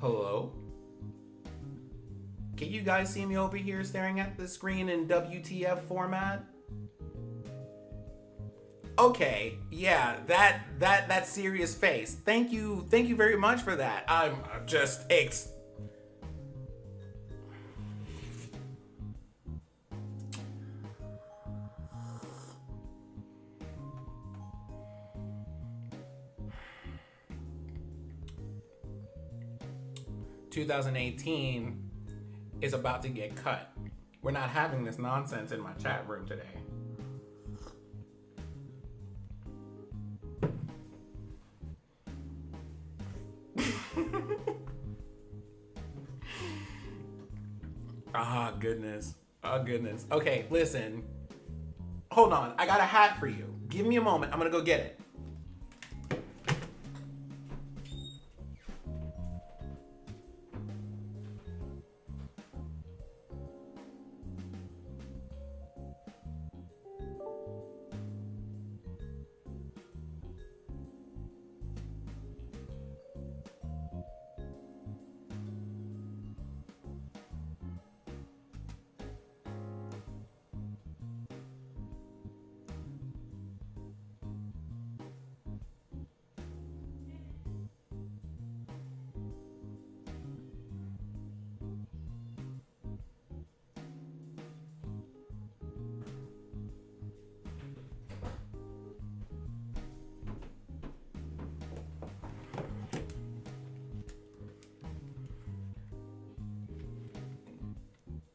Hello? Can you guys see me over here staring at the screen in WTF format? Okay, yeah, that serious face. Thank you very much for that. I'm just 2018 is about to get cut. We're not having this nonsense in my chat room today. Goodness. Oh, goodness. Okay, listen. Hold on. I got a hat for you. Give me a moment. I'm gonna go get it.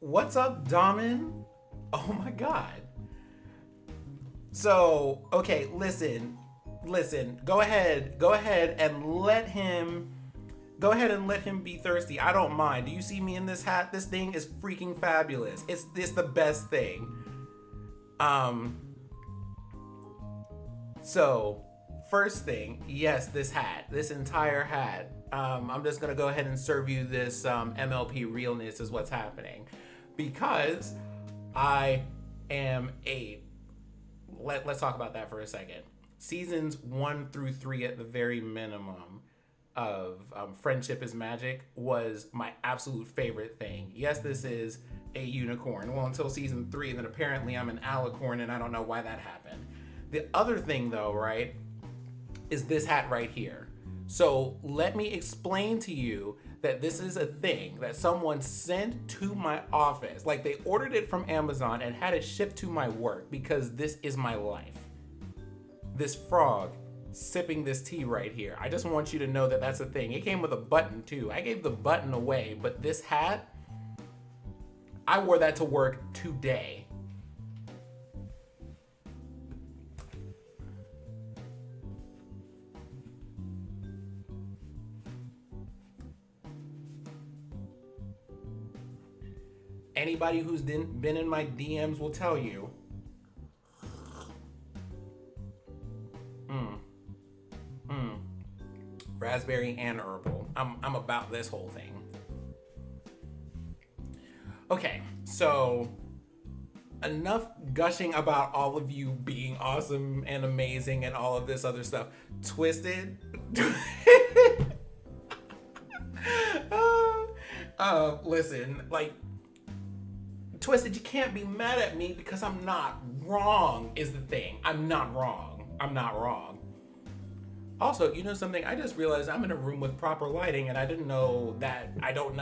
What's up, Damin? Oh my god. So, okay, listen. Go ahead and let him be thirsty. I don't mind. Do you see me in this hat? This thing is freaking fabulous. It's the best thing. So, first thing, yes, this entire hat. I'm just gonna go ahead and serve you this MLP realness is what's happening. Because I am let's talk about that for a second. Seasons 1 through 3 at the very minimum of Friendship is Magic was my absolute favorite thing. Yes, this is a unicorn. Well, until season 3, and then apparently I'm an alicorn, and I don't know why that happened. The other thing though, right, is this hat right here. So let me explain to you that this is a thing that someone sent to my office. Like, they ordered it from Amazon and had it shipped to my work because this is my life. This frog sipping this tea right here. I just want you to know that that's a thing. It came with a button too. I gave the button away, but this hat, I wore that to work today. Anybody who's been in my DMs will tell you. Raspberry and herbal. I'm about this whole thing. Okay, so enough gushing about all of you being awesome and amazing and all of this other stuff. Twisted. Listen, like, Twisted, you can't be mad at me because I'm not wrong is the thing. I'm not wrong. Also, you know something? I just realized I'm in a room with proper lighting and I didn't know that. I didn't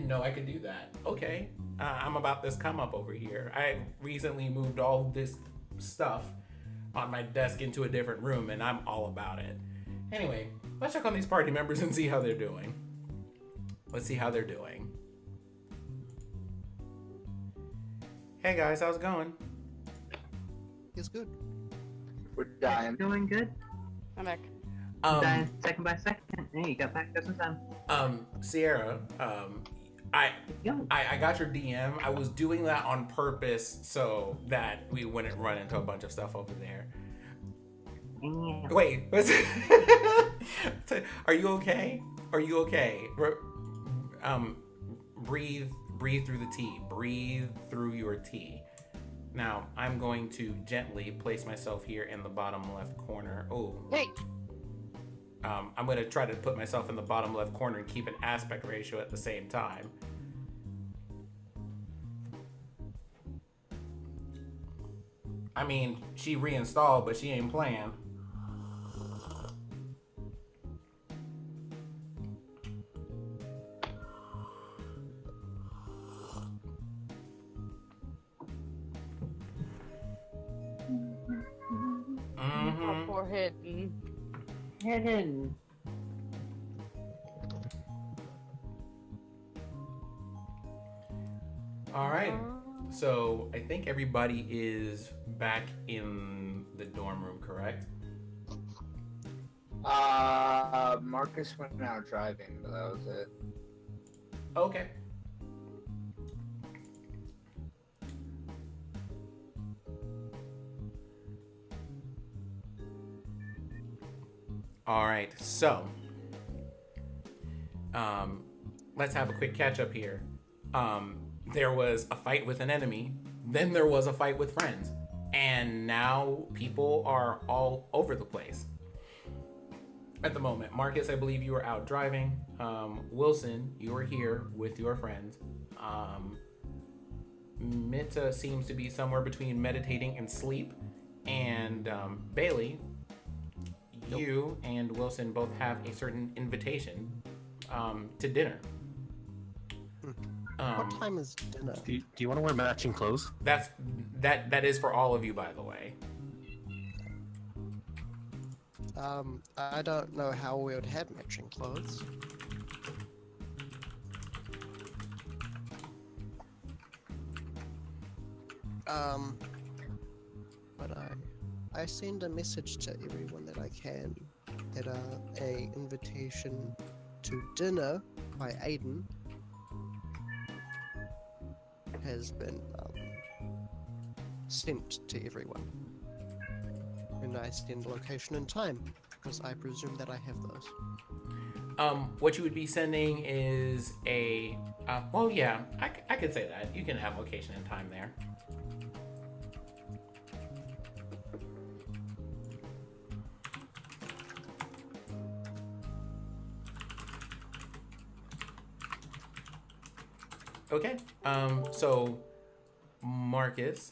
know I could do that. Okay. I'm about this come up over here. I recently moved all this stuff on my desk into a different room and I'm all about it. Anyway, let's check on these party members and see how they're doing. Let's see how they're doing. Hey guys, how's it going? It's good. We're dying. Doing good. I'm back. Dying second by second. Hey, you got back just in time. Sierra, I got your DM. I was doing that on purpose so that we wouldn't run into a bunch of stuff over there. Yeah. Wait, are you okay? Are you okay? Breathe through the tea. Breathe through your tea. Now, I'm going to gently place myself here in the bottom left corner. Oh. Hey! I'm going to try to put myself in the bottom left corner and keep an aspect ratio at the same time. I mean, she reinstalled, but she ain't playing. Oh, poor Hidden. Hidden. All right. So I think everybody is back in the dorm room, correct? Marcus went out driving, but that was it. Okay. All right. So, let's have a quick catch up here. There was a fight with an enemy, then there was a fight with friends, and now people are all over the place at the moment. Marcus, I believe you were out driving. Wilson, you were here with your friends. Mita seems to be somewhere between meditating and sleep. And Bailey, you and Wilson both have a certain invitation to dinner. What time is dinner? Do you want to wear matching clothes? That is for all of you, by the way. I don't know how we would have matching clothes. But I send a message to everyone that I can that a invitation to dinner by Aiden has been sent to everyone. And I send location and time, because I presume that I have those. What you would be sending is a, well, yeah, I could say that. You can have location and time there. Okay, so Marcus,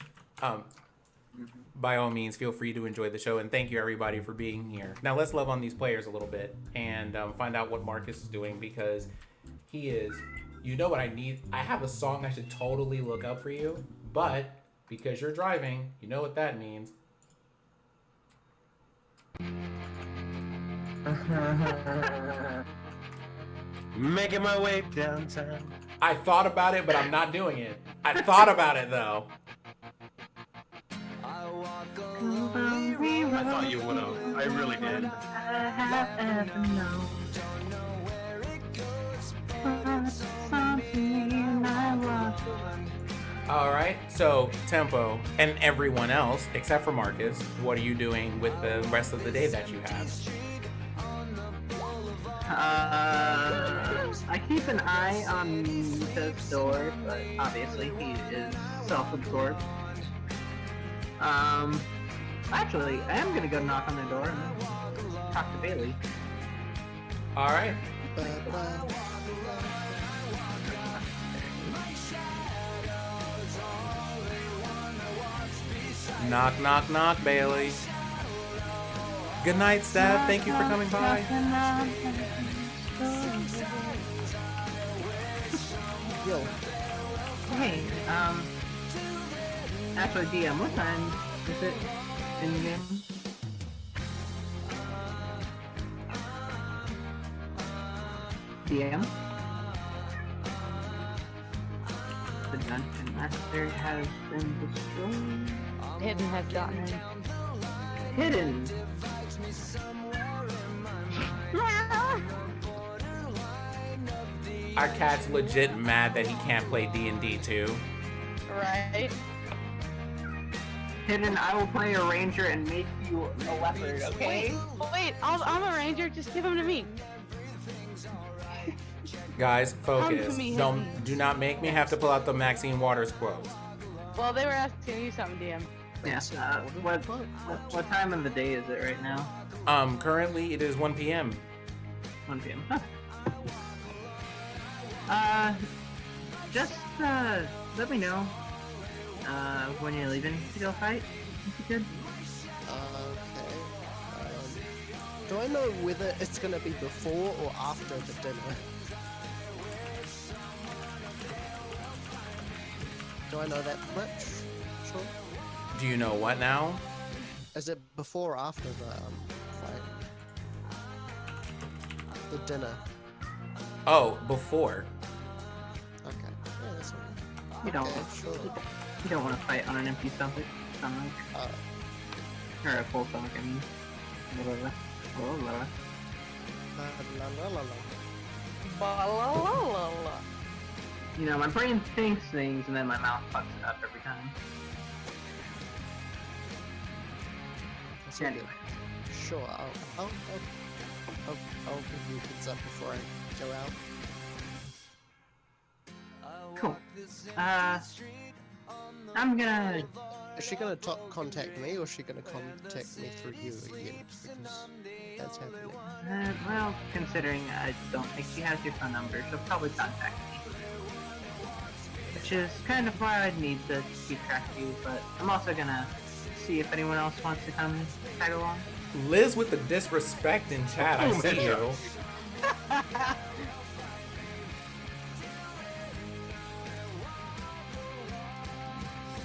by all means, feel free to enjoy the show, and thank you everybody for being here. Now let's love on these players a little bit and find out what Marcus is doing, because he is, you know what I need? I have a song I should totally look up for you, but because you're driving, you know what that means. Making my way downtown. I thought about it, but I'm not doing it. I thought about it though. I thought you would have. I really did. All right, so Tempo and everyone else except for Marcus, what are you doing with the rest of the day that you have? I keep an eye on Mita's door, but obviously he is self-absorbed. Actually, I am gonna go knock on the door and talk to Bailey. All right. Knock, knock, knock, Bailey. Good night, Steph. Thank you for coming by. Yo, Hey, actually, DM, what time is it in the game? DM? The dungeon master has been destroyed. Hidden has gotten in. Hidden! Our cat's legit mad that he can't play D&D too. Right? Hidden, I will play a ranger and make you a leopard, okay? Wait, I'm a ranger. Just give him to me. Guys, focus. Come to me, Do not make me have to pull out the Maxine Waters quote. Well, they were asking you something, DM. Yeah. That's important. What time of the day is it right now? Currently it is 1 p.m. 1 p.m. Huh. Just let me know when you're leaving to go fight. If you could. Okay. Do I know whether it's gonna be before or after the dinner? Do I know that much? Sure. Do you know what now? Is it before or after the fight? The dinner. Oh, before. Okay. Yeah, that's all. You don't. Okay, sure. You don't want to fight on an empty stomach. Or a full stomach. I mean. Blah, blah, blah, blah. La la la la. Ba-la-la-la-la. You know, my brain thinks things and then my mouth fucks it up every time. That's all Anyway. good. Sure. I'll give you a heads up before I go out. Cool. I'm gonna. Is she gonna contact me or is she gonna contact me through you again? Because that's happening. Well, considering I don't think she has your phone number, she'll probably contact me. Which is kind of why I'd need to keep track of you, but I'm also gonna see if anyone else wants to come tag along. Liz with the disrespect in chat. I see you.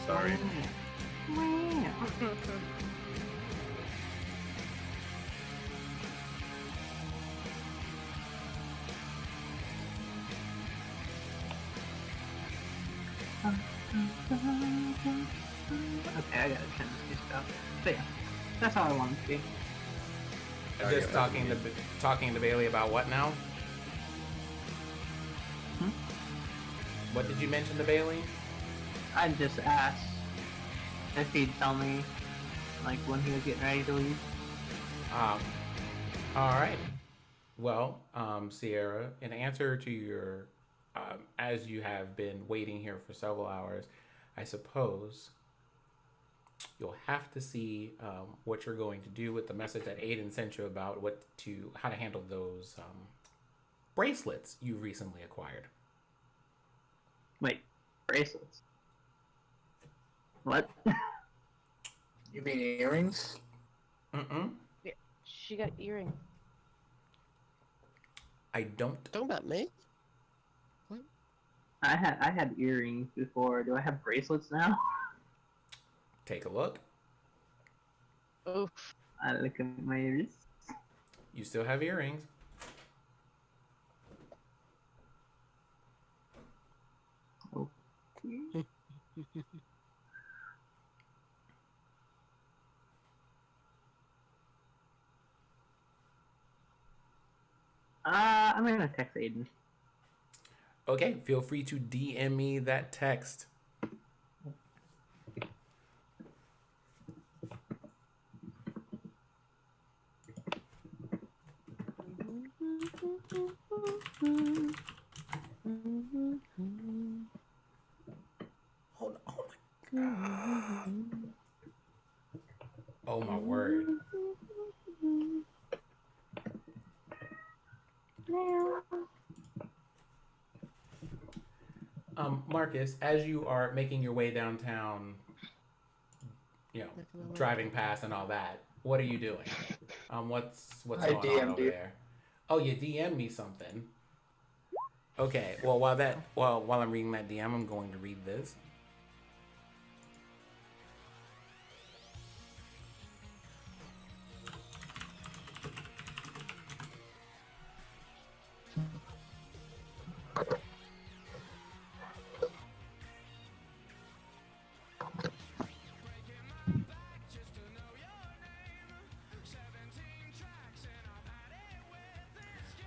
Sorry. Okay, I gotta turn this stuff. But yeah, that's all I wanted to be. Just talking to Bailey about what now? What did you mention to Bailey? I just asked if he'd tell me, like, when he was getting ready to leave. All right. Well, Sierra, in answer to your, as you have been waiting here for several hours, I suppose you'll have to see what you're going to do with the message that Aiden sent you about how to handle those bracelets you recently acquired. Wait, bracelets? What? You mean earrings? Yeah, she got earrings. I don't. Talking about me? I had earrings before. Do I have bracelets now? Take a look. Oof. I look at my wrists. You still have earrings. Okay. I'm gonna text Aiden. Okay, feel free to DM me that text. Hold on. Oh my God. Oh my word. Marcus, as you are making your way downtown, driving past and all that, what are you doing? What's I going on DM'd over you. there? Oh, you DM me something. Okay. Well, while I'm reading that DM, I'm going to read this.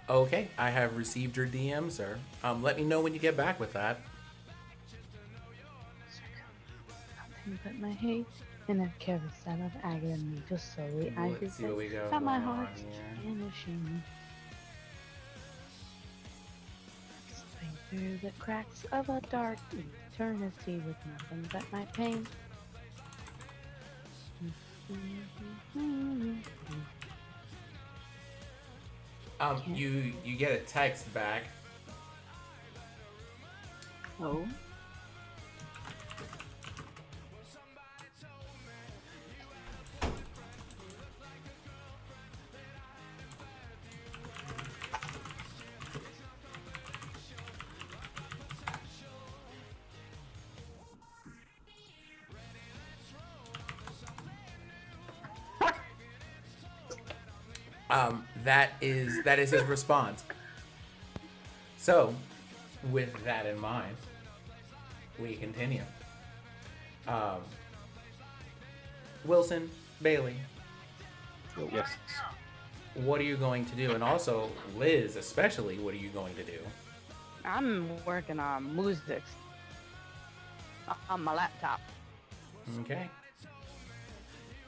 Okay, I have received your DM, sir. Let me know when you get back with that. Nothing but my hate in a carousel of agony. Just slowly I Let's see what we got that my going on heart's here. vanishing. Slipping through the cracks of a dark eternity with nothing but my pain. You get a text back. Oh. That is his response. So, with that in mind, we continue. Wilson, Bailey, Yes. what are you going to do? And also, Liz, especially, what are you going to do? I'm working on music on my laptop. Okay.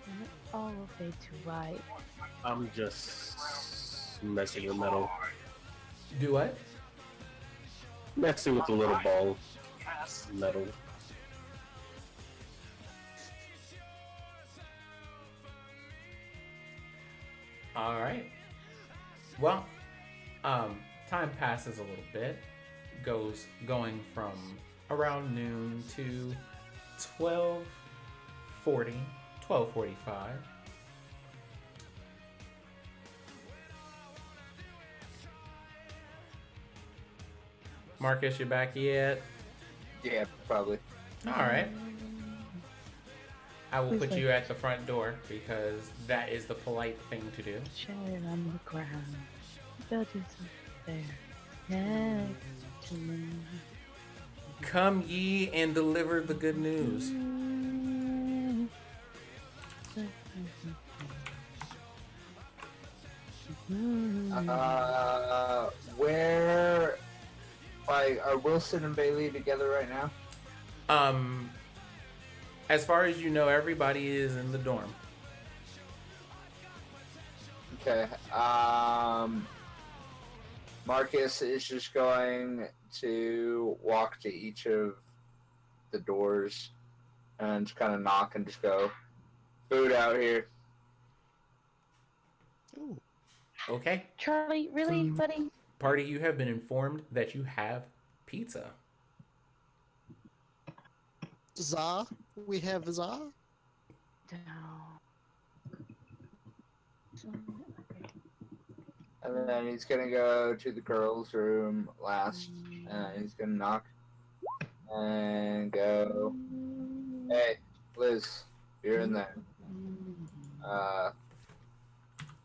And it all will fade to white. I'm just messing with metal. Do what? Messing with the little ball. Metal. All right. Well, time passes a little bit, going from around noon to 12:40, 12:45. Marcus, you back yet? Yeah, probably. All right. I will put you at the front door because that is the polite thing to do. Chair on the ground. Build yourself there. Next to me. Come ye and deliver the good news. Where, like, are Wilson and Bailey together right now? As far as you know, everybody is in the dorm. Okay. Marcus is just going to walk to each of the doors and just kind of knock and just go, food out here. Ooh. Okay. Charlie, really, buddy? Party, you have been informed that you have pizza. Za? We have Za? Down. And then he's gonna go to the girls' room last, and he's gonna knock and go, "Hey, Liz, you're in there.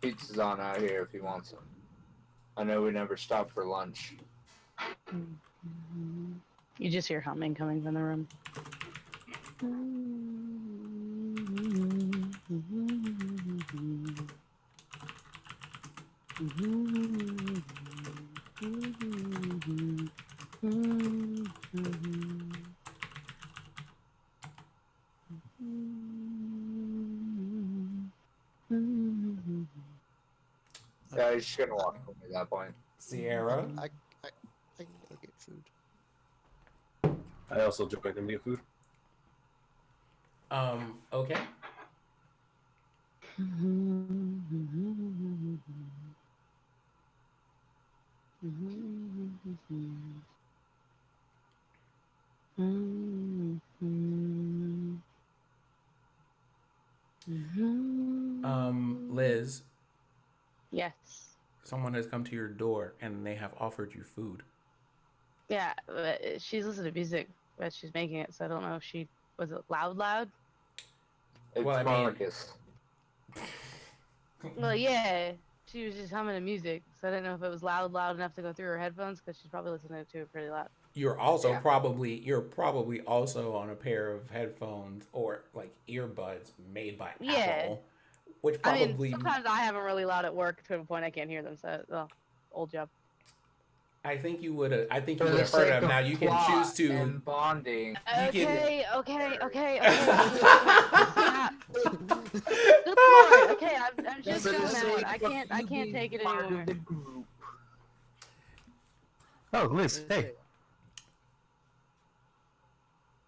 Pizza's on out here if you want some. I know we never stop for lunch." You just hear humming coming from the room. Yeah, he's just gonna walk away at that point. Sierra. I can go get food. I also joined him to get food. Okay. Liz, Yes. someone has come to your door and they have offered you food. Yeah, but she's listening to music as she's making it, so I don't know if she was it loud. It's Well, I mean- Marcus. Well, yeah, she was just humming the music, so I didn't know if it was loud enough to go through her headphones because she's probably listening to it pretty loud. You're also Yeah. probably also on a pair of headphones or like earbuds made by Yeah. Apple, which I probably mean, sometimes I have them really loud at work to a point I can't hear them. So, old job. I think you would have For heard the sake them. of Now you can plot choose to. and bonding. Okay. Stop. Good lord. Okay, I'm just For the going sake out. I of can't you take it being part anymore. of the group. Oh, Liz, hey.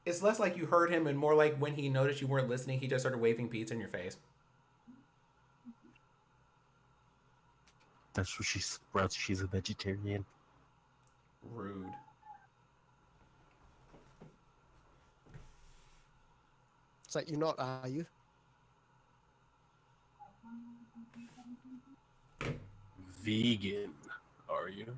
It's less like you heard him and more like when he noticed you weren't listening, he just started waving pizza in your face. That's what she sprouts. She's a vegetarian. Rude. It's like, you're not, are you? Vegan, are you?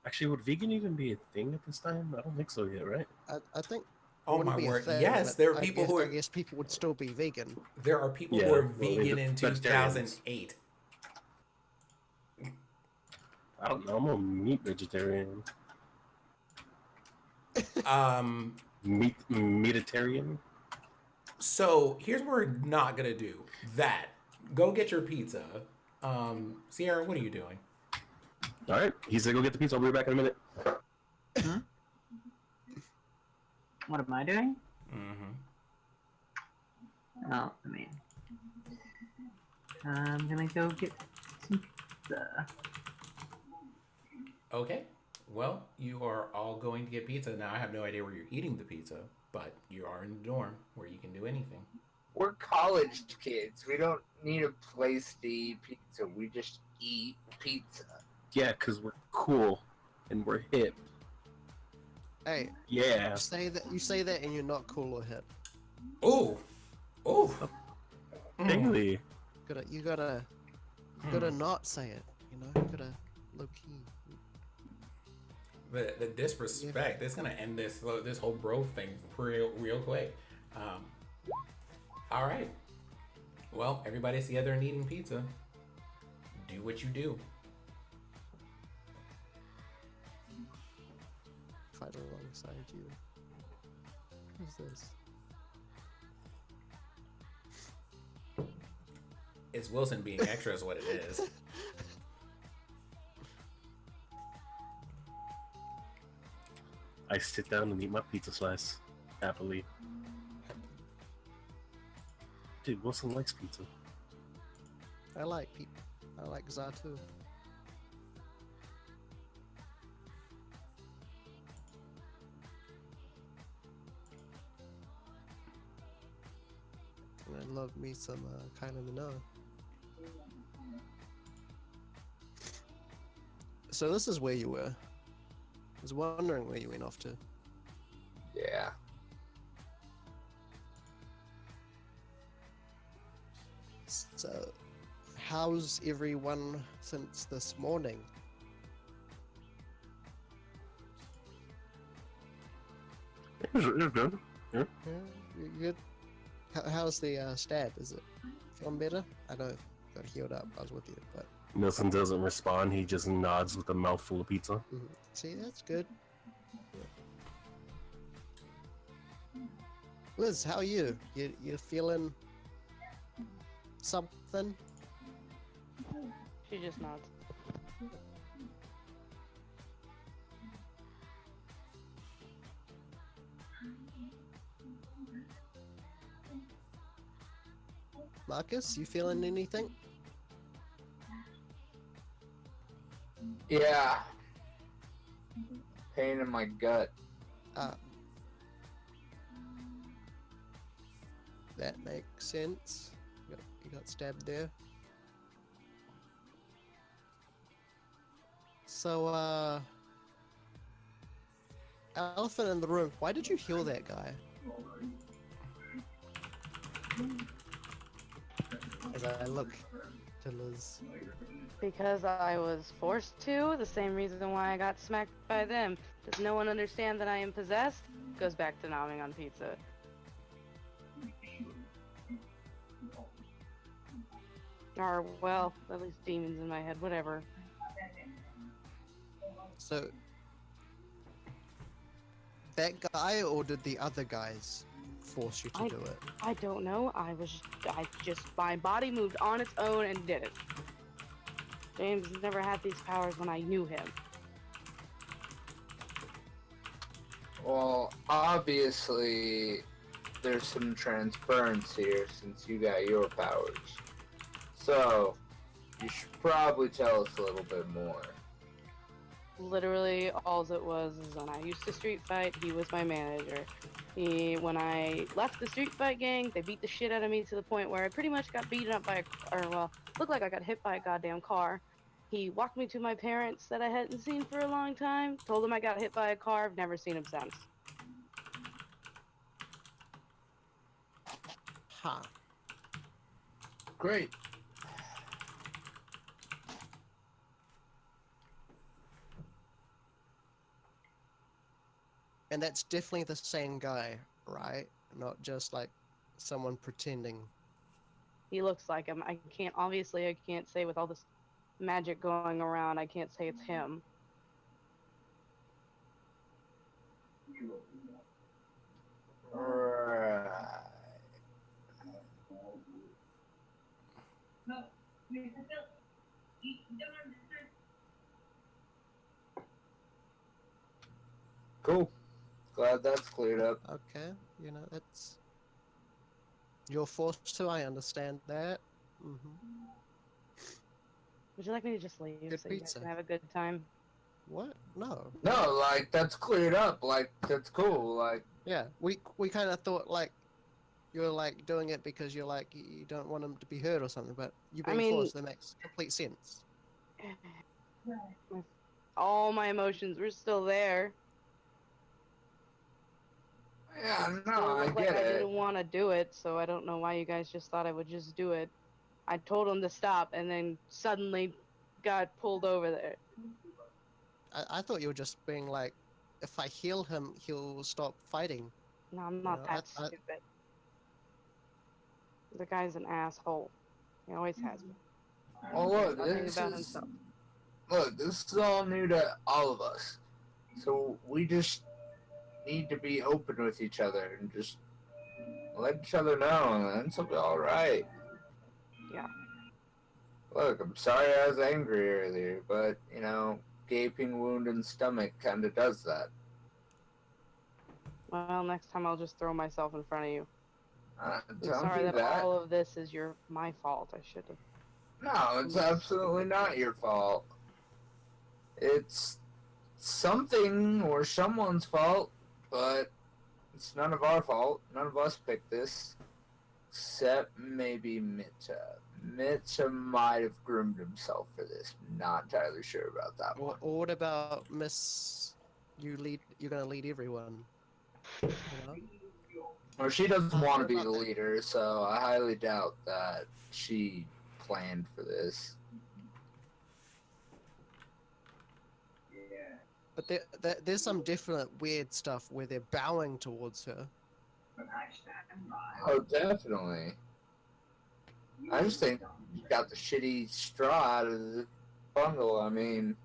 Actually, would vegan even be a thing at this time? I don't think so yet, right? I think. Oh wouldn't my be a word! thing, Yes, but there are I people guess, who I are. guess people would still be vegan. There are people Yeah, who are well, I mean, vegan the in vegetarians. 2008. I don't know. I'm a meat vegetarian. Meatitarian. So here's what we're not gonna do. That. Go get your pizza. Sierra, what are you doing? All right. He said, "Go get the pizza. I'll be back in a minute." Hmm? What am I doing? Mm-hmm. Oh, I mean, I'm gonna go get some pizza. Okay. Well, you are all going to get pizza. Now, I have no idea where you're eating the pizza, but you are in the dorm where you can do anything. We're college kids. We don't need a place to eat pizza. We just eat pizza. Yeah, because we're cool and we're hip. Hey, Yeah. you say that and you're not cool or hip. Oh! Oh! Haley. You gotta not say it, you know? You gotta low key. The disrespect. It's gonna end this whole bro thing real quick. All right. Well, everybody's together and eating pizza. Do what you do. Fight alongside you. Who's this? It's Wilson being extra is what it is. I sit down and eat my pizza slice happily. Dude, Wilson likes pizza. I like Zatu. And I love me some Kylie Minogue. So this is where you were. I was wondering where you went off to. Yeah. So, how's everyone since this morning? It was good. Yeah, you good? How's the stab? Is it feeling better? I know it got healed up. I was with you, but Wilson doesn't respond. He just nods with a mouthful of pizza. see, that's good. Liz, how are you? You feeling something? She just nods. Marcus, you feeling anything? Yeah. Pain in my gut. That makes sense. You got stabbed there. So, elephant in the room. Why did you heal that guy? As I look to Liz. Because I was forced to, the same reason why I got smacked by them. Does no one understand that I am possessed? Goes back to nomming on pizza. Or, well, at least demons in my head, whatever. So, that guy or did the other guys force you to do it? I don't know. My body moved on its own and did it. James never had these powers when I knew him. Well, obviously, there's some transference here since you got your powers. So, you should probably tell us a little bit more. Literally, all it was is when I used to street fight, he was my manager. When I left the street fight gang, they beat the shit out of me to the point where I pretty much got beaten up by or well, looked like I got hit by a goddamn car. He walked me to my parents that I hadn't seen for a long time, told them I got hit by a car, I've never seen him since. Huh. Great. And that's definitely the same guy, right? Not just like someone pretending. He looks like him. I can't say with all this magic going around, I can't say it's him. Right. Cool. Glad that's cleared up. Okay, that's you're forced to. I understand that. Would you like me to just leave Good so you guys pizza. can have a good time? What? No. No, like that's cleared up. Like that's cool. Like Yeah, we kind of thought like you're like doing it because you're like you don't want him to be hurt or something, but you I being mean- forced, that makes complete sense. All my emotions were still there. yeah, It no, still I looked get like I it. didn't want to do it, so I don't know why you guys just thought I would just do it. I told him to stop, and then suddenly got pulled over there. I thought you were just being like, if I heal him, he'll stop fighting. No, I'm You not know, that I- stupid. The guy's an asshole. He always has been. Well, look, Nothing this about is himself. this is all new to all of us. So we just need to be open with each other and just let each other know, and then it'll be all right. Yeah. Look, I'm sorry I was angry earlier, but gaping wound in stomach kind of does that. Well, next time I'll just throw myself in front of you. I'm Don't sorry do that that. all of this is my fault. I should have. No, it's absolutely not your fault. It's something or someone's fault, but it's none of our fault. None of us picked this, except maybe Mita. Mita might have groomed himself for this. Not entirely sure about that one. Or what about Miss? You're gonna lead everyone. You know? Or she doesn't want to What be about the that? leader, so I highly doubt that she planned for this. But there's some definite weird stuff where they're bowing towards her. Oh, definitely. I just think you got the shitty straw out of the bundle. I mean,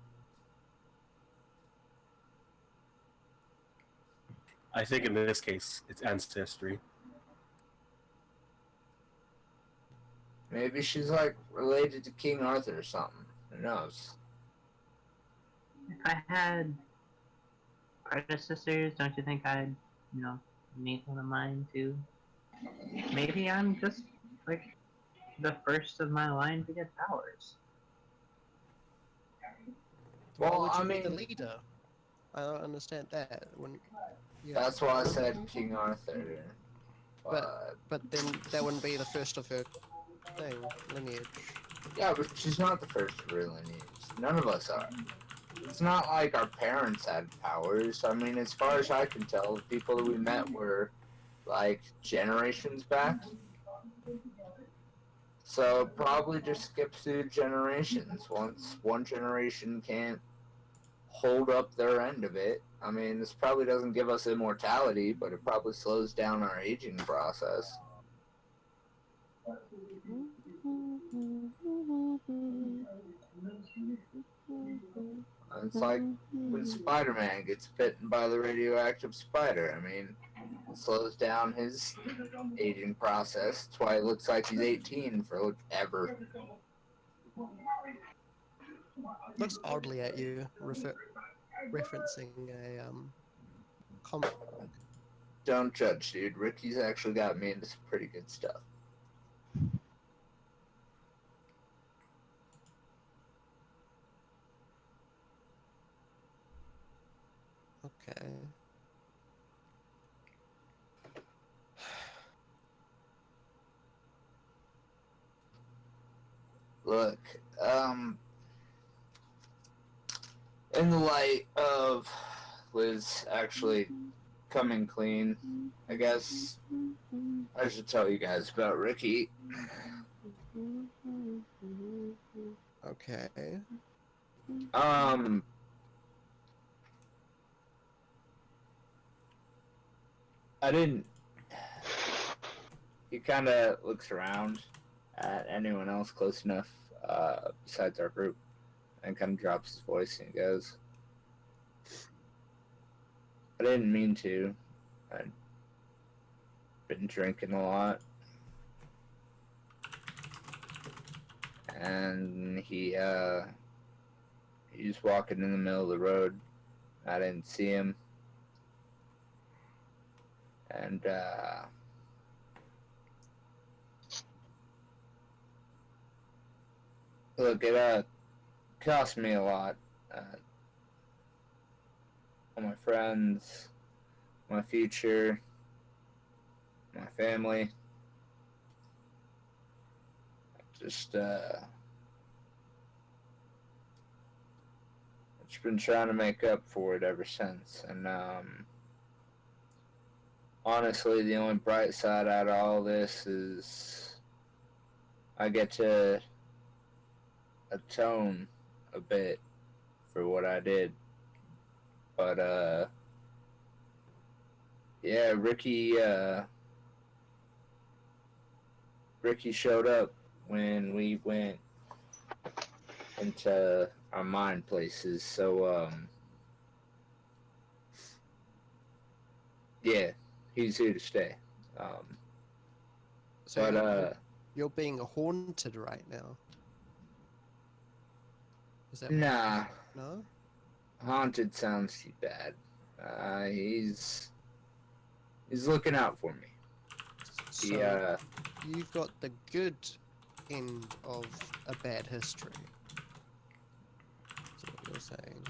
I think in this case, it's ancestry. maybe she's like related to King Arthur or something. Who knows? If I had predecessors, don't you think I'd, meet one of mine too? Maybe I'm just like the first of my line to get powers. Why Well, would you I be the mean, leader? I don't understand that. that's why I said King Arthur. But then that wouldn't be the first of her lineage. Yeah, but she's not the first of her lineage. None of us are. It's not like our parents had powers. I mean, as far as I can tell, the people that we met were like generations back. So probably just skips through generations. Once one generation can't hold up their end of it. I mean, this probably doesn't give us immortality, but it probably slows down our aging process. It's like when Spider-Man gets bitten by the radioactive spider. I mean, it slows down his aging process. That's why it looks like he's 18 for ever. Looks oddly at you, referencing a comic. Don't judge, dude. Ricky's actually got me into some pretty good stuff. Okay. Look, in the light of Liz actually coming clean, I guess I should tell you guys about Ricky. Okay. I didn't. He kind of looks around at anyone else close enough besides our group and kind of drops his voice and goes, I didn't mean to. I've been drinking a lot. And he's walking in the middle of the road. I didn't see him. And look, it cost me a lot. All my friends, my future, my family. Just been trying to make up for it ever since. And honestly, the only bright side out of all this is I get to atone a bit for what I did. But yeah, Ricky showed up when we went into our mind places. So yeah, he's here to stay. So you're being haunted right now. Is that nah, no? haunted sounds too bad. He's looking out for me. So you've got the good end of a bad history. That's what you're saying.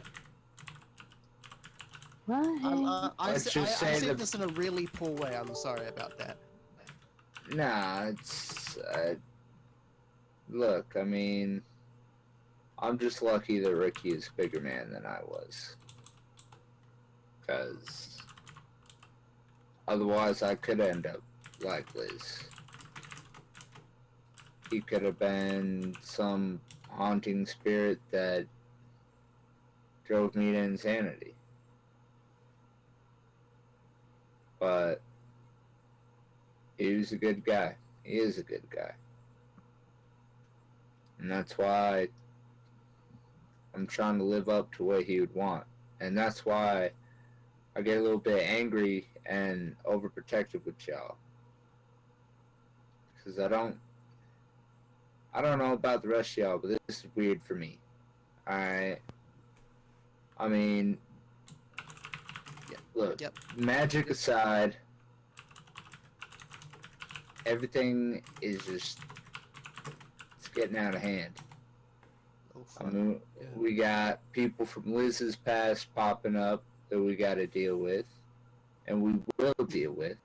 I Let's just see say this in a really poor way. I'm sorry about that. Nah, it's look, I mean, I'm just lucky that Ricky is a bigger man than I was. Because otherwise I could end up like Liz. He could have been some haunting spirit that drove me to insanity. But he was a good guy. He is a good guy. And that's why I'm trying to live up to what he would want. And that's why I get a little bit angry and overprotective with y'all. Because I don't know about the rest of y'all, but this is weird for me. Alright? I mean, look, magic aside, everything is just, it's getting out of hand. I mean, we got people from Liz's past popping up that we got to deal with, and we will deal with.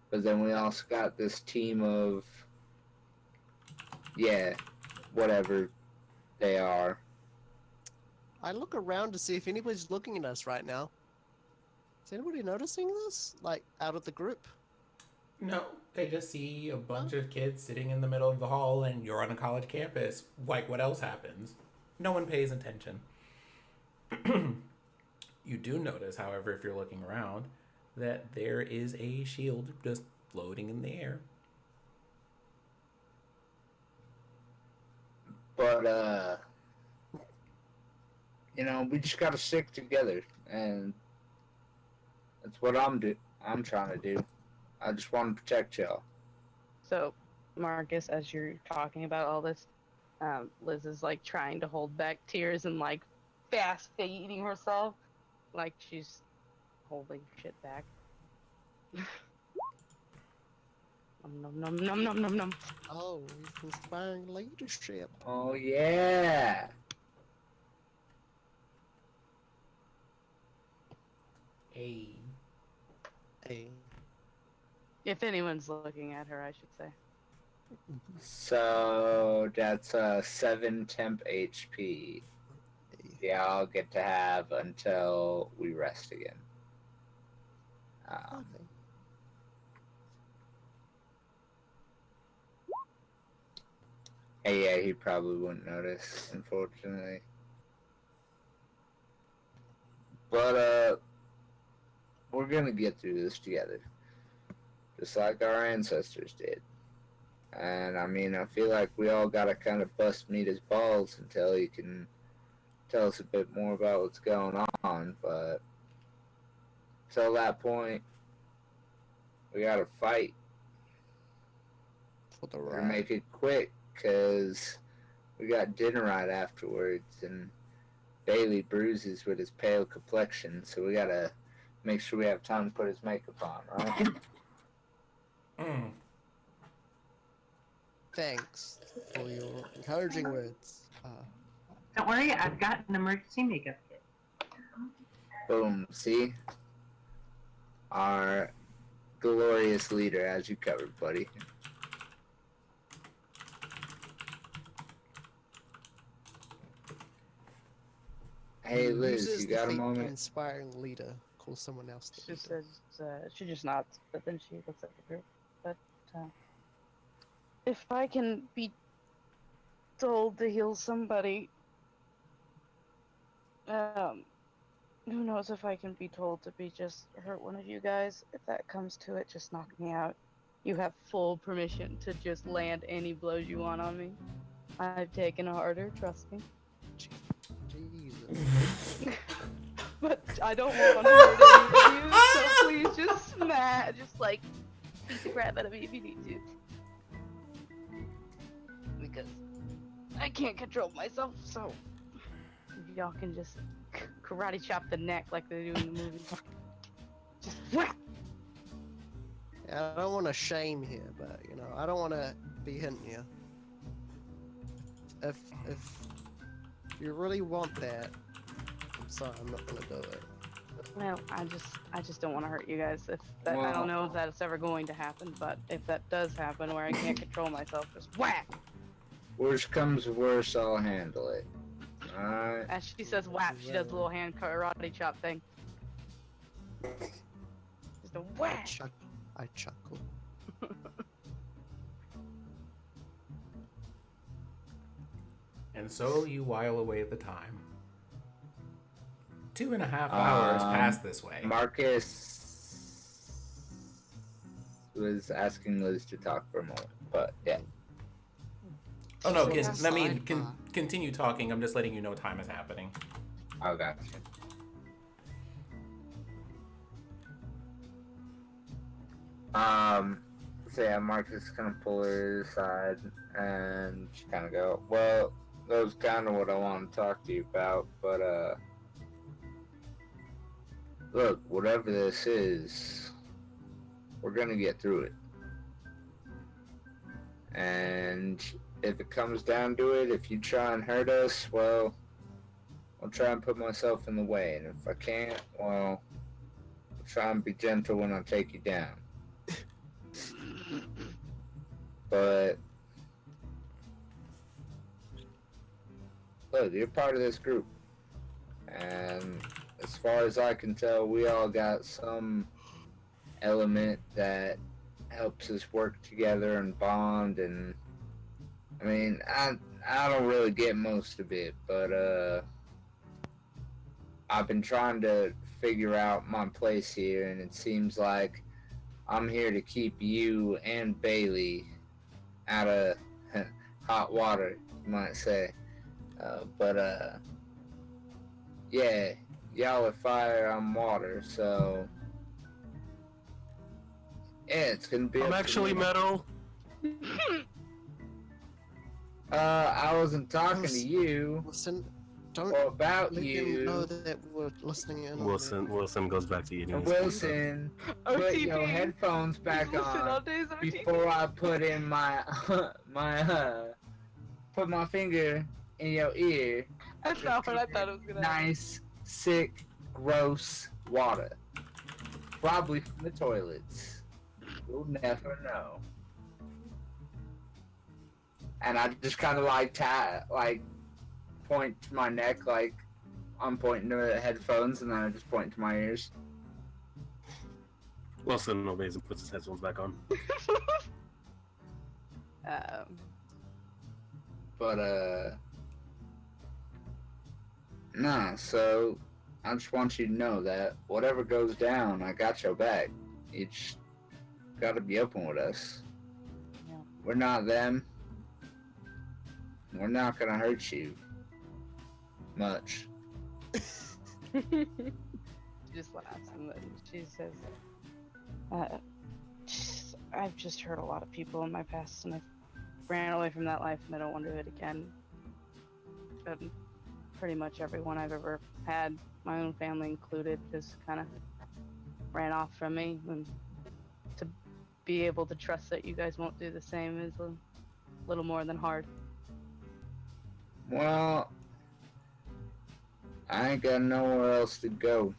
But then we also got this team of, yeah, whatever they are. I look around to see if anybody's looking at us right now. Is anybody noticing this? Like, out of the group? No, they just see a bunch of kids sitting in the middle of the hall and you're on a college campus. Like, what else happens? No one pays attention. You do notice, however, if you're looking around, that there is a shield just floating in the air. But, you know, we just gotta stick together, and that's what I'm trying to do. I just want to protect y'all. So, Marcus, as you're talking about all this, Liz is like trying to hold back tears and like fast eating herself, like she's holding shit back. Nom nom nom nom nom nom. Oh, he's inspiring leadership. Oh, yeah. Hey. Hey. If anyone's looking at her, I should say. So that's 7 temp HP. Yeah, I'll get to have until we rest again. Okay. Hey, yeah, he probably wouldn't notice, unfortunately. But we're gonna get through this together, just like our ancestors did. And I mean, I feel like we all gotta kind of bust Mita's balls until he can tell us a bit more about what's going on. But till that point, we gotta fight. For the We're right. make it quick, cause we got dinner right afterwards, and Bailey bruises with his pale complexion, so we gotta make sure we have time to put his makeup on, right? Mm. Thanks for your encouraging words. Don't worry, I've got an emergency makeup kit. Boom, see? Our glorious leader, as you covered, buddy. Hey, Liz, uses you the got a fake moment? inspiring leader. Call someone else the She leader. says, she just nods, but then she looks at the group. But, if I can be told to heal somebody, who knows if I can be told to be just hurt one of you guys? If that comes to it, just knock me out. You have full permission to just land any blows you want on me. I've taken harder, trust me. Jesus. But I don't want to hurt any of you, so please just smash, just like beat the crap out of me if you need to. Because I can't control myself, so y'all can just karate chop the neck like they do in the movie. Just whack! Yeah, I don't want to shame here, but you know, I don't want to be hinting you. If you really want that, I'm sorry, I'm not gonna do it. Well, I just don't want to hurt you guys. If that, I don't know if that's ever going to happen, but if that does happen, where I can't control myself, just whack! Worst comes to worst, I'll handle it. Alright? As she says whack, she does a little hand karate chop thing. Just a whack! I chuckle. And so you while away the time. 2.5 hours pass this way. Marcus was asking Liz to talk for a moment, but yeah. Oh no, Just let me sidebar. continue talking. I'm just letting you know time is happening. I got you. So yeah, Marcus is gonna pull her aside and just kind of go, well, that was kind of what I wanted to talk to you about, but look, whatever this is, we're gonna get through it. And if it comes down to it, if you try and hurt us, well, I'll try and put myself in the way. And if I can't, well, I'll try and be gentle when I take you down. But look, you're part of this group. And as far as I can tell, we all got some element that helps us work together and bond. And I mean, I don't really get most of it, but I've been trying to figure out my place here, and it seems like I'm here to keep you and Bailey out of hot water, you might say. But yeah, y'all are fire, I'm water, so yeah, it's gonna be. I'm actually metal. I wasn't talking to you Listen, don't or about let him know you. that we're listening in. Wilson goes back to eating. his Wilson, put your OTP. headphones back Listen all on days OTP. before I put in my put my finger in your ear. That's not what I thought it was gonna happen. Nice, sick, gross water. Probably from the toilets. You'll never know. and I just kind of like point to my neck like I'm pointing to the headphones, and then I just point to my ears. Wilson obeys and puts his headphones back on. But nah. So I just want you to know that whatever goes down, I got your back. You just gotta be open with us. Yeah. We're not them. We're not gonna hurt you much. She just laughs and then she says, I've just hurt a lot of people in my past and I ran away from that life and I don't want to do it again. But pretty much everyone I've ever had, my own family included, just kind of ran off from me. And to be able to trust that you guys won't do the same is a little more than hard. Well, I ain't got nowhere else to go.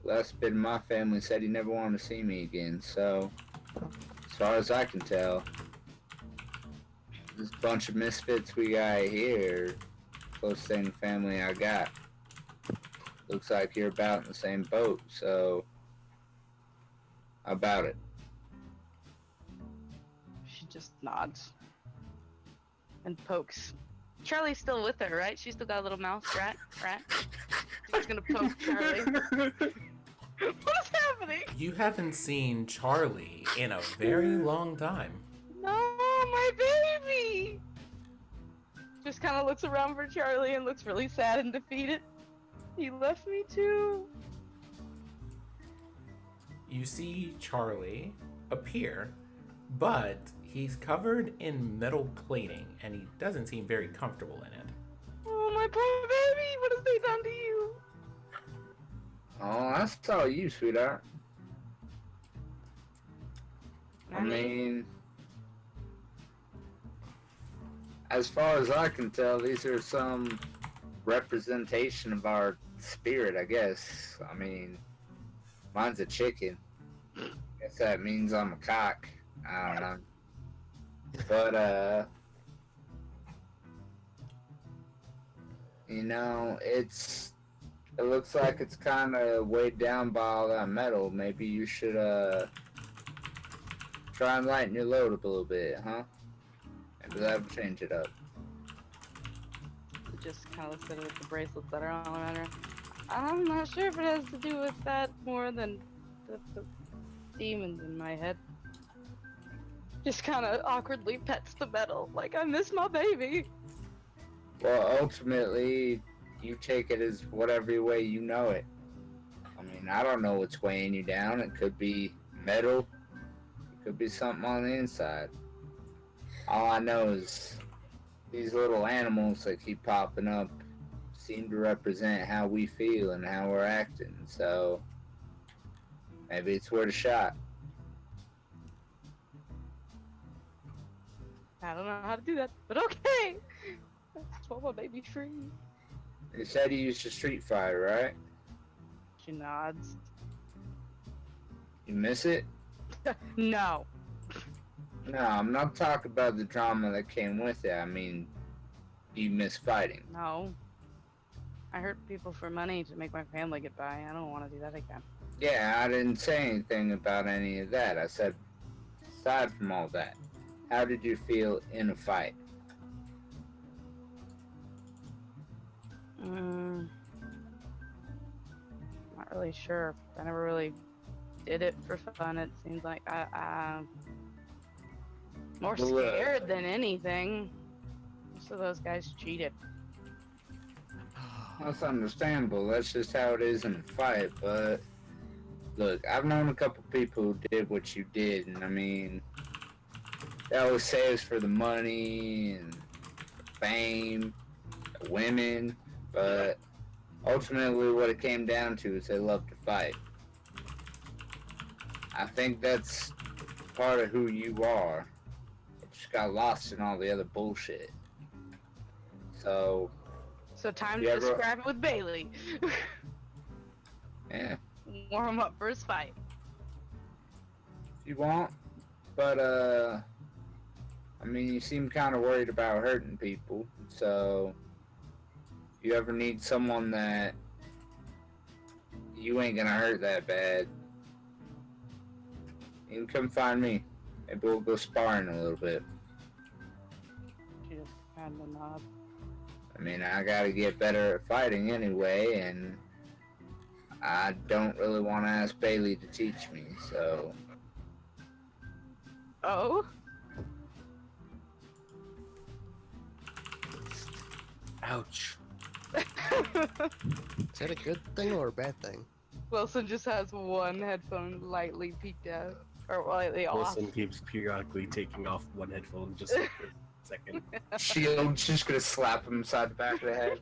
Last bit of my family said he never wanted to see me again, so as far as I can tell, this bunch of misfits we got here, closest thing family I got. Looks like you're about in the same boat, so how about it? She just nods and pokes. Charlie's still with her, right? She's still got a little mouse rat. She's gonna poke Charlie. What is happening? You haven't seen Charlie in a very long time. No, my baby! Just kind of looks around for Charlie and looks really sad and defeated. He left me too. You see Charlie appear, but he's covered in metal plating and he doesn't seem very comfortable in it. Oh, my poor baby! What have they done to you? Oh, that's all you, sweetheart. I mean, as far as I can tell, these are some representation of our spirit, I guess. I mean, mine's a chicken. Guess that means I'm a cock. I don't know. But, you know, it looks like it's kind of weighed down by all that metal. Maybe you should, try and lighten your load up a little bit, huh? Maybe that'll change it up. Just kind of looks at it with the bracelets that are on around her. I'm not sure if it has to do with that more than the demons in my head. Just kind of awkwardly pets the metal, like I miss my baby. Well, ultimately, you take it as whatever way you know it. I mean, I don't know what's weighing you down. It could be metal. It could be something on the inside. All I know is these little animals that keep popping up seem to represent how we feel and how we're acting. So maybe it's worth a shot. I don't know how to do that, but okay. Let's set my baby free. You said you used a Street Fighter, right? She nods. You miss it? No. No, I'm not talking about the drama that came with it. I mean, you miss fighting. No. I hurt people for money to make my family get by. I don't want to do that again. Yeah, I didn't say anything about any of that. I said, aside from all that, how did you feel in a fight? Not really sure. I never really did it for fun. It seems like I'm more Well, scared than anything. Most of those guys cheated. That's understandable. That's just how it is in a fight. But look, I've known a couple people who did what you did, and I mean, they always say it's for the money and the fame, the women, but ultimately what it came down to is they love to fight. I think that's part of who you are. It just got lost in all the other bullshit. So time You to ever- describe it with Bailey. yeah, Warm him up for his fight. if you want. But I mean, you seem kind of worried about hurting people, so if you ever need someone that you ain't gonna hurt that bad, you can come find me. Maybe we'll go sparring a little bit. She just kind of nod. I mean, I gotta get better at fighting anyway, and I don't really want to ask Bailey to teach me, so... Oh? Ouch. Is that a good thing or a bad thing? Wilson just has one headphone lightly peeked out. Or lightly off. Wilson keeps periodically taking off one headphone just for a second. Shield's just gonna slap him side the back of the head.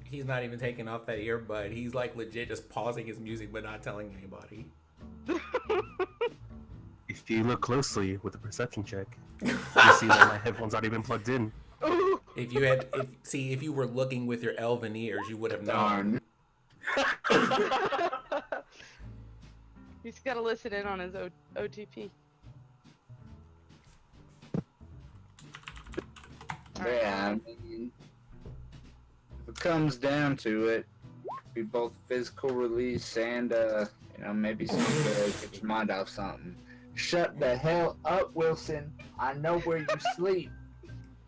He's not even taking off that earbud. He's like legit just pausing his music but not telling anybody. If you look closely with a perception check, you see that my headphones aren't even plugged in. If you were looking with your elven ears, you would have known. He's gotta listen in on his OTP. Yeah, I mean, if it comes down to it, be both physical release and, maybe some get your mind off something. Shut the hell up, Wilson. I know where you sleep.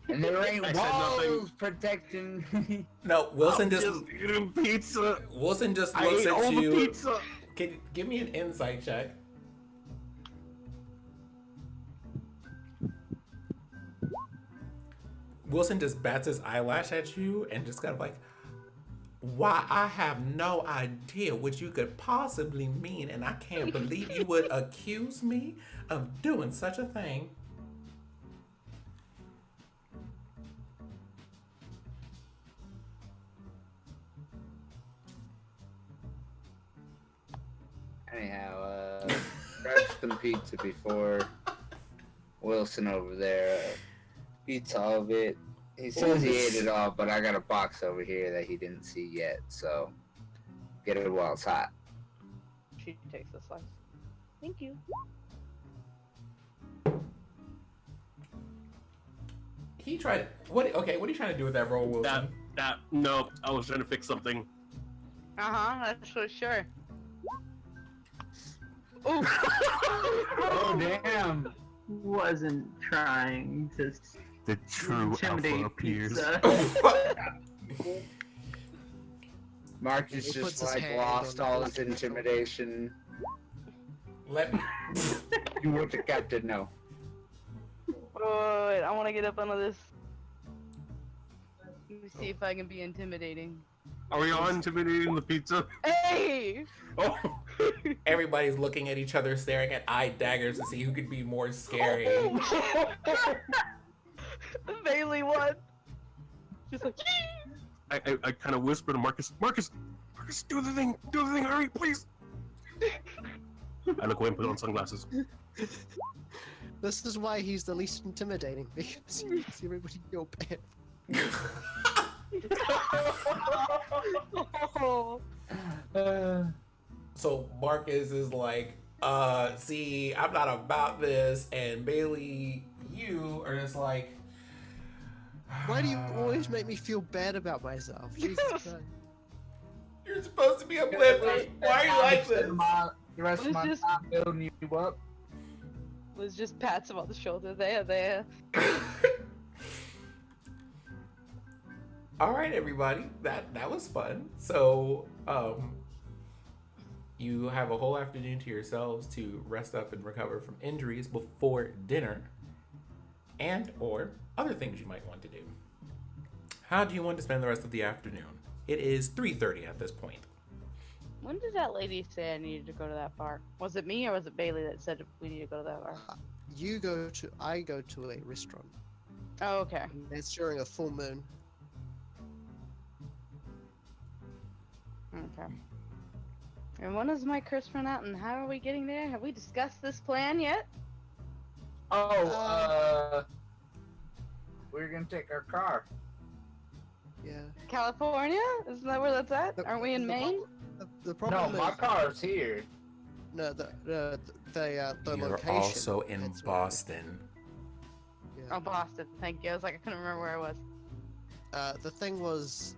And there ain't I said nothing. walls protecting me. No, Wilson I'm just eating pizza. Wilson just I looks ate all at the you. pizza. Give me an insight check. Wilson just bats his eyelash at you and just kind of like, why, I have no idea what you could possibly mean, and I can't believe you would accuse me of doing such a thing. Anyhow, grab some pizza before Wilson over there eats all of it. He says he ate it all, but I got a box over here that he didn't see yet, so get it while it's hot. She takes a slice. Thank you. He tried. What are you trying to do with that roll, Wilson? No, I was trying to fix something. That's for sure. Ooh. Oh, damn! Wasn't trying to The true alpha intimidate appears. pizza. Marcus He just puts his like hand lost on the all his button. intimidation. Let me. You want the captain know. Wait, I want to get up under this. Let me see if I can be intimidating. Are we all intimidating the pizza? Hey! Oh, Everybody's looking at each other, staring at eye daggers to see who could be more scary. Bailey won. She's like, I kind of whisper to Marcus, Marcus, do the thing, hurry, please. I look away and put on sunglasses. This is why he's the least intimidating, because he makes everybody feel bad. So Marcus is like, see, I'm not about this, and Bailey, you are just like, Why do you always make me feel bad about myself? Jesus Christ. you're supposed to be uplifted. Why are you like this? The rest of my Let's time building you up. Liz just pats him on the shoulder. There. All right, everybody, that was fun. So, you have a whole afternoon to yourselves to rest up and recover from injuries before dinner, and or other things you might want to do. How do you want to spend the rest of the afternoon? It is 3:30 at this point. When did that lady say I needed to go to that bar? Was it me or was it Bailey that said we need to go to that bar? I go to a restaurant. Oh, okay. It's during a full moon. Okay. And when does my curse run out and how are we getting there? Have we discussed this plan yet? Oh, we're gonna take our car. Yeah. California? Isn't that where that's at? The- Aren't we in the Maine? The No, problem my is car's here. no the You're location. also in that's where- Boston. Oh, Boston. Thank you. I was like, I couldn't remember where I was. The thing was,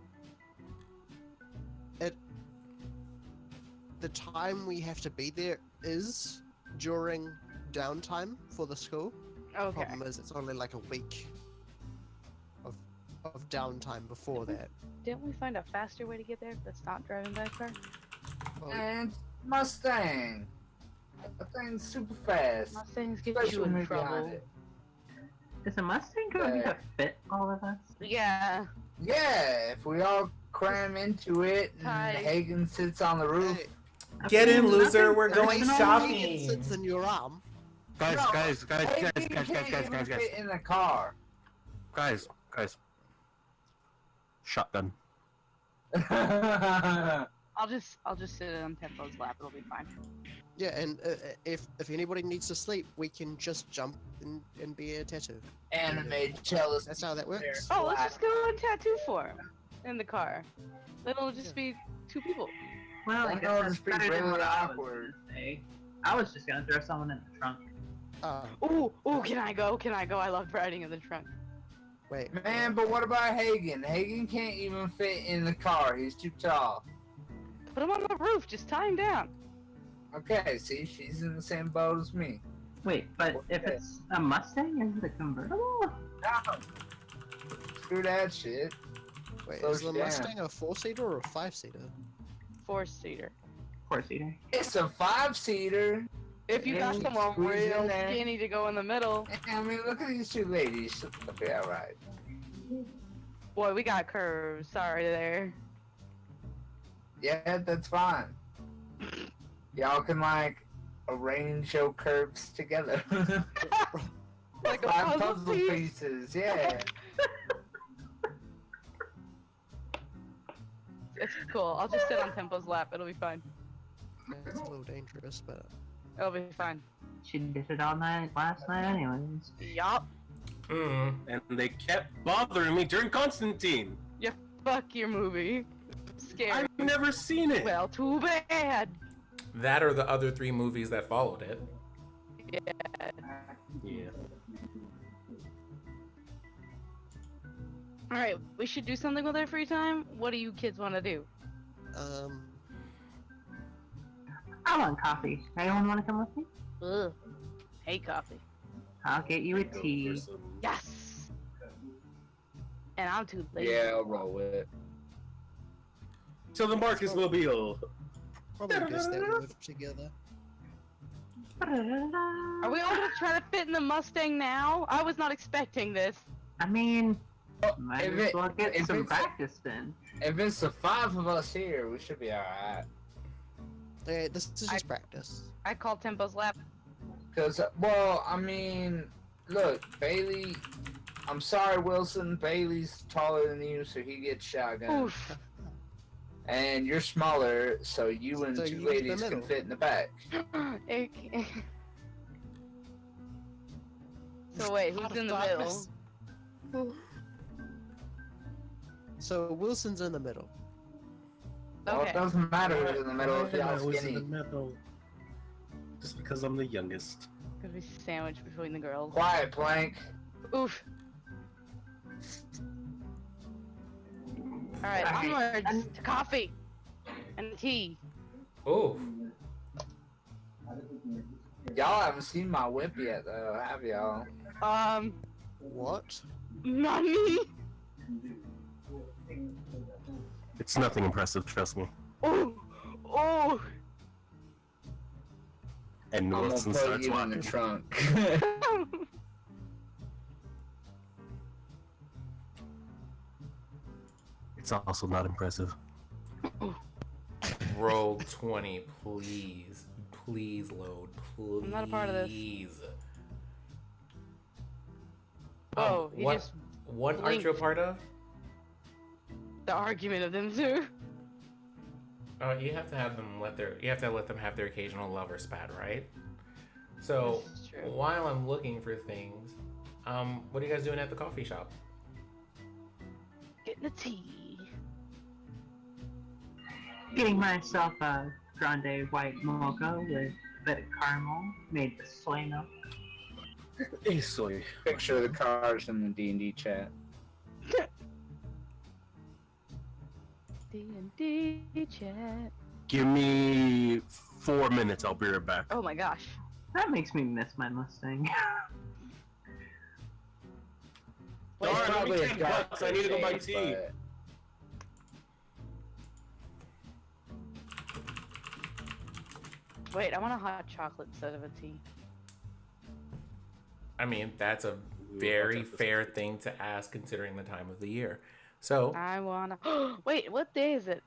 the time we have to be there is during downtime for the school. Okay. Problem is, it's only like a week of downtime before that. Didn't we find a faster way to get there that's not driving by car? Well, And Mustang. That thing's super fast. Mustangs get Especially you when in you're behind trouble. it. Is a Mustang going to fit all of us? Yeah. Yeah, if we all cram into it and Tight. Hagen sits on the roof. hey, Get in, Nothing loser. We're personal. going Hagen shopping. sits in your arm. Guys, No, guys, guys, Hagen guys, guys, can't guys, even guys, guys, fit in the car. guys. Shotgun. I'll just sit on Tempo's lap. It'll be fine. Yeah, and if anybody needs to sleep, we can just jump and be a tattoo. Anime jealous. That's how that works. Oh, let's just go and tattoo for him in the car. Then it'll just be 2 people. Well, I I guess know, that's just be better than really what I was awkward. gonna say. I was just gonna throw someone in the trunk. Ooh, can I go? Can I go? I love riding in the trunk. Wait. Man, but what about Hagen? Hagen can't even fit in the car. He's too tall. Put him on the roof. Just tie him down. Okay, see, she's in the same boat as me. Wait, but if Okay. it's a Mustang, is it a convertible? No. Screw that shit. Wait, Slow is the down. Mustang a 4-seater or a 5-seater? 4-seater. Four-seater. It's a 5-seater. If you got Yeah, someone squeeze in real there. skinny to go in the middle, I mean, look at these 2 ladies. They'll be alright. boy, we got curves. Sorry there. Yeah, that's fine. Y'all can, like, arrange your curves together. Like a 5 puzzle puzzle piece. pieces, yeah. It's cool. I'll just sit on Tempo's lap. It'll be fine. It's a little dangerous, but It'll be fine. She did it all night last night, anyways. Yup. And they kept bothering me during Constantine. Fuck your movie. Scary. I've never seen it. Well, too bad. That or the other 3 movies that followed it. Yeah. Alright, we should do something with our free time. What do you kids want to do? I want coffee. Anyone want to come with me? Ugh. Hate coffee. I'll get you a tea. Yes! And I'm too lazy. Yeah, I'll roll with it. To the Marcus Mobile. probably best that we live together. Are we all gonna try to fit in the Mustang now? I was not expecting this. I mean, Well, might if as it- well get if some it's- practice then. If it's the 5 of us here, we should be alright. Okay, this is just practice. I called Tempo's lap. Cause, well, I mean, look, Bailey. I'm sorry, Wilson. Bailey's taller than you, so he gets shotgun. Oof. And you're smaller, so you and So 2 you get the ladies can middle. fit in the back. So wait, Out who's of in the darkness. middle? So Wilson's in the middle. Well, Okay. it doesn't matter who's in the middle if I y'all was in the skinny. middle. Just because I'm the youngest. Gonna be sandwiched between the girls. Quiet, Plank. Oof. Alright, Alright, onwards to coffee and tea. Oh, Y'all haven't seen my whip yet, though, have y'all? What? Nani? It's nothing impressive, trust me. Oh, oh. And I'm gonna Wilson put starts you in the walking. trunk. It's also not impressive. roll 20, please. Please load, please. I'm not a part of this. Oh, you what? just What aren't blinked. you a part of? the argument of them two. You have to have them you have to let them have their occasional lover spat, right? So This is true. while I'm looking for things, what are you guys doing at the coffee shop? Getting the tea. Getting myself a grande white mocha with a bit of caramel made with soy milk. Easily. Picture of the cars in the D&D chat. D&D chat. Give me 4 minutes. I'll be right back. Oh my gosh. That makes me miss my Mustang. Darn, It's let me probably a 10 dark bucks. I need to go buy crusade, tea. but- Wait, I want a hot chocolate instead of a tea. I mean, that's a very fair thing to ask considering the time of the year. So, I wanna. Wait, what day is it?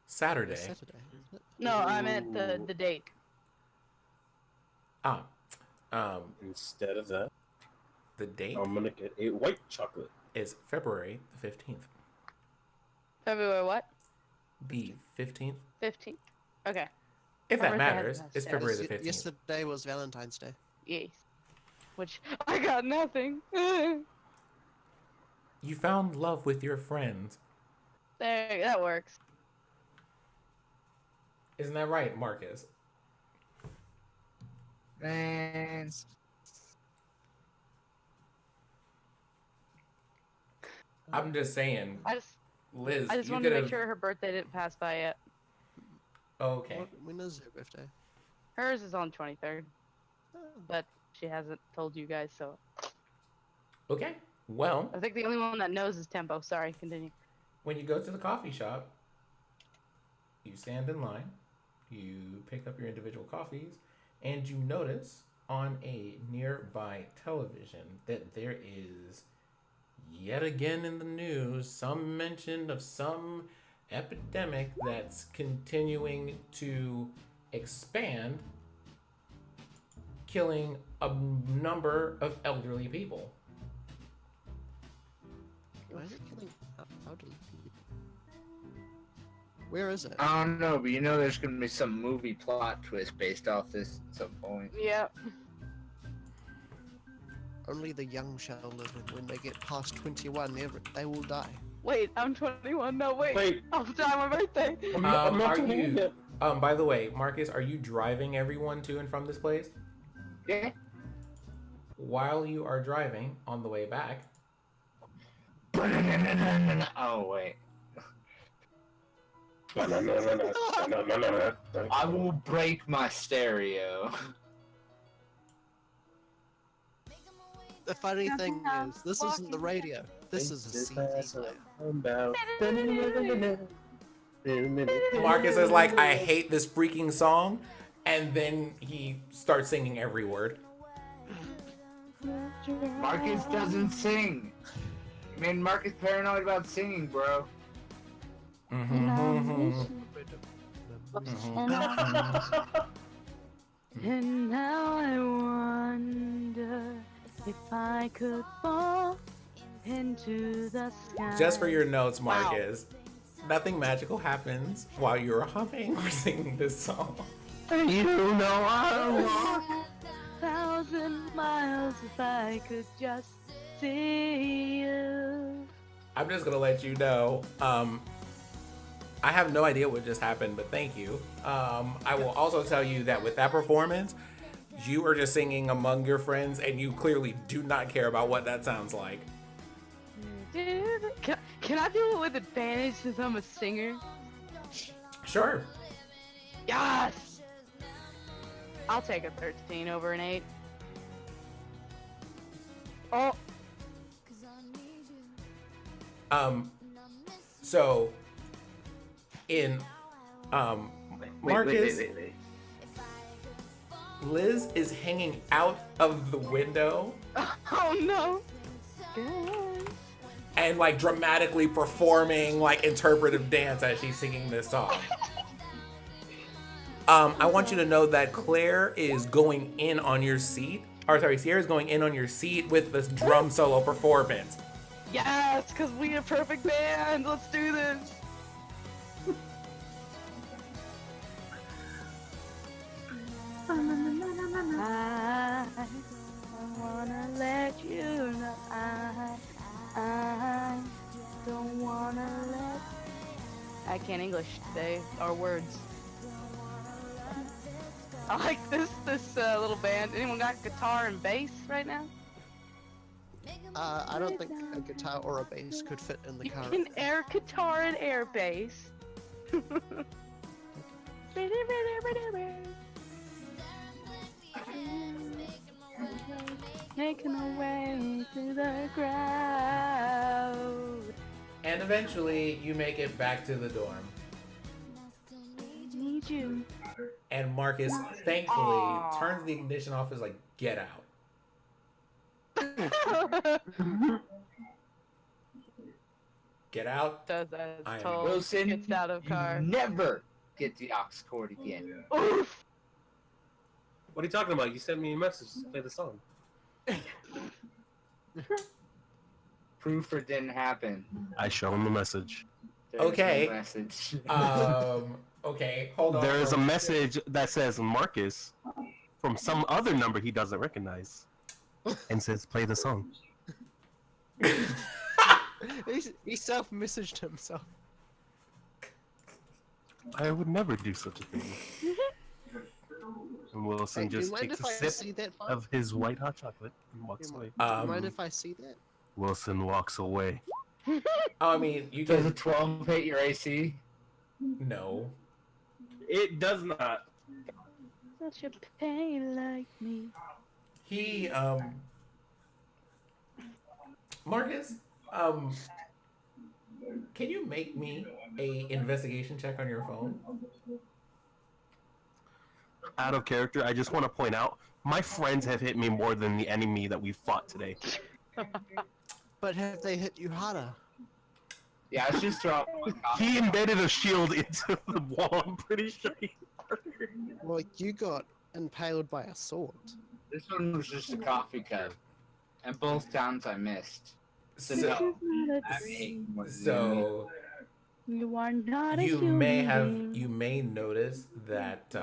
Saturday. It's Saturday, isn't it? No, I meant the date. Um, Instead of that, the date I'm gonna get a white chocolate. is February the 15th. February what? The 15th. 15th. Okay. If My that birthday hasn't matters, passed it's yet. February the 15th. Yesterday was Valentine's Day. Yes. Which I got nothing. You found love with your friends. There, that works. Isn't that right, Marcus? Man. I'm just saying, I just Liz, you wanted could to make have. sure her birthday didn't pass by yet. Okay. When is your birthday? Hers is on 23rd, Oh, but she hasn't told you guys, so Okay. Well, I think the only one that knows is Tempo. Sorry, continue. when you go to the coffee shop, you stand in line, you pick up your individual coffees, and you notice on a nearby television that there is yet again in the news some mention of some epidemic that's continuing to expand, killing a number of elderly people. why is it killing elderly people? Where is it? I don't know, but you know there's gonna be some movie plot twist based off this at some point. Yeah. Only the young shall live, and when they get past 21, they will die. Wait, I'm 21. No, wait. Wait, I'll die on my birthday. I'm not Are doing you? it. By the way, Marcus, are you driving everyone to and from this place? Yeah. While you are driving on the way back, Oh wait. I will break my stereo. The funny thing is, this isn't the radio. This is a CD player. Marcus is like, I hate this freaking song, and then he starts singing every word. Marcus doesn't sing. You made Marcus paranoid about singing, bro. And now I wonder if I could fall into the sky. Just for your notes, Marcus, nothing magical happens while you're humming or singing this song. You know I walk. 1,000 miles if I could just see you. I'm just gonna let you know. I have no idea what just happened, but thank you. I will also tell you that with that performance, you are just singing among your friends, and you clearly do not care about what that sounds like. Can I do it with advantage since I'm a singer? Sure. Yes! I'll take a 13 over an 8. Oh, So in Marcus, Wait. Liz is hanging out of the window oh no. Good. and like dramatically performing like interpretive dance as she's singing this song. I want you to know that Claire is going in on your seat. Or sorry, Sierra's going in on your seat with this drum solo performance. Yes, because we a perfect band. Let's do this. I wanna let you know I don't wanna let. I can't English today. Our words. I like this little band. Anyone got guitar and bass right now? I don't think a guitar or a bass could fit in the You car. can air guitar and air bass. Making my way through the crowd. And eventually, you make it back to the dorm. Need you. And Marcus, thankfully, turns the ignition off. Is like, get out. Get out. Does as I am told. Wilson, Gets out of car. never get the aux cord again. Oof. What are you talking about? You sent me a message to play the song. Proof it didn't happen. I show him the message. There's Okay. no message. Okay, hold on. There is a message that says Marcus from some other number he doesn't recognize and says play the song. He self-messaged himself. I would never do such a thing. And Wilson Hey, do you just mind takes if a I sip see that? of his white hot chocolate and walks away. Do you mind if I see that? Wilson walks away. I mean, you Does a can. 12 hit your AC? No. It does not. Such a pain like me. He, Marcus, can you make me a investigation check on your phone? Out of character, I just want to point out, my friends have hit me more than the enemy that we fought today. But have they hit you harder? Yeah, I just dropped. He embedded a shield into the wall, I'm pretty sure. Well, you got impaled by a sword. This one was just a coffee cup. And both times I missed. So, I hate more than so You are not a you human being. you may notice that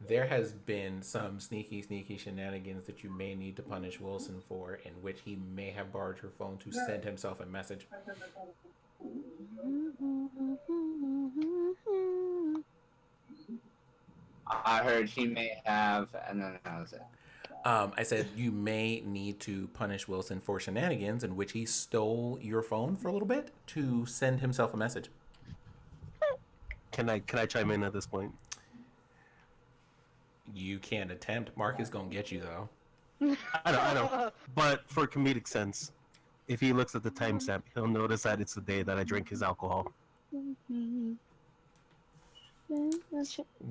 there has been some sneaky shenanigans that you may need to punish Wilson for, in which he may have borrowed your phone to send himself a message. I heard he may have, and then that was it. I said you may need to punish Wilson for shenanigans in which he stole your phone for a little bit to send himself a message. Can I chime in at this point? You can't attempt. Mark is gonna get you though. I know. But for comedic sense, if he looks at the timestamp, he'll notice that it's the day that I drink his alcohol.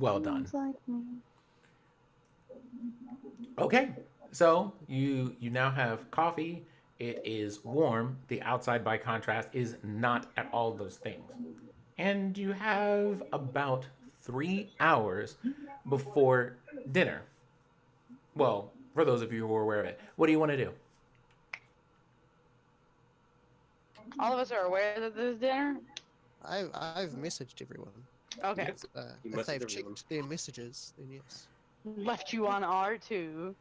Well done. Okay, so you now have coffee. It is warm. The outside, by contrast, is not at all those things. And you have about 3 hours before dinner. Well, for those of you who are aware of it, what do you want to do? All of us are aware that there's dinner. I've messaged everyone. Okay. You If they've messaged everyone. checked their messages, then yes. Left you on R2.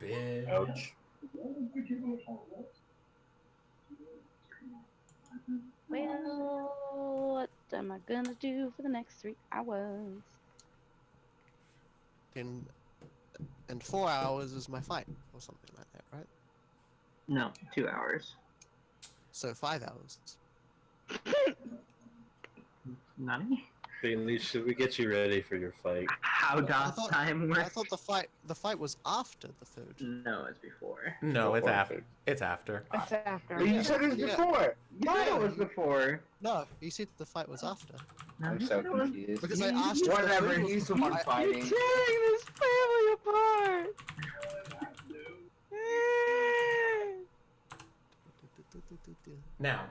Bitch. Ouch. Well, what am I gonna do for the next 3 hours? And 4 hours is my fight, or something like that, right? No, 2 hours. So 5 hours. Nani? Bailey, should we get you ready for your fight? How does thought- time work? I thought the fight was after the food. No, it's before. No, it's Before after. food. It's after. It's after. But you said it was Yeah. before! No, it was before. No, you said the fight was after. No, I'm you so said it was- confused. Because I asked if the Whatever, food was he's the before. one You're fighting. tearing this family apart. Now,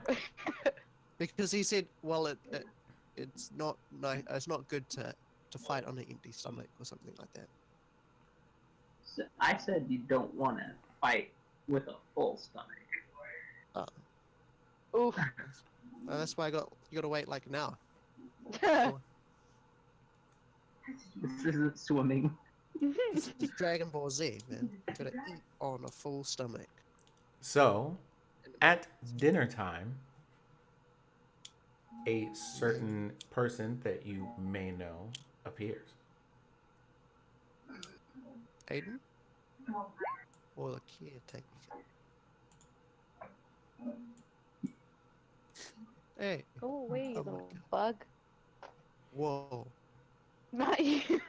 Because he said, well, it's not it's not good to fight on an empty stomach or something like that. So I said you don't want to fight with a full stomach. Oof. That's why you gotta wait like an hour. This isn't swimming. It's Dragon Ball Z, man. You gotta eat on a full stomach. so at dinner time, a certain person that you may know appears. Aiden? Or the caretaker? Hey. Go away, you Oh my little God. bug. Whoa. Not you.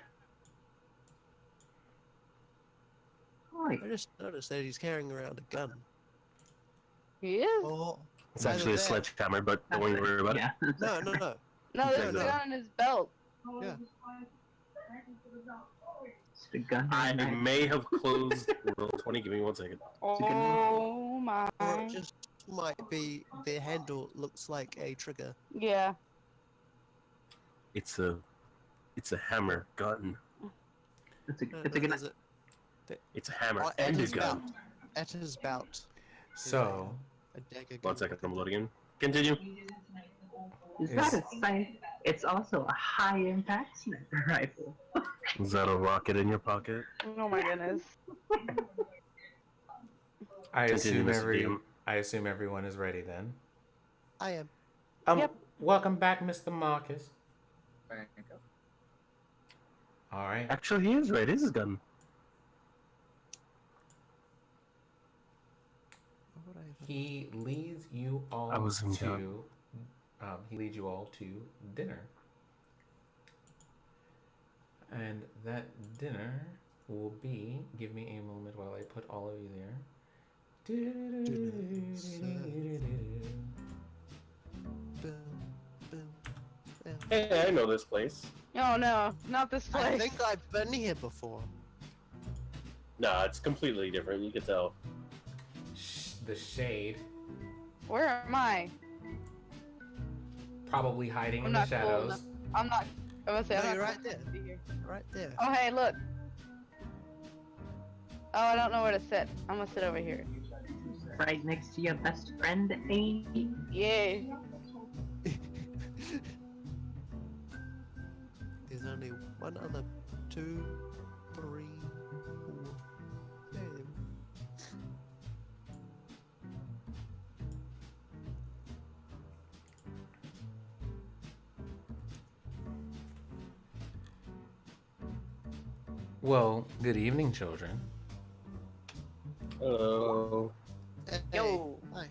Oi. I just noticed that he's carrying around a gun. He is? Oh. It's either actually a that- sledgehammer, but don't worry about it. Yeah. No, no, no. No, there's a Exactly. gun in his belt. Yeah. It's the gun. I may have closed roll 20. Give me 1 second. Oh my. Or it just might be their handle looks like a trigger. Yeah. It's a hammer gun. It's a No, it's a no, good. there's It's a hammer Oh, at and a his gun. belt. At his belt. So, A dagger 1 gun. second, I'm loading in. Continue. Is that a sight? It's also a high impact sniper rifle. Is that a rocket in your pocket? Oh my goodness. I Continue, assume Mr. DM. I assume everyone is ready then. I am. Yep. Welcome back, Mr. Marcus. Thank you. All right. Actually, he is right. It is his gun. What would I have? He leads you all I was in to. doubt. He leads you all to dinner, and that dinner will be. Give me a moment while I put all of you there. Boom, boom, boom. Hey, I know this place. Oh no, not this I place. think I've been here before. Nah, it's completely different. You can tell. The shade, Where am I? probably hiding I'm in the not cool shadows. enough. I'm not. I'm gonna say No, I'm not you're cool right there. enough to be here. Right there. Oh hey, look. Oh, I don't know where to sit. I'm gonna sit over here. Right next to your best friend, Amy. Yeah. There's only one other, 2, 3, 4. There. Well, good evening, children. Hello. Hey, Yo. Hi.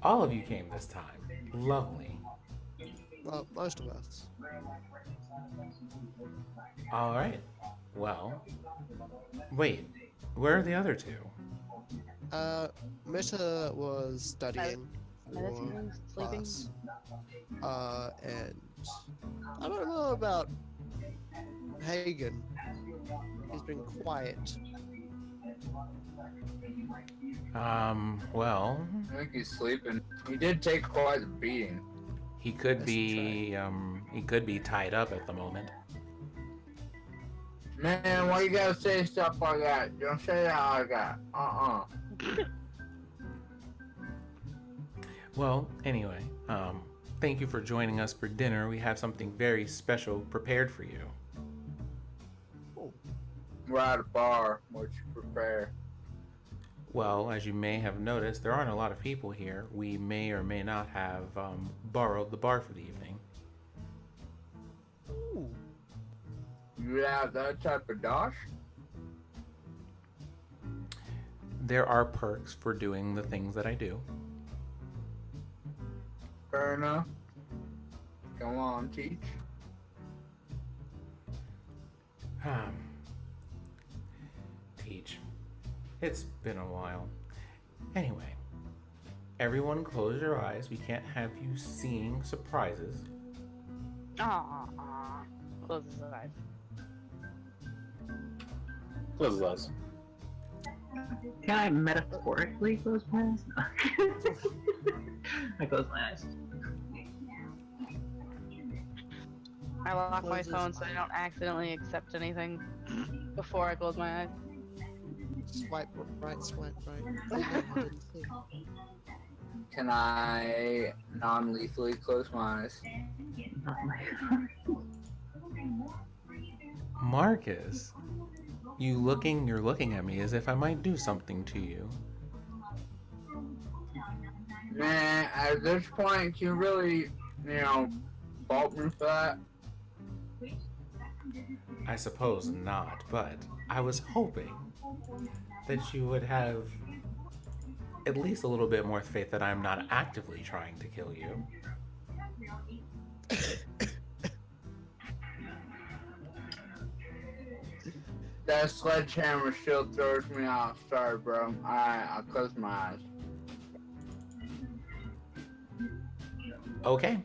All of you came this time. Lovely. Well, most of us. All right. Well, wait. Where are the other two? Meta was studying for Meditating, sleeping. class. And I don't know about Hagen. He's been quiet. Well, I think he's sleeping. He did take quite a beating. he could That's be tied up at the moment. Man, why you gotta say stuff like that? Don't say that like that. Well, anyway, thank you for joining us for dinner. We have something very special prepared for you. We're at a bar. What you prepare? Well, as you may have noticed, there aren't a lot of people here. We may or may not have borrowed the bar for the evening. Ooh. You have that type of dosh? There are perks for doing the things that I do. Fair enough. Come on, teach. Teach. It's been a while. Anyway, everyone close your eyes. We can't have you seeing surprises. Aw. Close his eyes. Close his eyes. Can I metaphorically close my eyes? I close my eyes. I lock my Close his phone so I eyes. don't accidentally accept anything before I close my eyes. Swipe right, swipe right. Oh, no, I didn't see. Can I non-lethally close my eyes? Not my Marcus, you're looking at me as if I might do something to you. Man, at this point, can you really, fault me for that? I suppose not, but I was hoping that you would have at least a little bit more faith that I'm not actively trying to kill you. That sledgehammer still throws me off. Sorry, bro. Alright, I'll close my eyes. Okay.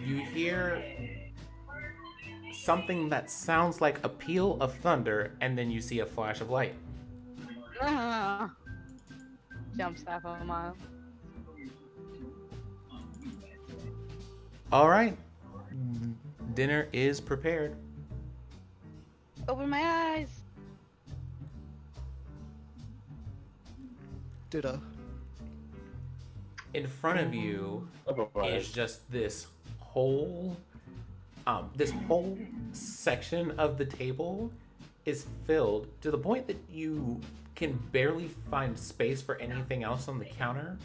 You hear something that sounds like a peal of thunder, and then you see a flash of light. Jumps half a mile. All right. Dinner is prepared. Open my eyes. Ditto. In front of you Otherwise, is just this whole section of the table is filled to the point that you can barely find space for anything else on the counter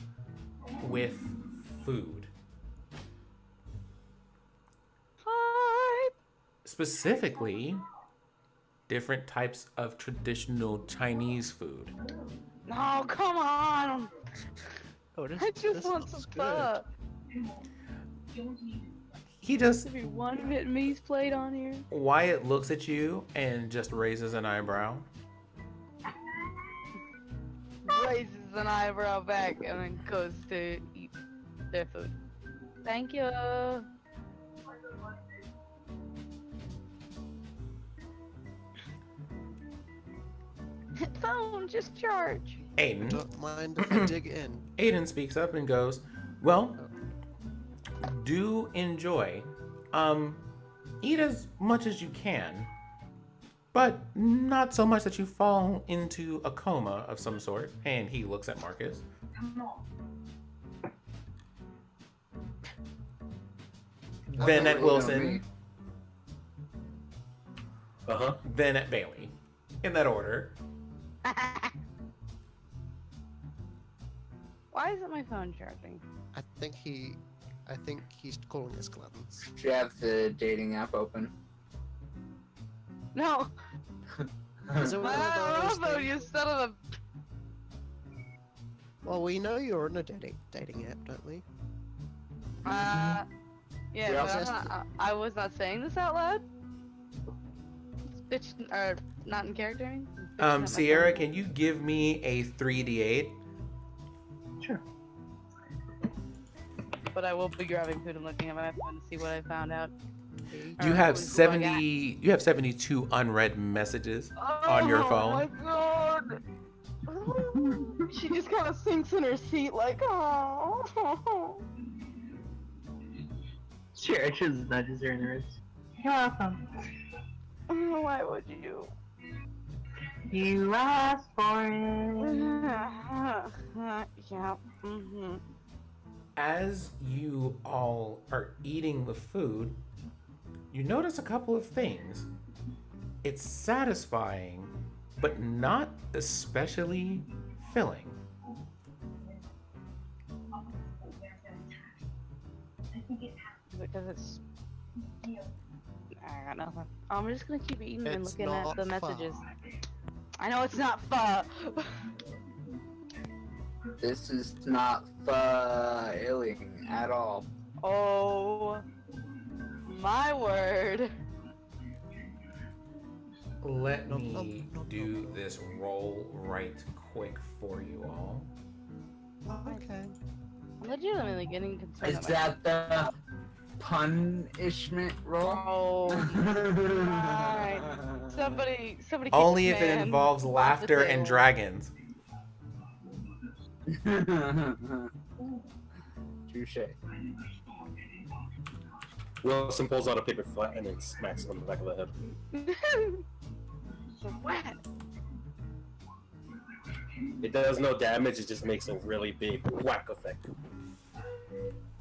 with food. Hi. Specifically, different types of traditional Chinese food. No, come on. Oh, this, I just this want some looks pho. He just, There be one Vietnamese plate on here. Wyatt looks at you and just raises an eyebrow. Raises an eyebrow back and then goes to eat their food. Thank you. Phone, just charge. Aiden. Don't mind if I dig in. Aiden speaks up and goes, well, do enjoy. Eat as much as you can, but not so much that you fall into a coma of some sort. And he looks at Marcus. Then at Wilson, then at Bailey. In that order. Why isn't my phone charging? I think he's calling his cleanse. Do you have the dating app open? No, Is it one of those phone things- you son of a. Well, we know you're on a dating app, don't we? Yeah, We but also- I was not saying this out loud. It's bitch, or not in character. I mean. It's bitching at my Sierra, phone. can you give me a 3d8? Sure. But I will be grabbing food and looking at my phone to see what I found out. You Or have who I got. 70. You have 72 unread messages on your phone. Oh my god! She just kind of sinks in her seat like, oh. Sure, just nudges her in the wrist. You're welcome. Why would you? You asked for it. Yeah. Mm-hmm. As you all are eating the food, you notice a couple of things. It's satisfying, but not especially filling. Because it's. I got nothing. I'm just gonna keep eating and It's looking at not the pho. messages. I know it's not pho. This is not failing at all. Oh my word. Let Nope, me nope, do nope. this roll right quick for you all. Okay. I'm legitimately getting concerned. Is about that the punishment roll? Oh my. Somebody kick Only this if it man involves off the laughter and table. dragons. Touche. Wilson pulls out a paper flat and then smacks him on the back of the head. So wet. It does no damage, it just makes a really big whack effect.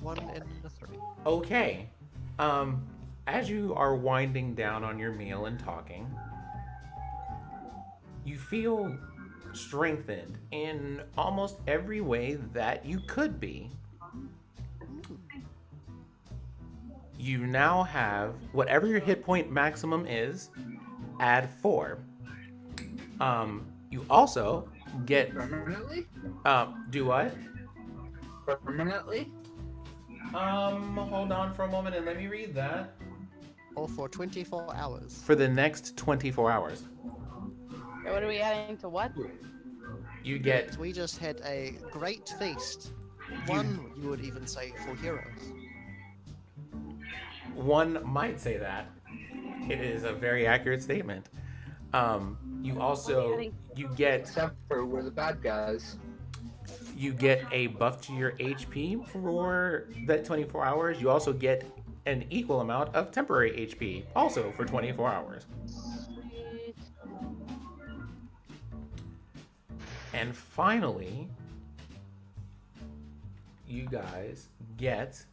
1 and a 3. Okay. As you are winding down on your meal and talking, you feel strengthened in almost every way that you could be. you now have whatever your hit point maximum is, add 4. You also get Permanently? do what? Permanently? Hold on for a moment and let me read that. Or for 24 hours. For the next 24 hours. So what are we adding to what? You get We just had a great feast. One, you would even say, for heroes. one might say that. It is a very accurate statement. You also you get Except for we're the bad guys. a buff to your HP for that 24 hours. You also get an equal amount of temporary HP also for 24 hours. Sweet. And finally, you guys get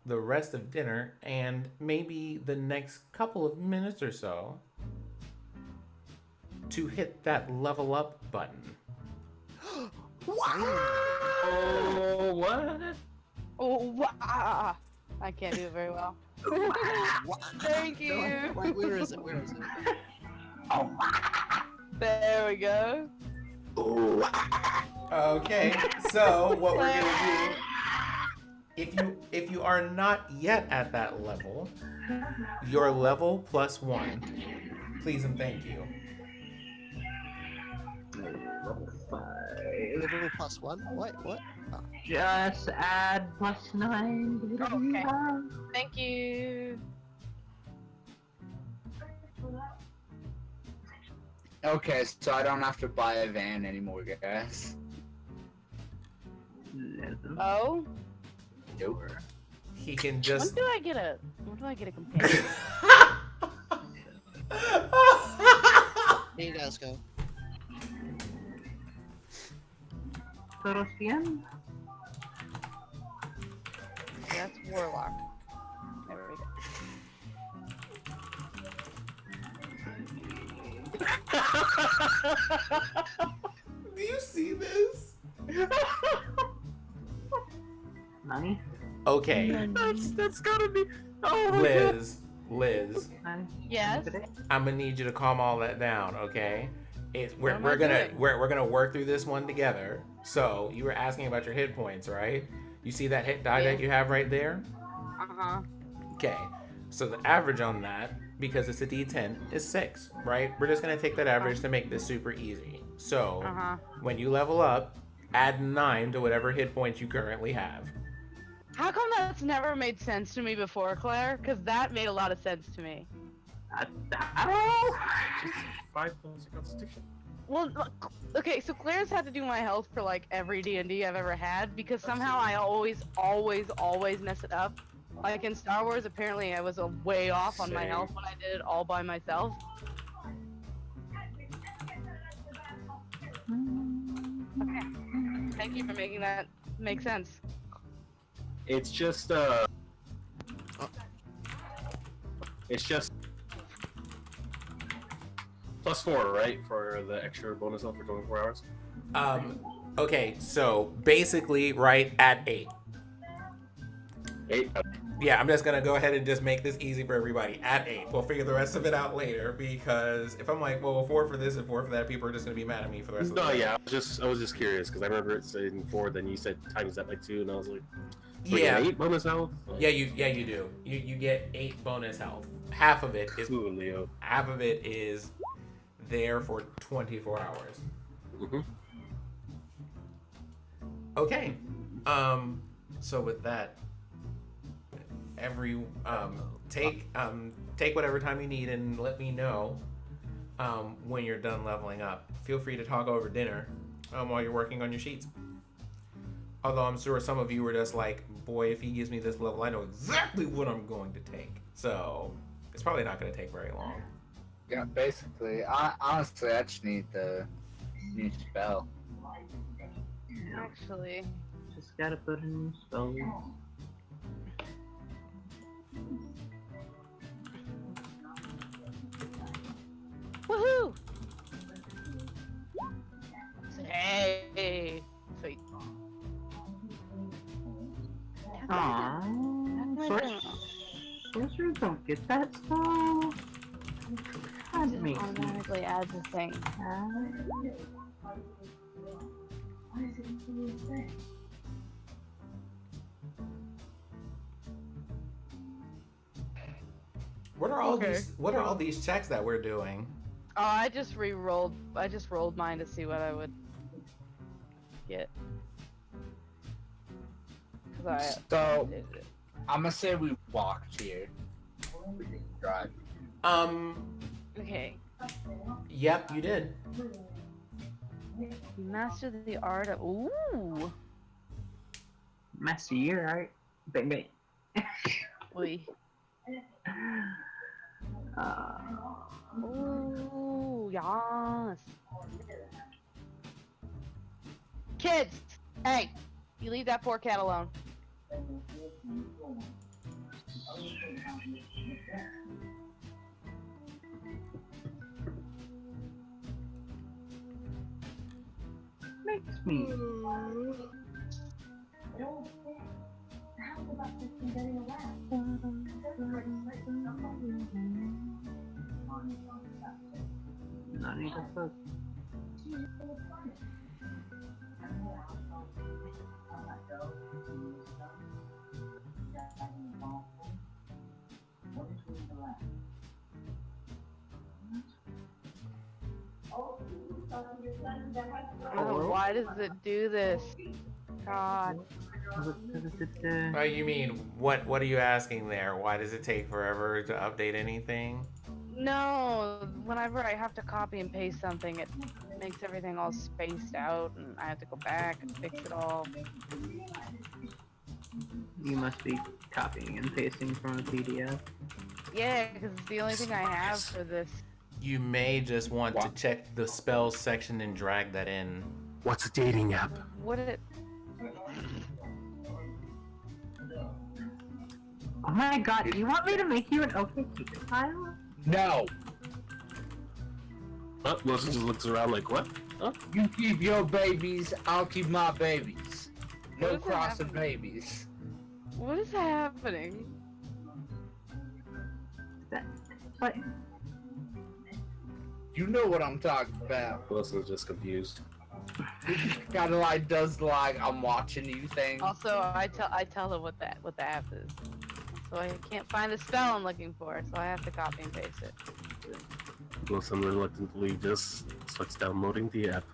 the rest of dinner and maybe the next couple of minutes or so to hit that level up button. Oh, what? Oh, wow. I can't do it very well. Thank you. Wait, where is it? Where is it? There we go. Okay, so what we're gonna do, if you are not yet at that level, your level plus 1. Please and thank you. Level plus 1? Wait, what? Oh. Just add +9. Okay. Thank you. Okay, so I don't have to buy a van anymore, guys. Oh, Nope. He can when just do I get a companion? Here you guys go. Total 100. That's Warlock. There we go. Do you see this? Money. Okay, That's gotta be. Oh my god. Liz, Yes. I'm gonna need you to calm all that down, okay? We're am I gonna doing? we're gonna work through this one together. So you were asking about your hit points, right? You see that hit die Yeah. that you have right there? Uh-huh. Okay. So the average on that, because it's a D10, is 6, right? We're just gonna take that average to make this super easy. So Uh-huh. when you level up, add 9 to whatever hit points you currently have. How come that's never made sense to me before, Claire? Because that made a lot of sense to me. I don't know. 5 points of constitution. Well, look, okay, so Claire's had to do my health for like every D&D I've ever had because somehow I always mess it up. Like in Star Wars, apparently I was way off on my Same. health when I did it all by myself. Okay. Thank you for making that make sense. It's just It's just +4, right, for the extra bonus health for 24 hours. Okay, so basically, right at 8. 8. Yeah, I'm just gonna go ahead and just make this easy for everybody. At 8. We'll figure the rest of it out later because if I'm like, well, 4 for this and 4 for that, people are just gonna be mad at me for the rest of the No, day. yeah, I was just curious because I remember it saying 4, then you said times that by 2, and I was like, so we Yeah. get 8 bonus health. Yeah, you do. You get 8 bonus health. Half of it is Coolio. there for 24 hours. Mhm. Okay. So with that, take whatever time you need and let me know when you're done leveling up. Feel free to talk over dinner while you're working on your sheets. Although I'm sure some of you were just like, boy, if he gives me this level, I know exactly what I'm going to take. So it's probably not going to take very long. Yeah, basically. Honestly, I just need the new spell. Actually, Just gotta put in spells. woohoo! Hey, sweet. Aww. my Switch. grandma. Sorcerers don't get that stuff. That Just makes me automatically adds a thing. sad. What are all these checks that we're doing? Oh, I just rolled mine to see what I would get. So, I'm gonna say we walked here. We didn't drive. Okay. Yep, you did. Master the art of. Ooh. Messier, right? Bang bang. Oi. Ooh, yes. Kids, hey, you leave that poor cat alone. Makes me. Not need a book. Oh, why does it do this? God. Oh, you mean what are you asking there? Why does it take forever to update anything? No, whenever I have to copy and paste something, it makes everything all spaced out, and I have to go back and fix it all. You must be copying and pasting from a PDF. Yeah, because it's the only thing I have for this. You may just want to check the spells section and drag that in. What's a dating app? What did it? Oh my god, do you want me to make you an OK Cupid file? No! Wilson just looks around like, what? Huh? You keep your babies, I'll keep my babies. No What is crossing happening? babies. What is happening? What? You know what I'm talking about. Wilson's just confused. Kinda like does the like I'm watching you thing. Also, I tell it what the app is. So I can't find the spell I'm looking for, so I have to copy and paste it. Wilson reluctantly just starts downloading the app.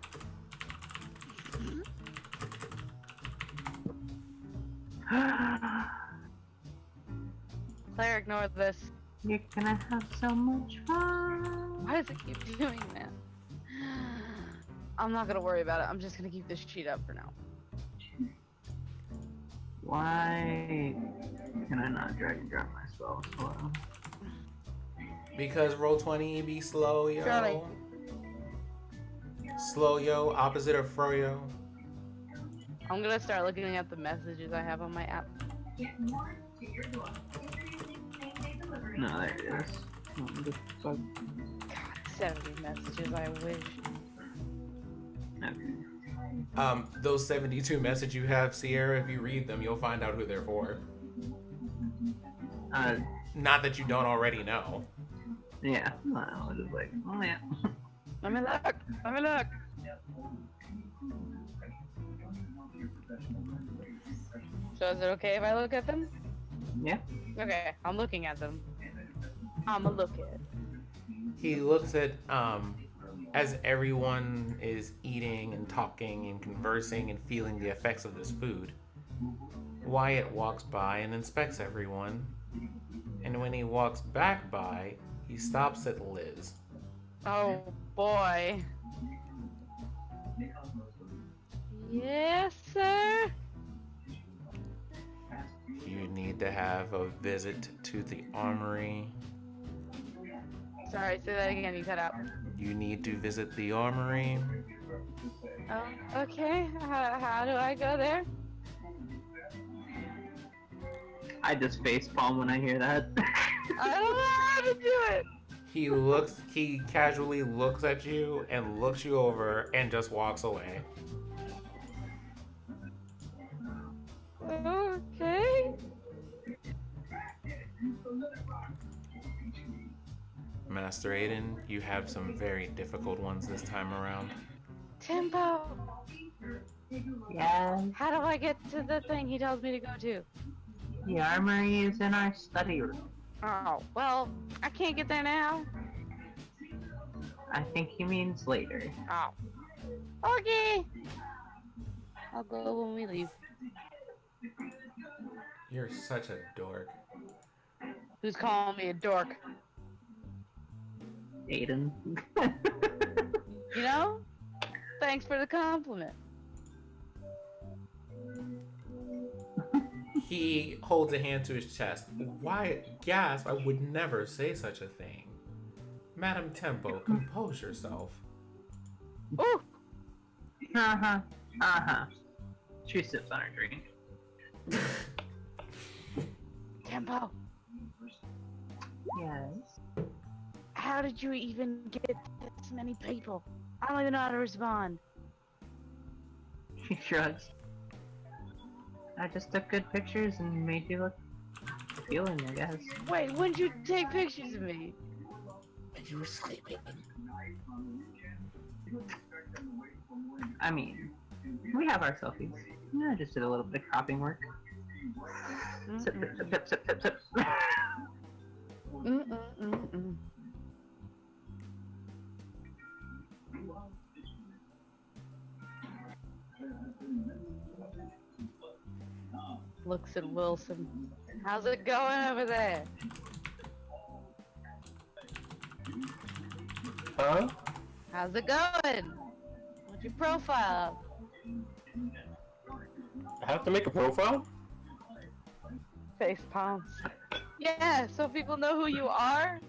Claire, ignore this. You're gonna have so much fun. Why does it keep doing that? I'm not gonna worry about it. I'm just gonna keep this sheet up for now. Why can I not drag and drop my spells? Hello? Because Roll20 be slow, yo. Charlie. Slow, yo. Opposite of froyo. I'm gonna start looking at the messages I have on my app. No, there it is. What the fuck? God, 70 messages, I wish. Okay. Those 72 messages you have, Sierra, if you read them, you'll find out who they're for. Not that you don't already know. Yeah. No, I was just like, oh yeah. I'm in luck. I'm in luck. So is it okay if I look at them? Yeah. Okay, I'm looking at them. I'm a look at. He looks at, as everyone is eating and talking and conversing and feeling the effects of this food, Wyatt walks by and inspects everyone. And when he walks back by, he stops at Liz. Oh boy. Yes, sir. You need to have a visit to the armory. Sorry, say that again. You cut out. You need to visit the armory. Oh, okay. How do I go there? I just facepalm when I hear that. I don't know how to do it. He casually looks at you and looks you over and just walks away. Okay. Master Aiden. You have some very difficult ones this time around. Tempo! Yeah, How do I get to the thing he tells me to go to? the armory is in our study room. Oh, well, I can't get there now. I think he means later. Oh. Okay. I'll go when we leave. You're such a dork. Who's calling me a dork? Aiden. You know? Thanks for the compliment. He holds a hand to his chest. Why, gasp, I would never say such a thing. Madam Tempo, compose yourself. Ooh! She sips on her drink. Tempo, Yes. how did you even get this many people? I don't even know how to respond. She shrugs. I just took good pictures and made you look appealing, I guess. Wait, when did you take pictures of me? When you were sleeping. I mean, we have our selfies. I just did a little bit of cropping work. Sip, sip, sip, sip, sip, sip. Looks at Wilson. How's it going over there? Huh? How's it going? What's your profile? I have to make a profile? Face palms. Yeah, so people know who you are.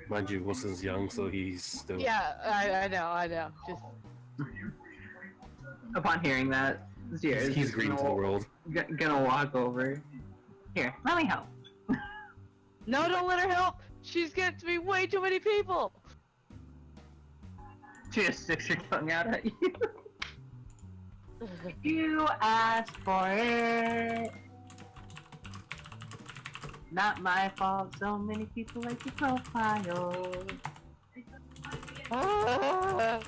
Mind you, Wilson's young, so he's still. Yeah, I know. Just Upon hearing that, Zira is He's just green to the world. gonna walk over. Here, let me help. no, don't let her help. She's getting to be way too many people. She just sticks her tongue out at you. You asked for it. Not my fault, so many people like your profile. Ah.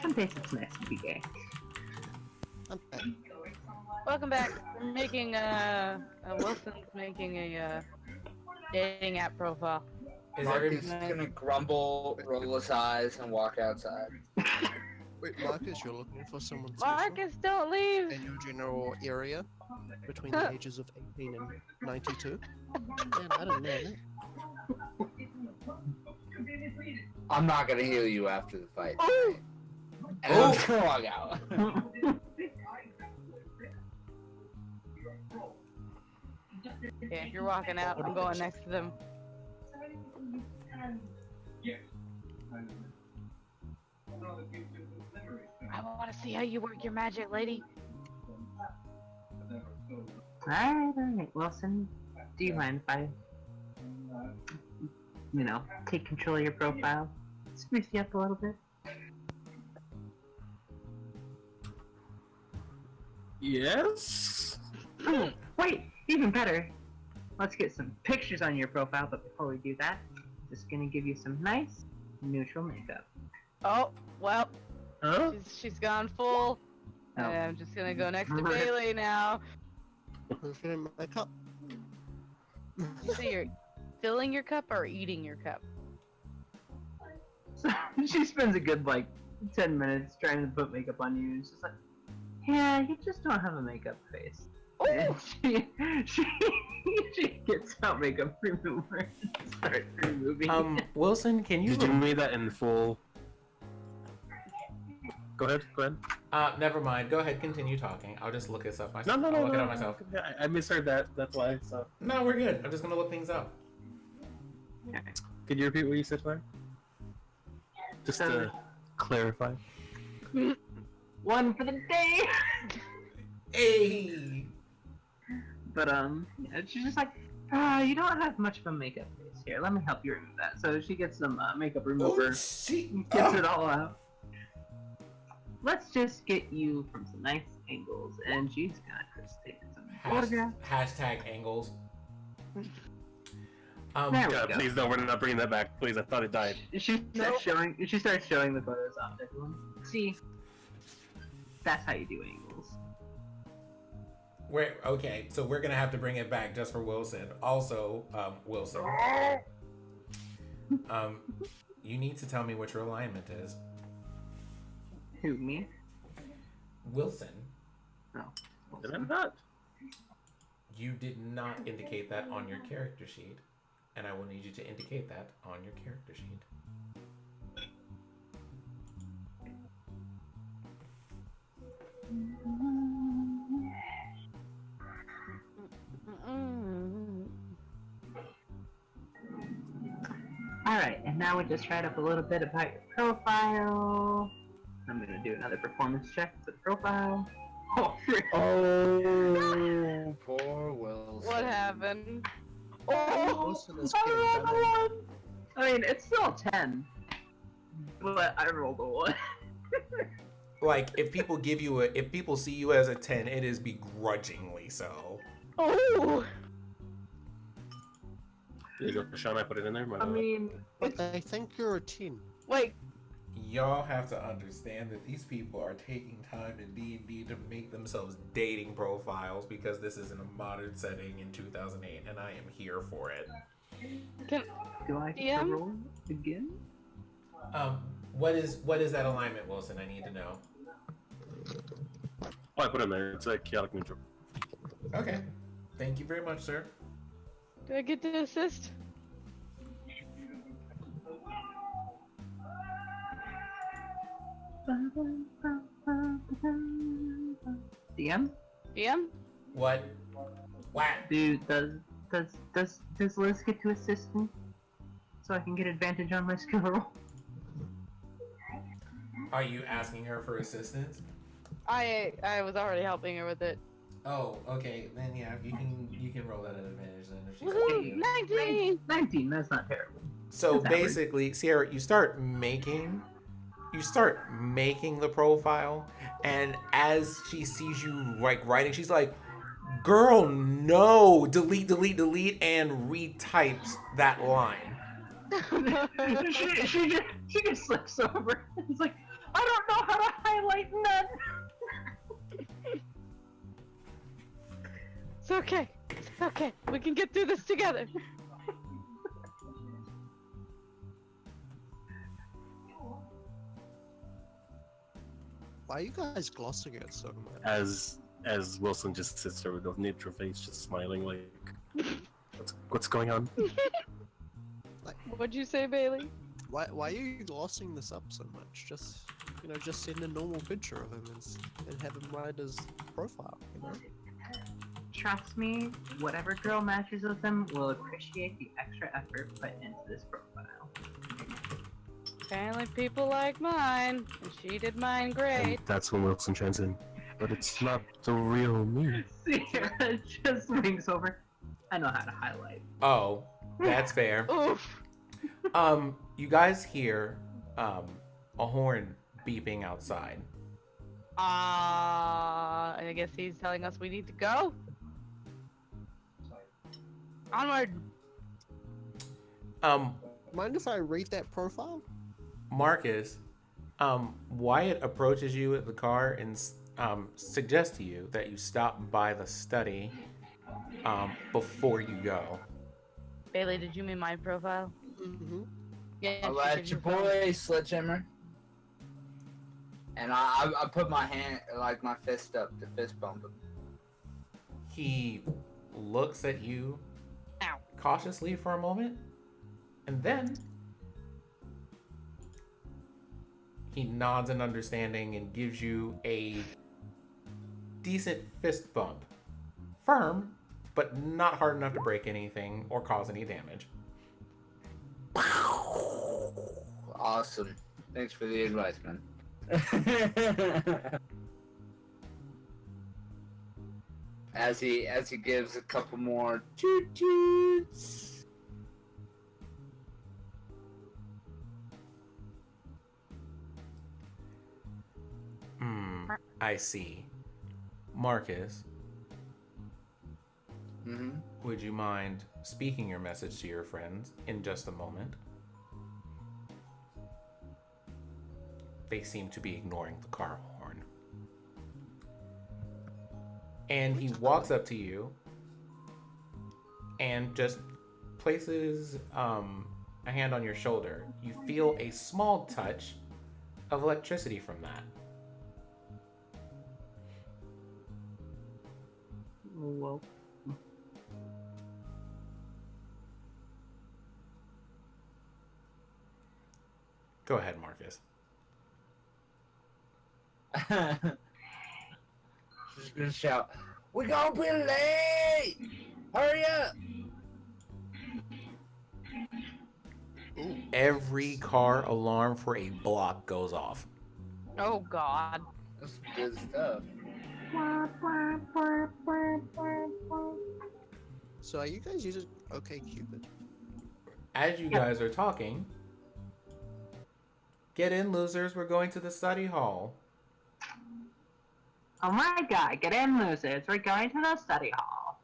Some days it's nice to be gay. I'm back. Welcome back. We're making Wilson's making a dating app profile. Is Marcus every... gonna grumble, roll his eyes, and walk outside. Wait, Marcus, you're looking for someone special Marcus, don't leave. in your general area between the ages of 18 and 92? Man, I don't know that. I'm not gonna heal you after the fight. Ooh. And I'm gonna walk out. Yeah, you're walking out. I'm going next to them. I want to see how you work your magic, lady. Alright, Wilson. Do you mind if I, take control of your profile? Spruce you up a little bit? Yes? Wait, even better. Let's get some pictures on your profile, but before we do that, I'm just gonna give you some nice, neutral makeup. Oh, well, Huh? she's gone full. Oh. And I'm just gonna go next to Bailey now. Who's gonna make up? So you're filling your cup or eating your cup? So she spends a good, 10 minutes trying to put makeup on you, and she's like, yeah, you just don't have a makeup face. And she gets out makeup remover and starts removing it. Wilson, can you... Did you mean that in full? Go ahead. Never mind. Go ahead, continue talking. I'll just look this up myself. No. I'll look it up myself. I misheard that. That's why. So, No, we're good. I'm just gonna look things up. could you repeat what you said, Ryan? Just to clarify. One for the day! Hey! But, she's just like, you don't have much of a makeup face here. Let me help you remove that. So she gets some makeup remover, gets it all out. Let's just get you from some nice angles, and she's gonna just take some Hash, photographs. hashtag angles. There God, we go. please no, we're not bringing that back. Please, I thought it died. She starts showing. She starts showing the photos off to everyone. See, that's how you do angles. Okay, so we're gonna have to bring it back just for Wilson. Also, Wilson, you need to tell me what your alignment is. Who, me? Wilson, Did I not? you did not indicate that on your character sheet, and I will need you to indicate that on your character sheet. Alright, and now we just write up a little bit about your profile. I'm gonna do another performance check for the profile. Oh, frick. Oh, poor Wilson. What happened? Oh, Wilson is I getting rolled better. a 1! I mean, it's still 10. But I rolled a 1. Like, if people see you as a 10, it is begrudgingly so. Oh! There you go, Sean. I put it in there. I mean, But they think you're a 10. Wait, Y'all have to understand that these people are taking time in D&D to make themselves dating profiles because this is in a modern setting in 2008, and I am here for it. can do I get to DM? roll again? What is that alignment, Wilson? I need to know. Oh, I put it in there. It's a chaotic neutral. Okay. Thank you very much, sir. do I get to assist? DM? DM? What? What? Dude, does Liz get to assist me? So I can get advantage on my skill roll? Are you asking her for assistance? I was already helping her with it. Oh, okay. Then yeah, you can roll that at advantage then if she's Woohoo! helping you. 19! 19, that's not terrible. So That's average. basically, Sierra, you start making the profile, and as she sees you like writing, she's like, "Girl, no! Delete, and retypes that line." she just slips over. It's like, I don't know how to highlight none. It's okay. It's okay. We can get through this together. Why are you guys glossing it so much? As Wilson just sits there with a neutral face, just smiling like, what's going on? What'd you say, Bailey? Why are you glossing this up so much? Just send a normal picture of him and have him write his profile, you know? Trust me, whatever girl matches with him will appreciate the extra effort put into this profile. Apparently people like mine, and she did mine And great. that's when Wilson chimes in. But it's not the real me. Sierra just swings over. I know how to highlight. Oh, that's fair. Oof. You guys hear a horn beeping outside. I guess he's telling us we need to go. Onward. Mind if I read that profile? Marcus, Wyatt approaches you at the car and suggests to you that you stop by the study before you go. Bailey, did you mean my profile? Mm-hmm. Yeah. I'll she let did your profile. boy Sledgehammer. And I put my hand, like my fist up to fist bump him. He looks at you Ow. cautiously for a moment, and then he nods in understanding and gives you a decent fist bump. Firm, but not hard enough to break anything or cause any damage. Awesome. Thanks for the advice, man. As he gives a couple more toot toots. I see. Marcus, Mm-hmm. would you mind speaking your message to your friends in just a moment? They seem to be ignoring the car horn. And he walks up to you and just places a hand on your shoulder. You feel a small touch of electricity from that. Whoa. Go ahead, Marcus. Just gonna shout, "We gonna be late! Hurry up!" Every car alarm for a block goes off. Oh God. That's some good stuff. So are you guys using OK Cupid? As you guys are talking, get in, losers. We're going to the study hall. Oh my god, get in, losers. We're going to the study hall.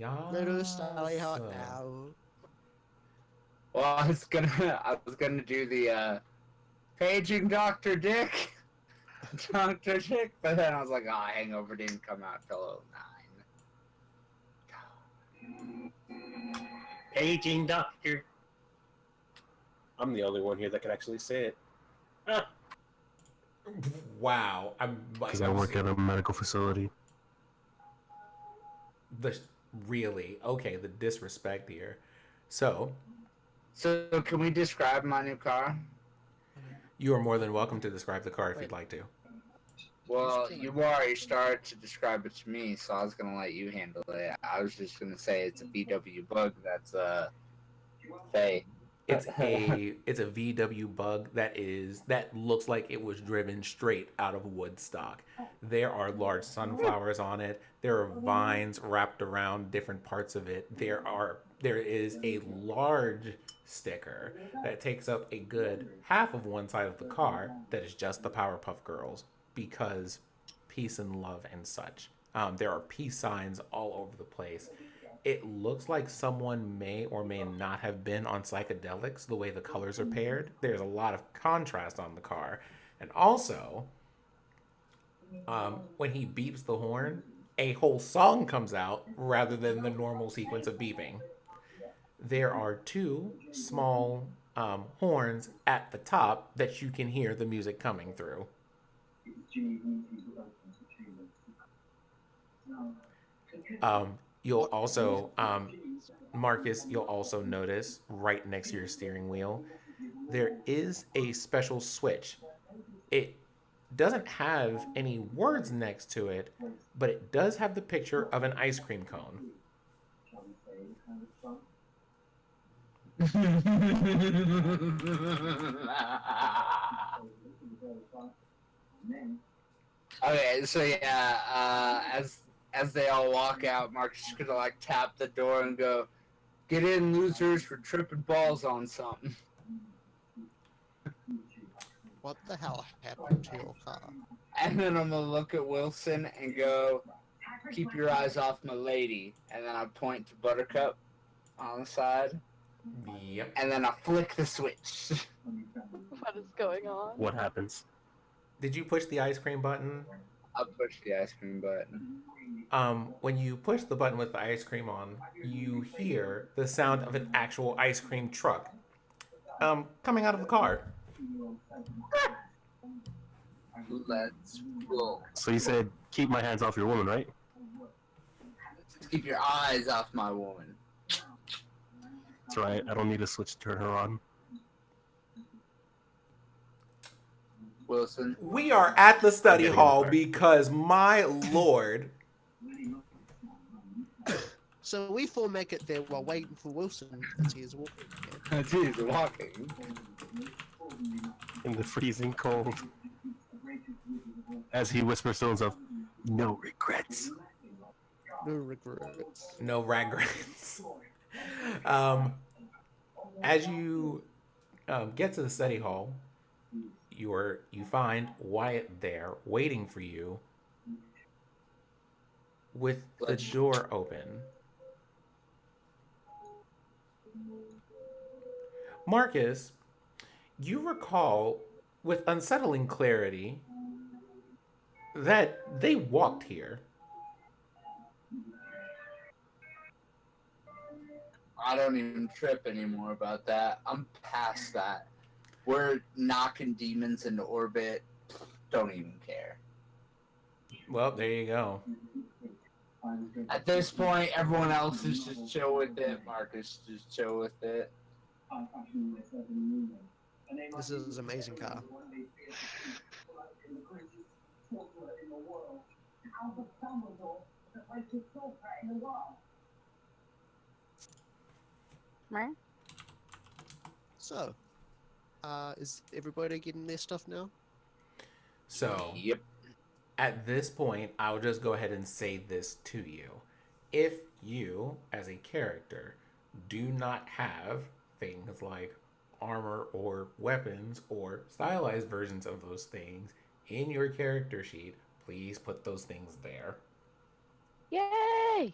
Go to the study hall now. Well, I was gonna do the paging Dr. Dick, Dr. Dick, but then I was like, oh, Hangover didn't come out till 09. Paging doctor. I'm the only one here that can actually say it. Wow, I'm like, Because I work at a medical facility. Really okay. The disrespect here. So So can we describe my new car? you are more than welcome to describe the car if you'd like to. Well, you already started to describe it to me, so I was gonna let you handle it. I was just gonna say it's a VW Bug that's Faye. It's a VW Bug that looks like it was driven straight out of Woodstock. There are large sunflowers on it. There are vines wrapped around different parts of it. There is a large sticker that takes up a good half of one side of the car that is just the Powerpuff Girls, because peace and love and such. There are peace signs all over the place. It looks like someone may or may not have been on psychedelics, the way the colors are paired. There's a lot of contrast on the car. And also, when he beeps the horn, a whole song comes out rather than the normal sequence of beeping. There are two small horns at the top that you can hear the music coming through. You'll also, Marcus, you'll also notice right next to your steering wheel, there is a special switch. It doesn't have any words next to it, but it does have the picture of an ice cream cone. Okay, so yeah, as they all walk out, Mark's just gonna like tap the door and go, "Get in, losers, for tripping balls on something." What the hell happened to your car? And then I'm gonna look at Wilson and go, "Keep your eyes off my lady." And then I point to Buttercup on the side. Yep. And then I flick the switch. What is going on? What happens? Did you push the ice cream button? I push the ice cream button. When you push the button with the ice cream on, you hear the sound of an actual ice cream truck coming out of the car. Let's roll. So you said, keep my hands off your woman, right? Keep your eyes off my woman. That's right. I don't need a switch to turn her on. Wilson. We are at the study Getting hall there. because, my lord, So we four make it there while waiting for Wilson as he is walking. Jeez, walking. In the freezing cold. As he whispers to himself, no regrets. No regrets. no regrets. As you get to the study hall, you find Wyatt there waiting for you with the Let's- door open. Marcus, you recall with unsettling clarity that they walked here. I don't even trip anymore about that. I'm past that. We're knocking demons into orbit. Don't even care. Well, there you go. At this point, everyone else is just chill with it. Marcus, just chill with it. This is an amazing car. Right? So, is everybody getting their stuff now? So, Yep. at this point, I'll just go ahead and say this to you. If you, as a character, do not have things like armor or weapons or stylized versions of those things in your character sheet, please put those things there. Yay!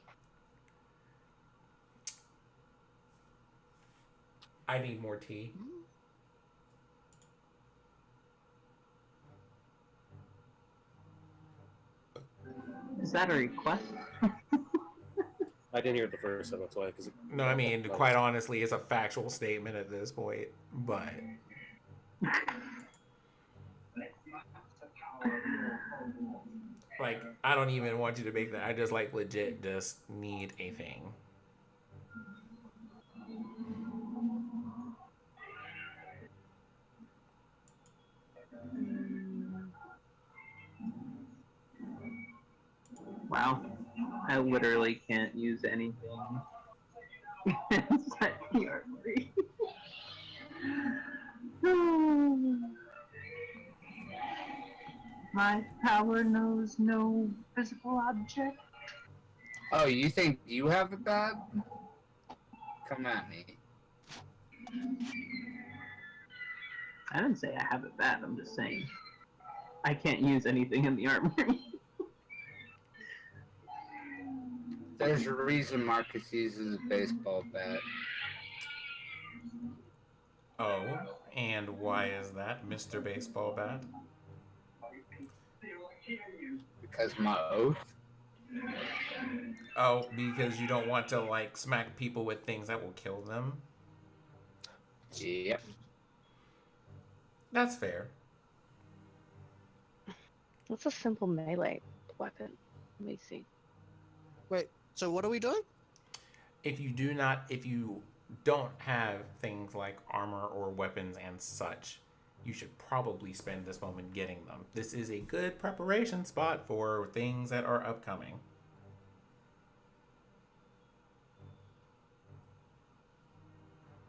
I need more tea. Is that a request? I didn't hear it the first time, that's why. Cause No, I mean, quite honestly, it's a factual statement at this point, but like, I don't even want you to make that. I just like legit just need a thing. Wow. I literally can't use anything. Inside the armory. My power knows no physical object. Oh, you think you have it bad? Come at me. I didn't say I have it bad, I'm just saying I can't use anything in the armory. There's a reason Marcus uses a baseball bat. Oh, and why is that, Mr. Baseball Bat? Because my oath. Oh, because you don't want to, like, smack people with things that will kill them? Yep. That's fair. What's a simple melee weapon? Let me see. Wait, so what are we doing? If you don't have things like armor or weapons and such, you should probably spend this moment getting them. This is a good preparation spot for things that are upcoming.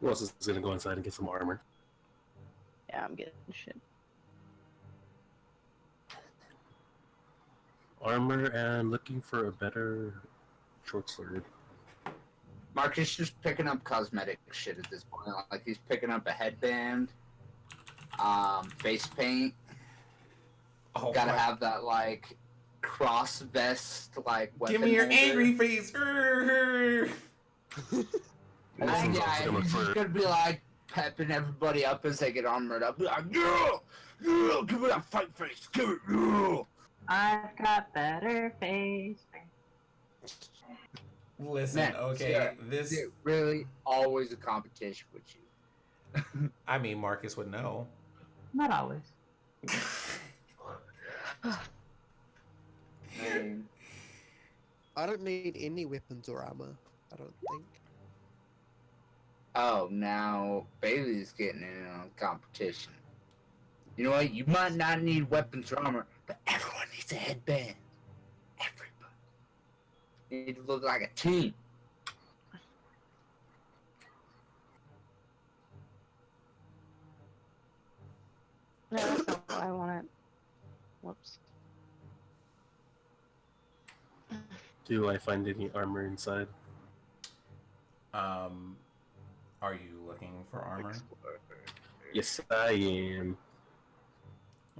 who else is gonna go inside and get some armor? Yeah, I'm getting shit. Armor and looking for a better short sword. Marcus just picking up cosmetic shit at this point. Like he's picking up a headband, face paint. Oh, Gotta my- have that like cross vest, like weapon Give me your holder. angry face. Urgh. This Yeah, one's gonna he's for- just gonna be like pepping everybody up as they get armored up. Be like, yeah, yeah, give me that fight face, give it, yeah. I've got better face. Listen, Man, okay, Sarah, this. Is it really always a competition with you? I mean, Marcus would know. Not always. I don't need any weapons or armor, I don't think. Oh, now Bailey's getting in on competition. You know what? You might not need weapons or armor, but everyone needs a headband. Everybody. You need to look like a team. No, that's not what I wanted. Whoops. Do I find any armor inside? Are you looking for armor? Yes, I am.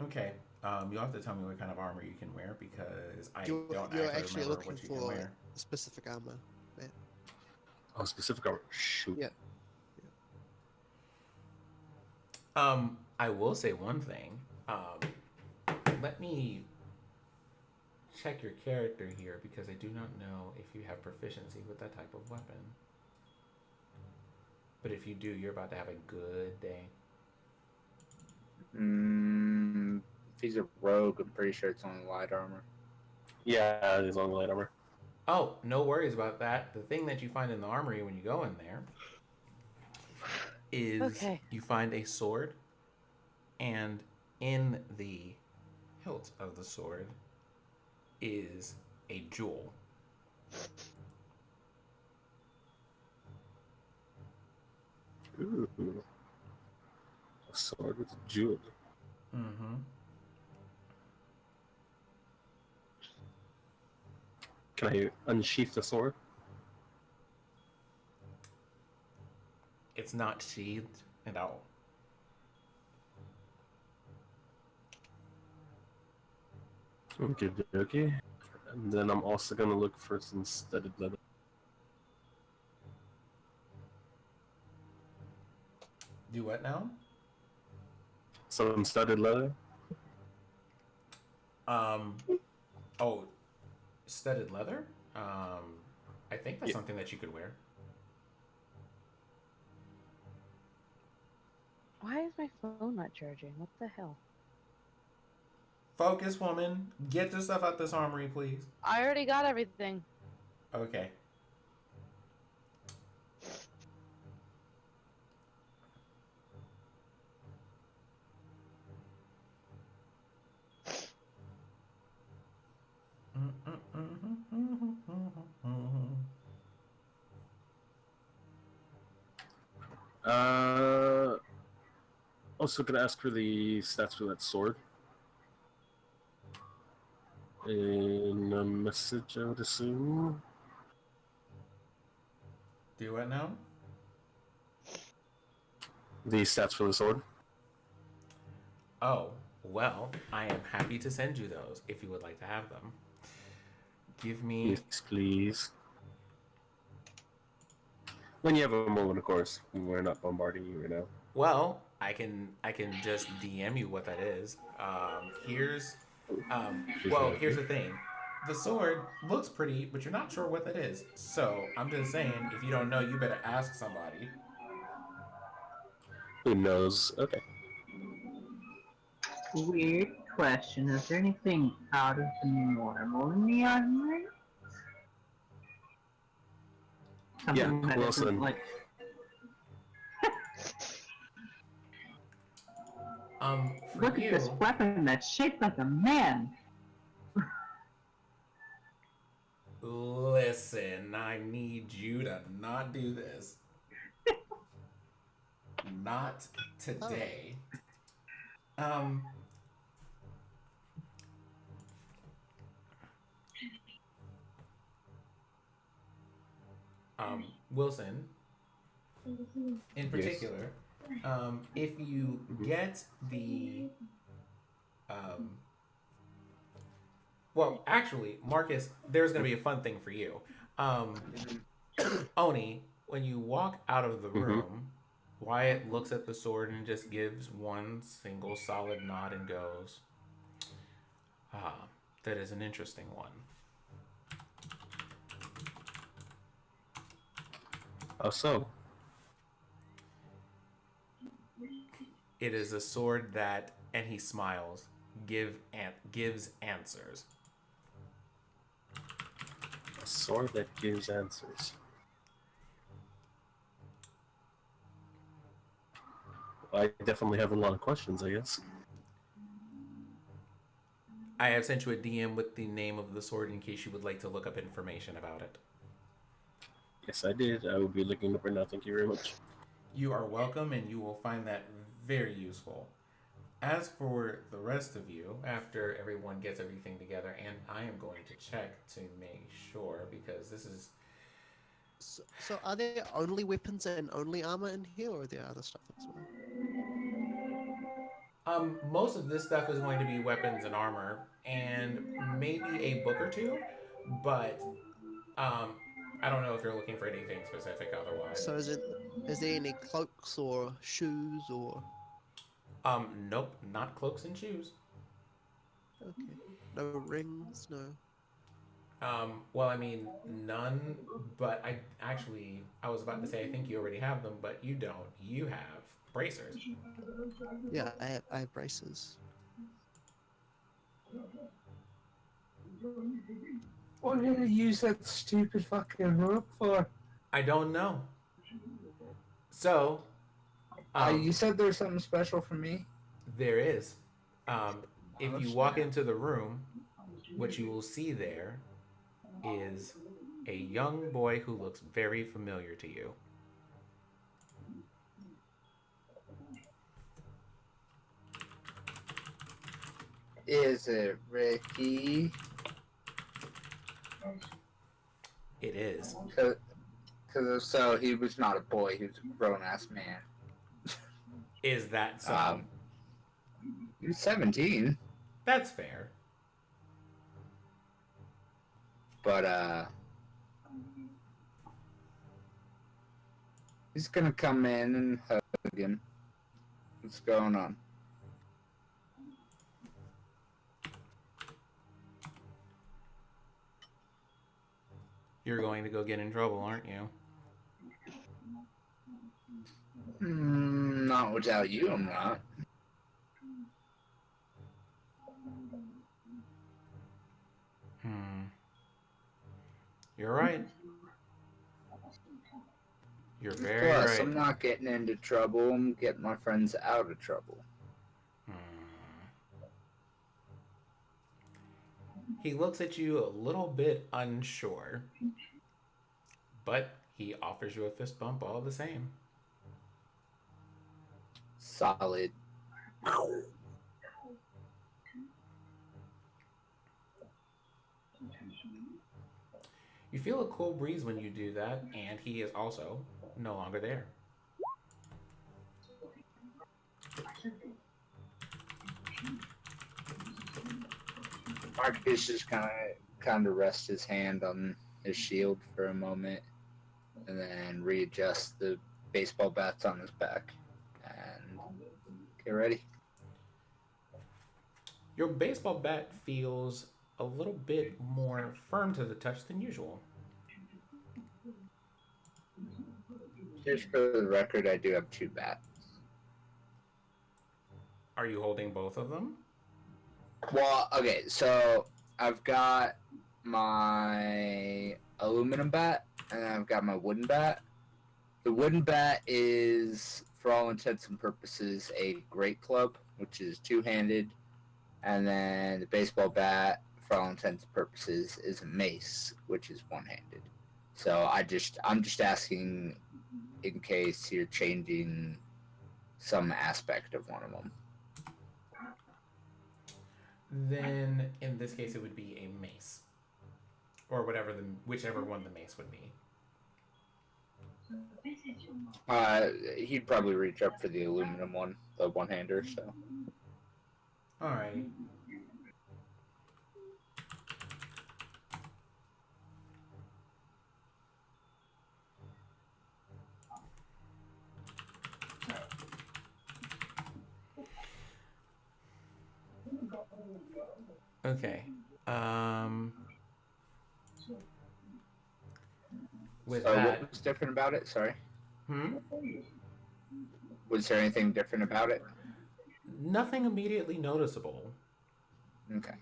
Okay. You'll have to tell me what kind of armor you can wear because I You're, don't you're actually actually remember looking what you can for wear. specific armor. Yeah. Oh, specific armor. Shoot. Yeah. I will say one thing. Let me check your character here because I do not know if you have proficiency with that type of weapon. But if you do, you're about to have a good day. If he's a rogue, I'm pretty sure it's only light armor. Yeah, it's on light armor. Oh, no worries about that. The thing that you find in the armory when you go in there is Okay. you find a sword, and in the hilt of the sword is a jewel. Ooh. A sword with a jewel. Mm-hmm. Can I unsheath the sword? It's not sheathed at all. Okay, okay. And then I'm also gonna look for some studded leather. Do what now? Some studded leather? Oh, studded leather? I think that's Yeah. something that you could wear. Why is my phone not charging? What the hell? Focus, woman. Get the stuff out this armory, please. I already got everything. Okay. Also gonna ask for the stats for that sword. In a message, I would assume. Do what now? The stats for the sword. Oh, well, I am happy to send you those if you would like to have them. Give me. Yes, please. When you have a moment, of course. We're not bombarding you right now. Well, I can just DM you what that is. Here's here's the thing. The sword looks pretty, but you're not sure what that is. So I'm just saying, if you don't know, you better ask somebody. Who knows? Okay. Weird question. Is there anything out of the normal in the armory? Something that Wilson. isn't like. For Look you, at this weapon that's shaped like a man. listen, I need you to not do this. Not today. Wilson, in particular, if you get the, well, actually, Marcus, there's going to be a fun thing for you. Oni, when you walk out of the room, Wyatt looks at the sword and just gives one single solid nod and goes, "Ah, that is an interesting one." How so? It is a sword that, and he smiles, gives answers. A sword that gives answers. I definitely have a lot of questions, I guess. I have sent you a DM with the name of the sword in case you would like to look up information about it. Yes, I did. I will be looking up right now. Thank you very much. You are welcome, and you will find that very useful. As for the rest of you, after everyone gets everything together, and I am going to check to make sure because this is. So are there only weapons and only armor in here, or are there other stuff as well? Most of this stuff is going to be weapons and armor, and maybe a book or two, but um, I don't know if you're looking for anything specific otherwise. So is there any cloaks or shoes or Nope, not cloaks and shoes. okay. No rings, no. Well, I mean, none, but I was about to say, I think you already have them, but you don't. You have bracers. Yeah, I have braces. What did you use that stupid fucking rope for? I don't know. So, You said there's something special for me? there is. Um, if Oh, you walk into the room, what you will see there is a young boy who looks very familiar to you. Is it Ricky? It is. Because if so, he was not a boy, he was a grown ass man. Is that so? He was 17, That's fair. but he's gonna come in and hug him. What's going on? You're going to go get in trouble, aren't you? Not without you, I'm not. You're right. You're very Plus, right. I'm not getting into trouble, I'm getting my friends out of trouble. He looks at you a little bit unsure, but he offers you a fist bump all the same. Solid. You feel a cool breeze when you do that, and he is also no longer there. Marcus just kind of rests his hand on his shield for a moment, and then readjust the baseball bats on his back, and get ready. Your baseball bat feels a little bit more firm to the touch than usual. Just for the record, I do have 2 bats. Are you holding both of them? Well, okay, so I've got my aluminum bat, and I've got my wooden bat. The wooden bat is, for all intents and purposes, a great club, which is 2-handed, and then the baseball bat, for all intents and purposes, is a mace, which is 1-handed. So I'm just asking in case you're changing some aspect of one of them. Then, in this case, it would be a mace, or whichever one the mace would be. He'd probably reach up for the aluminum one, the 1-hander. So. Alrighty. Okay. With So that, what was different about it? Sorry. hmm? Was there anything different about it? Nothing immediately noticeable. Okay.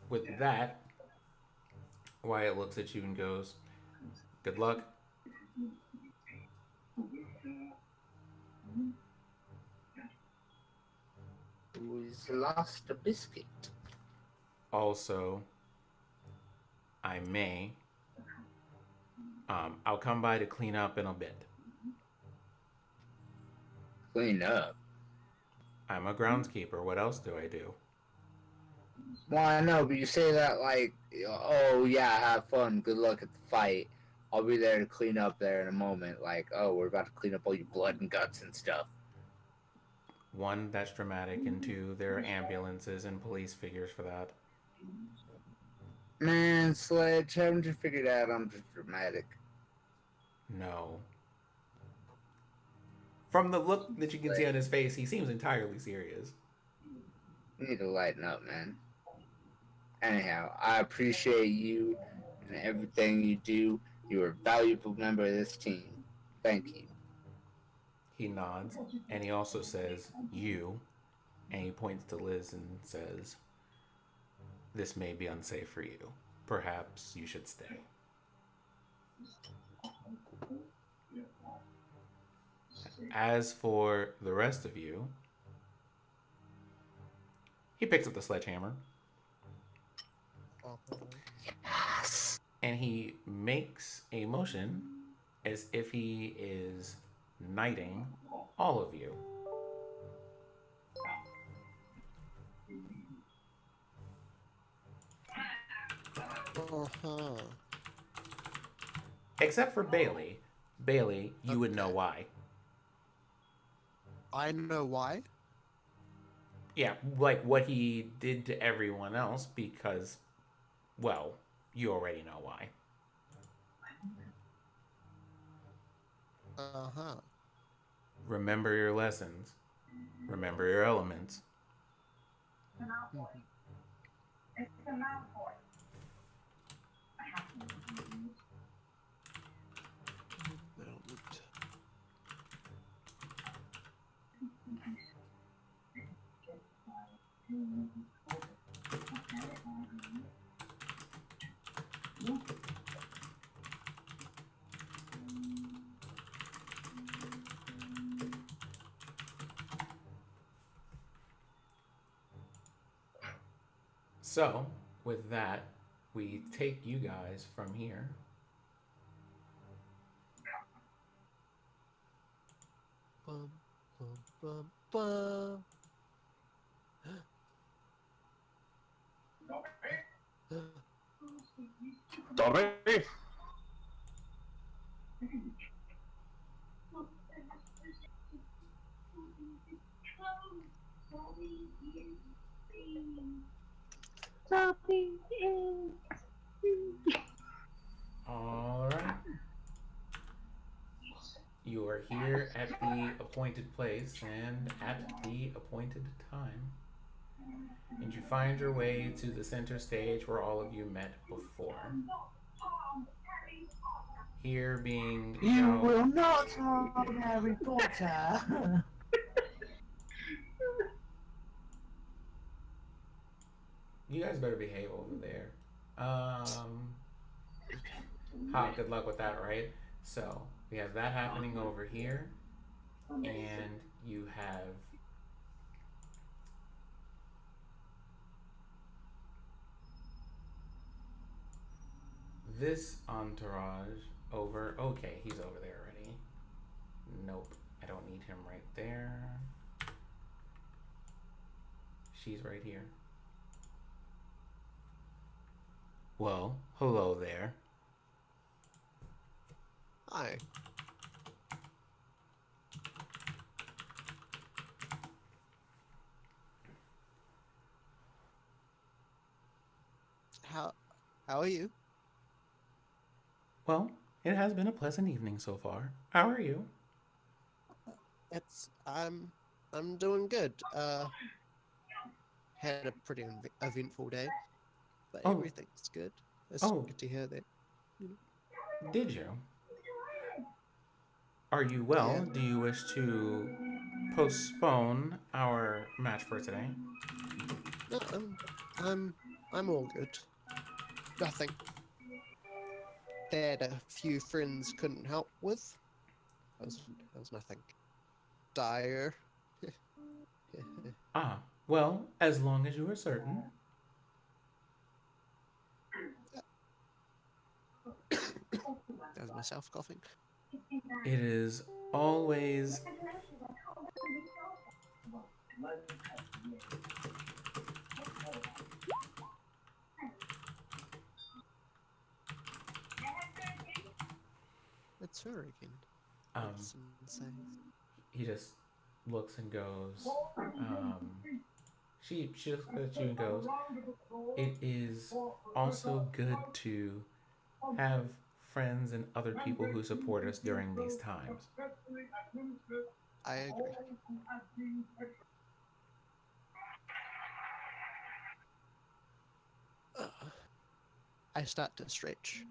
With that, Wyatt looks at you and goes, "Good luck." Who's lost a biscuit? Also, I'll come by to clean up in a bit. Clean up. I'm a groundskeeper. What else do I do? Well, I know, but you say that like, oh yeah, have fun, good luck at the fight. I'll be there to clean up there in a moment. Like, oh, we're about to clean up all your blood and guts and stuff. One, that's dramatic, and two, there are ambulances and police figures for that. Man, Sledge, haven't you figured out I'm just dramatic? No. From the look that you can see on his face, he seems entirely serious. You need to lighten up, man. Anyhow, I appreciate you and everything you do. You're a valuable member of this team. Thank you. He nods, and he also says, you, and he points to Liz and says, this may be unsafe for you. Perhaps you should stay. As for the rest of you, he picks up the sledgehammer and he makes a motion as if he is knighting all of you. Uh-huh. Except for Bailey. Bailey, you would know why. I know why. Yeah, like what he did to everyone else because, well, you already know why. Uh-huh. Remember your lessons. Remember your elements. So, with that, we take you guys from here. Bum, bum, bum, bum. Tommy? Alright. You are here at the appointed place and at the appointed time. And you find your way to the center stage where all of you met before. Here being You will not harm Harry Potter. You guys better behave over there. Good luck with that, right? So we have that happening over here, and you have this entourage over. Okay, he's over there already. Nope, I don't need him right there. She's right here. Well, hello there. Hi. How are you? Well, it has been a pleasant evening so far. How are you? I'm doing good. Had a pretty eventful day, but Oh. everything's good. It's Oh. good to hear that. Did you? Are you well? Yeah. Do you wish to postpone our match for today? No, I'm all good. Nothing that a few friends couldn't help with. That was nothing dire. Ah, well, as long as you are certain. That was myself coughing. It is always her again. Um, That's insane. he just looks and goes. She looks at you and goes, "It is also good to have friends and other people who support us during these times." I agree. I start to stretch.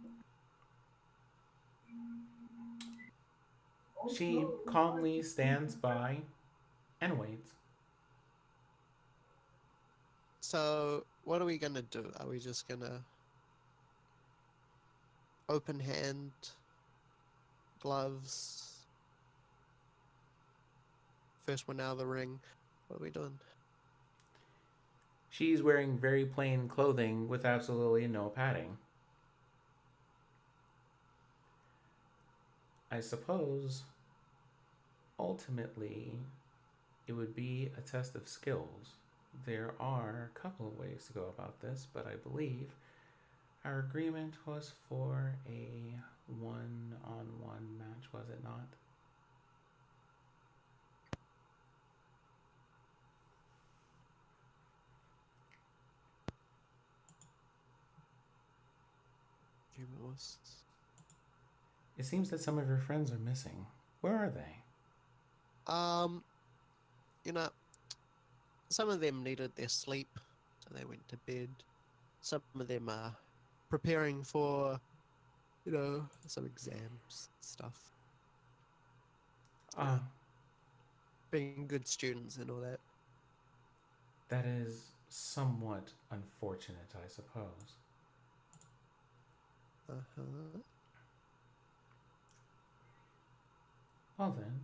She calmly stands by and waits. So, what are we gonna do? Are we just gonna open hand, gloves, first one out of the ring? What are we doing? She's wearing very plain clothing with absolutely no padding. I suppose ultimately it would be a test of skills. There are a couple of ways to go about this, but I believe our agreement was for a one-on-one match, was it not? Humorless. It seems that some of your friends are missing. Where are they? You know, some of them needed their sleep, so they went to bed. Some of them are preparing for, some exams and stuff. Ah, Being good students and all that. that is somewhat unfortunate, I suppose. Uh-huh. Well then,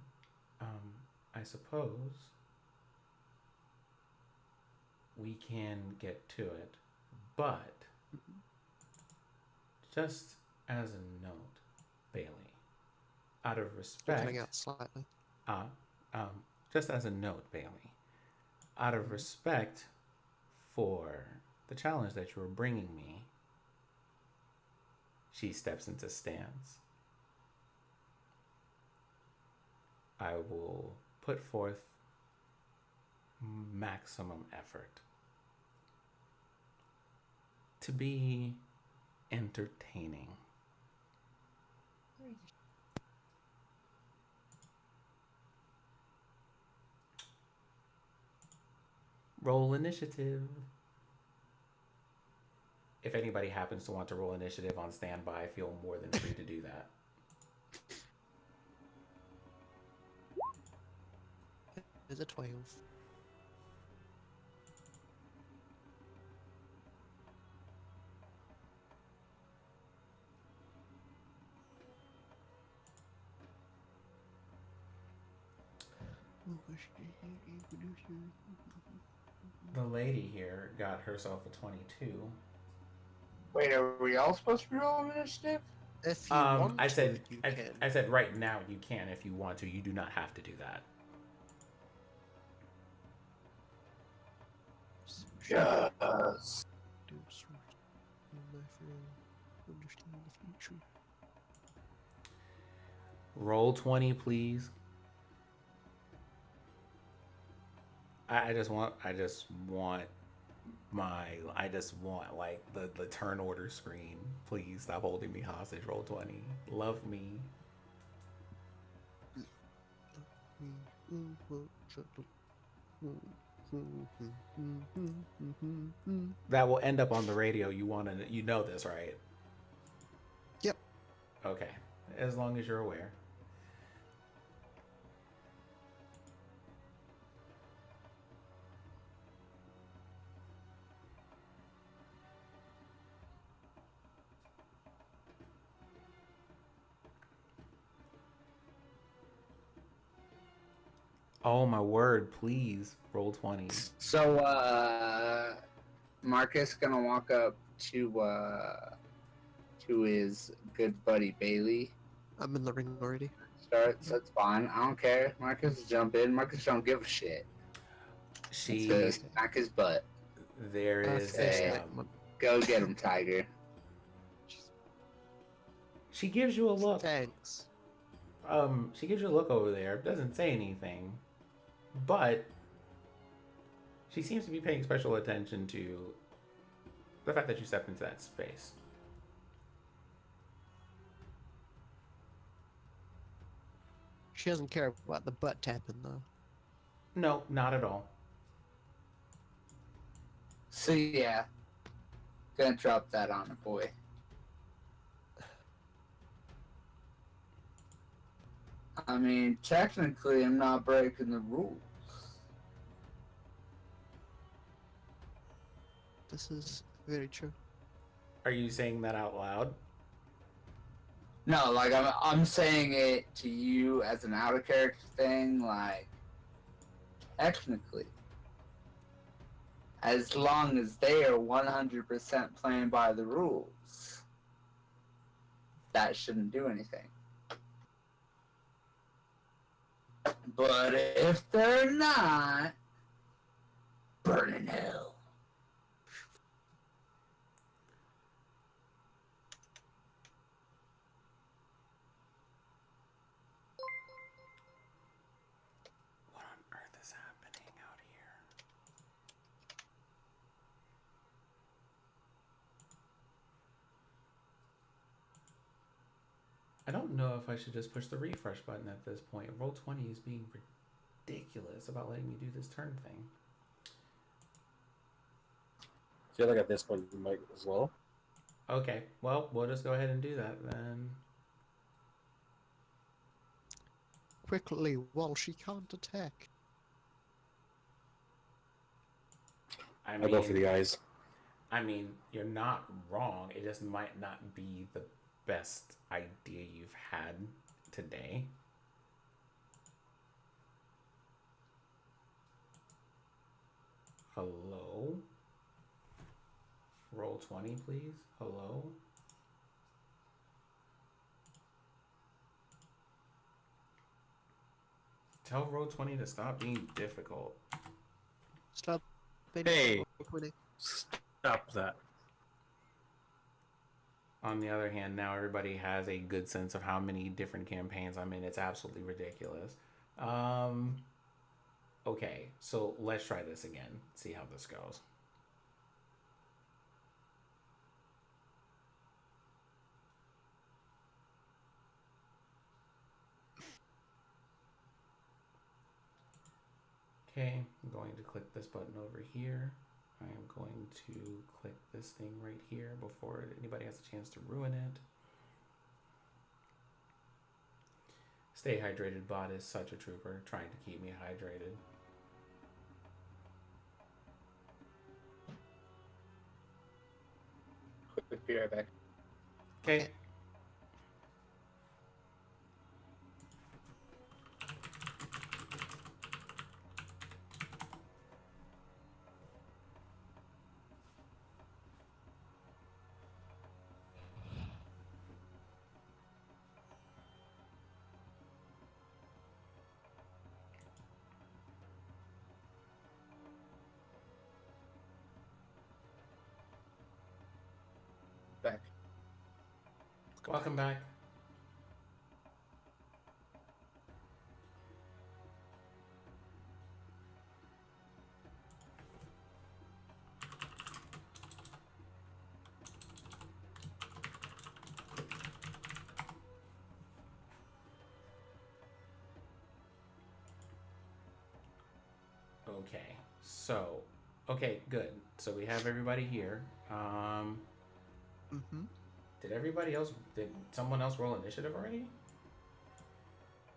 I suppose we can get to it, but just as a note, Bailey, out of You're respect, cutting out slightly. uh, um, just as a note, Bailey, out of respect for the challenge that you were bringing me, she steps into stance. I will put forth maximum effort to be entertaining. Roll initiative. If anybody happens to want to roll initiative on standby, feel more than free to do that. There's a 12. The lady here got herself a 22. Wait, are we all supposed to be rolling initiative? If you want I to, said you I, can. I said right now you can if you want to. You do not have to do that. Yes. Understand the future. Roll 20, please. I just want like the turn order screen. Please stop holding me hostage. Roll 20. Love me. That will end up on the radio. You know this, right? Yep. Okay. As long as you're aware. Oh my word, please roll 20. So, Marcus gonna walk up to his good buddy Bailey. I'm in the ring already. Starts, that's fine. I don't care. Marcus, jump in. Marcus don't give a shit. She Just smack his butt. there is say, Go get him, Tiger. she gives you a look. Thanks. She gives you a look over there, doesn't say anything, but she seems to be paying special attention to the fact that you stepped into that space. She doesn't care about the butt tapping though. No, not at all. So yeah, gonna drop that on a boy. I mean, technically, I'm not breaking the rules. This is very true. Are you saying that out loud? No, like I'm saying it to you as an out of character thing. Like, technically, as long as they are 100% playing by the rules, that shouldn't do anything. But if they're not, burn in hell. What on earth is happening out here? I don't know if I should just push the refresh button at this point. Roll20 is being ridiculous about letting me do this turn thing. I feel like at this point you might as well. Okay, well, we'll just go ahead and do that then. Quickly, while she can't attack. I I'll go for the eyes. I mean, you're not wrong. It just might not be the best idea you've had today. Hello? Roll20, please. Hello? Tell Roll20 to stop being difficult. Stop. Hey. Stop that. On the other hand, now everybody has a good sense of how many different campaigns I'm in. It's absolutely ridiculous. Okay, so let's try this again. See how this goes. Okay, I'm going to click this button over here. I am going to click this thing right here before anybody has a chance to ruin it. Stay hydrated bot is such a trooper, trying to keep me hydrated. Quick, be right back. Okay. Back. Welcome back. Okay, so, okay, good. So we have everybody here. Did someone else roll initiative already?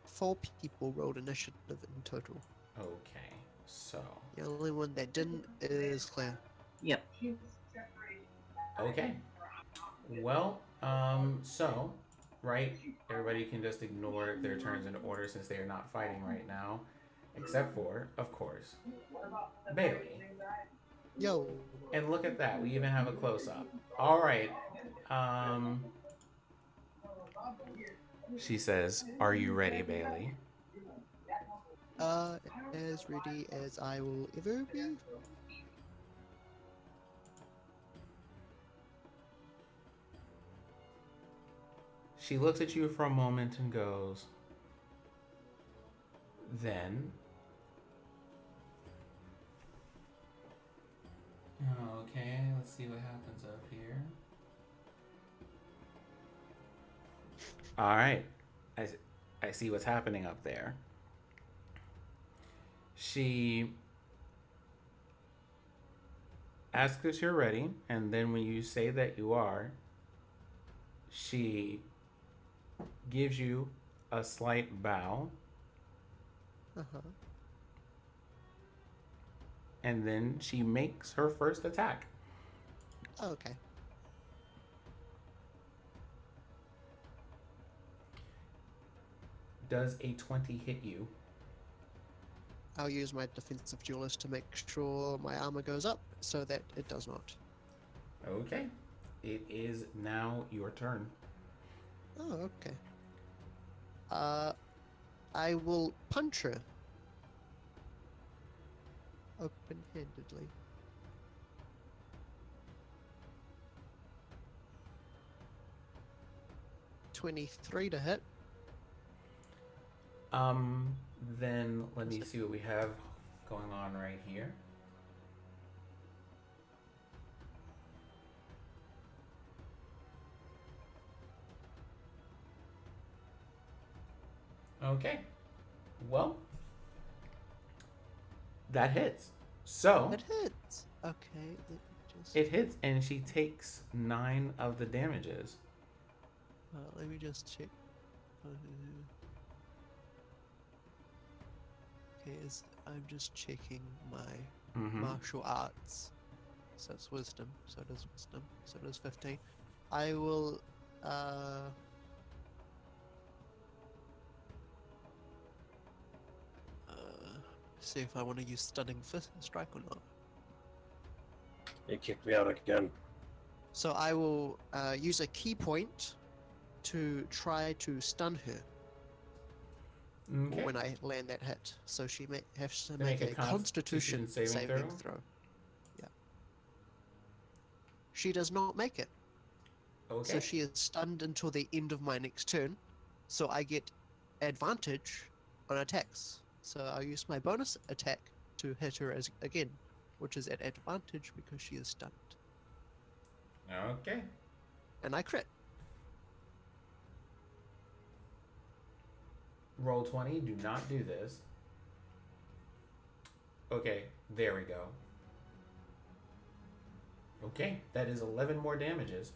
4 people rolled initiative in total. Okay, so, The only one that didn't is Claire. Yep. okay. Well, so, right, everybody can just ignore their turns in order since they are not fighting right now. Except for, of course, Bailey. Yo. And look at that, we even have a close-up. Alright, she says, "Are you ready, Bailey?" As ready as I will ever be. She looks at you for a moment and goes, Then. Okay, let's see what happens up here. All right, I see what's happening up there. She asks if you're ready, and then when you say that you are, she gives you a slight bow, Uh-huh. and then she makes her first attack. Oh, okay. Does a 20 hit you? I'll use my defensive duelist to make sure my armor goes up so that it does not. Okay. It is now your turn. Oh, okay. I will punch her. Open-handedly. $23 to hit. Then let me see what we have going on right here. Okay. Well, that hits. So It hits. Okay, let me just. it hits, and she takes 9 of the damages. Let me just check. Okay, I'm just checking my martial arts. So it's wisdom. So it is wisdom. So it is 15. I will. See if I want to use stunning fist strike or not. They kicked me out again. So I will use a key point to try to stun her Okay. when I land that hit. So she has to Make make a a Constitution Constitution saving throw? Yeah. She does not make it. Okay. So she is stunned until the end of my next turn. So I get advantage on attacks. So I'll use my bonus attack to hit her again, which is at advantage because she is stunned. Okay. And I crit. Roll 20. Do not do this. Okay. There we go. Okay. That is 11 more damages.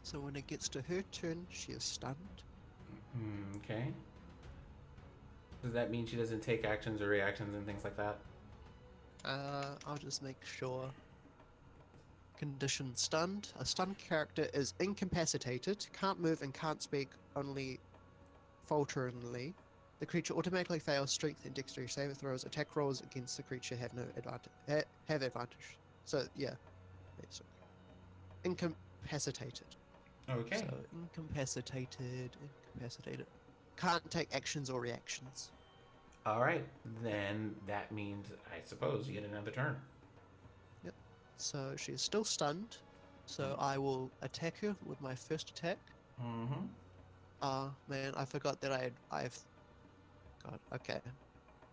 So when it gets to her turn, she is stunned. Okay. Does that mean she doesn't take actions or reactions and things like that? I'll just make sure. Condition stunned. A stunned character is incapacitated, can't move and can't speak, only falteringly. The creature automatically fails strength and dexterity saving throws. Attack rolls against the creature have no advantage. Have advantage. So yeah, basically. Incapacitated. Okay. So incapacitated. Can't take actions or reactions. All right. Then that means, I suppose, you get another turn. Yep. So she is still stunned. So I will attack her with my first attack. Mm-hmm. Man, I forgot that I've. God, okay.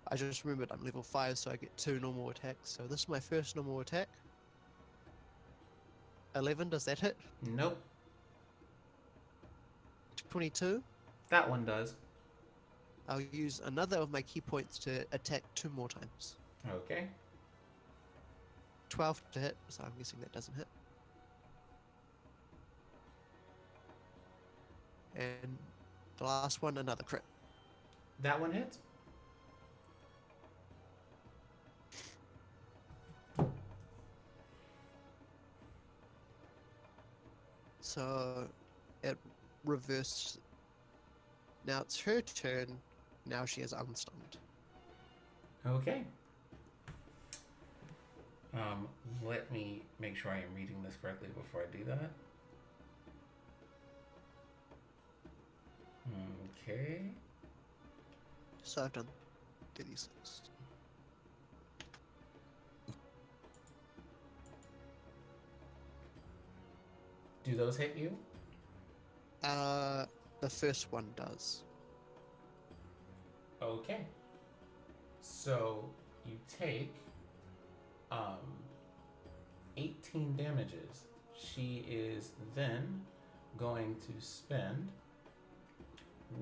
I just remembered I'm level 5, so I get 2 normal attacks. So this is my first normal attack. 11, does that hit? Nope. 22. That one does. I'll use another of my key points to attack 2 more times. Okay. 12 to hit, so I'm guessing that doesn't hit. And the last one, another crit. That one hits. So it reversed. Now it's her turn. Now she is unstunned. Okay. Let me make sure I am reading this correctly before I do that. Okay. So I've done 36. Do those hit you? The first one does. Okay. So you take 18 damages. She is then going to spend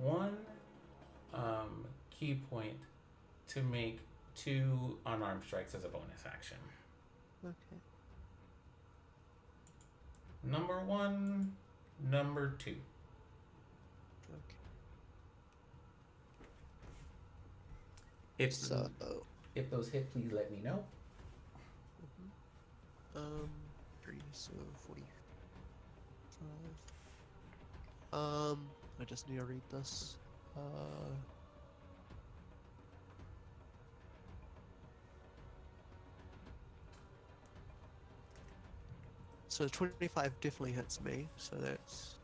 one key point to make 2 unarmed strikes as a bonus action. Okay. Number 1, number 2. Okay. If So, if those hit, please let me know. 3, so 45. I just need to read this. So 25 definitely hits me, so that's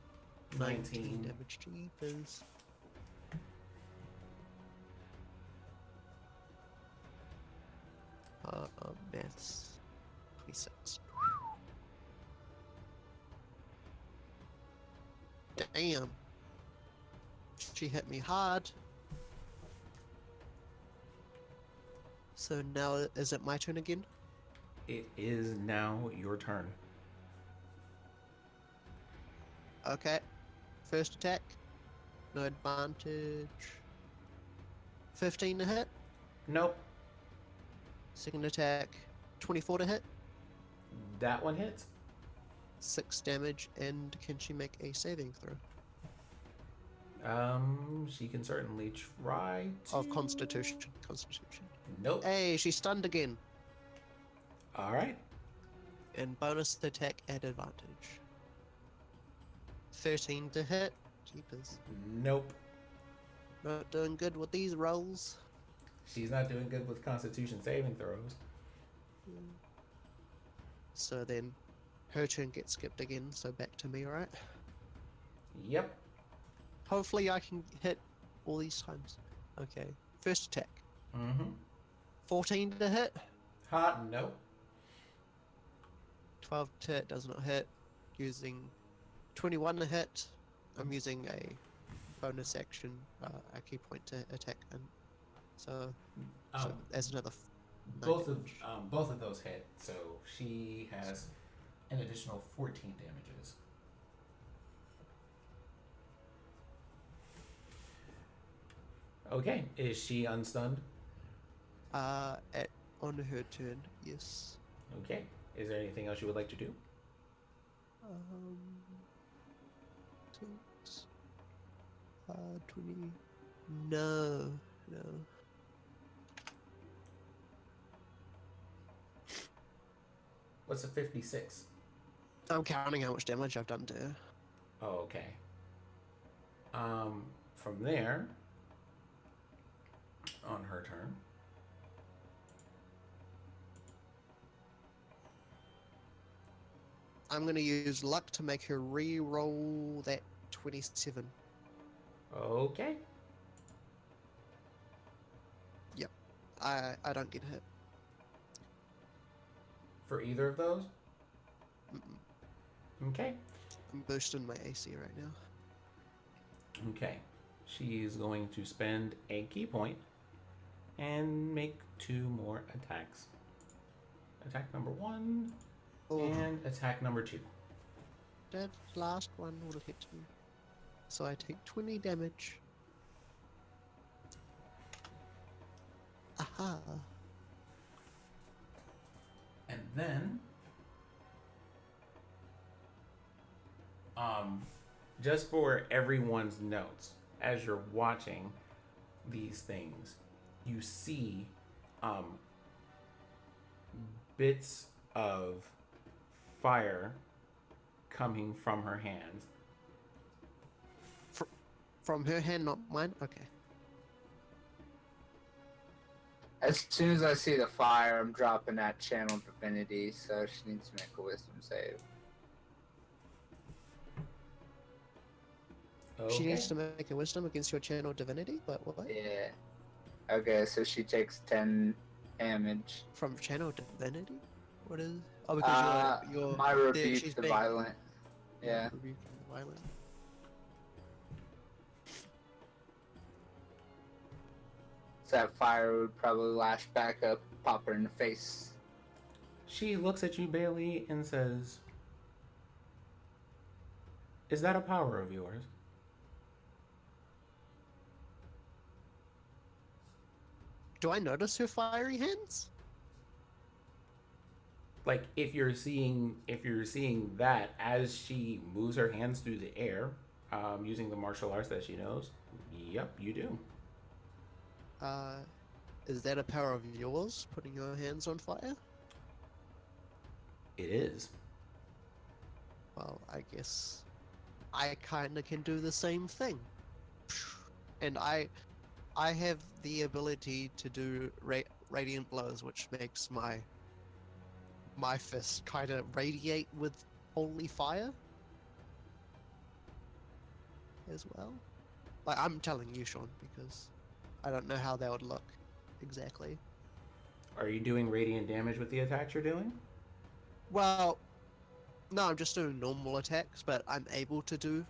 19 damage. Jeepers. Maths. 26. Damn. She hit me hard. So now, is it my turn again? It is now your turn. Okay. First attack. No advantage. 15 to hit. Nope. Second attack. 24 to hit. That one hits. 6 damage. And can she make a saving throw? She can certainly try to. Of Constitution. Constitution. Nope. Hey, she's stunned again. All right. And bonus attack at advantage. 13 to hit. Jeepers. Nope. Not doing good with these rolls. She's not doing good with Constitution saving throws. So then, her turn gets skipped again, so back to me, right? Yep. Hopefully I can hit all these times. Okay, first attack. 14 to hit. Hot. Nope. 12 to hit does not hit. Using 21 to hit. I'm using a bonus action, a key point to attack, and so as another. Both of those hit, so she has an additional 14 damages. Okay, is she unstunned? On her turn, yes. Okay, is there anything else you would like to do? Six, 20. No. What's a 56? I'm counting how much damage I've done to her. Oh, okay. From there, on her turn, I'm gonna use luck to make her re-roll that 27. okay. Yep. I don't get hit. For either of those? Mm-mm. Okay. I'm boosting my AC right now. Okay. She's going to spend a key point and make 2 more attacks. Attack number 1 and attack number 2. That last one will hit me. So I take 20 damage. Aha. And then, just for everyone's notes, as you're watching these things, you see, bits of fire coming from her hands. From her hand, not mine? Okay. As soon as I see the fire, I'm dropping that channel divinity, so she needs to make a wisdom save. Okay. She needs to make a wisdom against your channel divinity? But what? Yeah. Okay, so she takes 10 damage. From channel divinity? What is? Oh, because you're My there, rebuke she's the being- violent. Yeah. Rebuking the violent. So that fire would probably lash back up, pop her in the face. She looks at you, Bailey, and says, "Is that a power of yours?" Do I notice her fiery hands? Like if you're seeing that as she moves her hands through the air, using the martial arts that she knows. Yep, you do. Is that a power of yours, putting your hands on fire? It is. Well, I guess I kinda can do the same thing. And I have the ability to do radiant blows, which makes my fist kind of radiate with holy fire as well. Like, I'm telling you, Sean, because I don't know how that would look exactly. Are you doing radiant damage with the attacks you're doing? Well, no, I'm just doing normal attacks, but I'm able to do,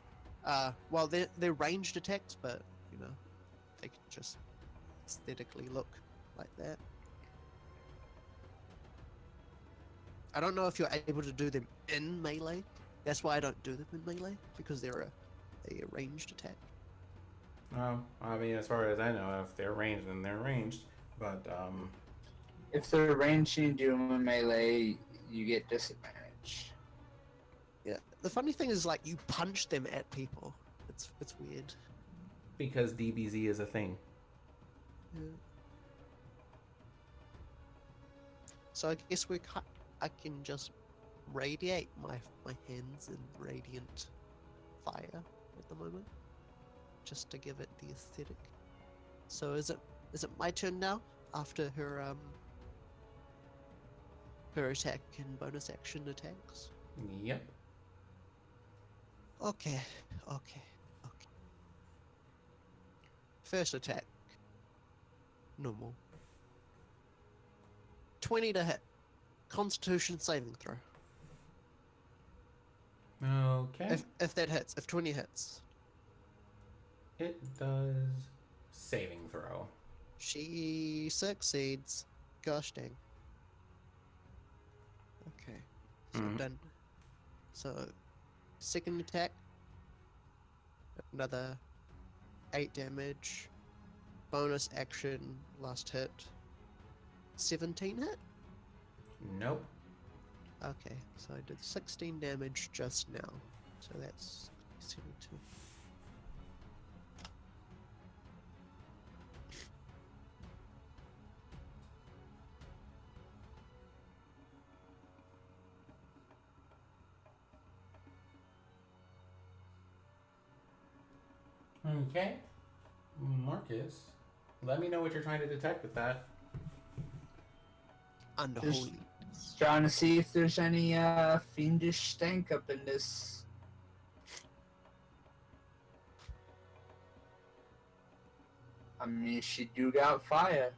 well, they're ranged attacks, but, you know, they can just aesthetically look like that. I don't know if you're able to do them in melee. That's why I don't do them in melee, because they're a ranged attack. Well, I mean, as far as I know, if they're ranged, then they're ranged. But If they're ranged and you do them in melee, you get disadvantage. Yeah. The funny thing is, like, you punch them at people. It's weird. because DBZ is a thing. Yeah. So I guess I can just radiate my hands in radiant fire at the moment, just to give it the aesthetic. So is it my turn now after her attack and bonus action attacks? Yep. Okay. First attack. Normal. 20 to hit. Constitution saving throw. Okay. If that hits, if 20 hits. It does saving throw. She succeeds. Gosh dang. Okay. So done. So second attack. Another 8 damage. Bonus action, last hit. 17 hit? Nope. Okay, so I did 16 damage just now. So that's 72. Okay. Marcus, let me know what you're trying to detect with that. Unholy. Trying to see if there's any fiendish stank up in this. I mean, she do got fire.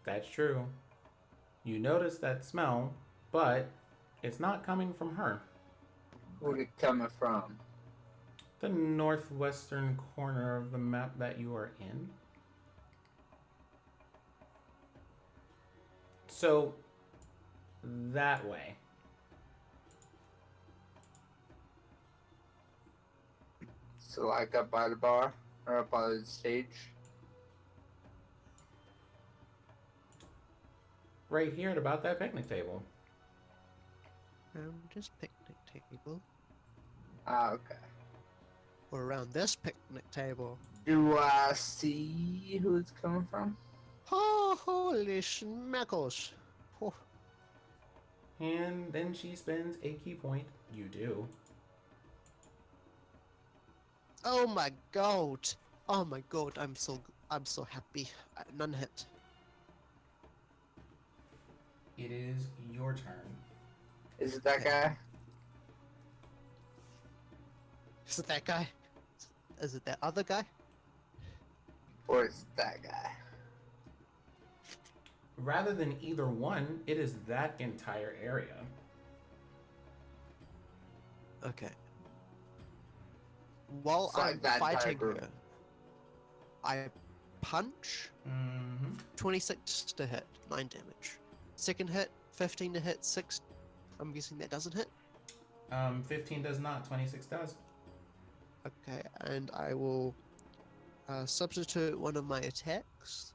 That's true. You notice that smell, but it's not coming from her. Where'd it coming from? The northwestern corner of the map that you are in. So, that way. So like up by the bar or up by the stage. Right here at about that picnic table. Just picnic table. Ah, okay. Or around this picnic table. Do I see who it's coming from? Oh, holy schmackles. Oh. And then she spends a key point. You do. Oh my god. Oh my god, I'm so happy. None hit. It is your turn. Is it that guy? Is it that guy? Is it that other guy? Or is it that guy? Rather than either one, it is that entire area. Okay. While It's like I'm that entire fighting group. her, I punch. Mm-hmm. 26 to hit, 9 damage. Second hit, 15 to hit, 6. I'm guessing that doesn't hit. 15 does not. 26 does. Okay, and I will substitute one of my attacks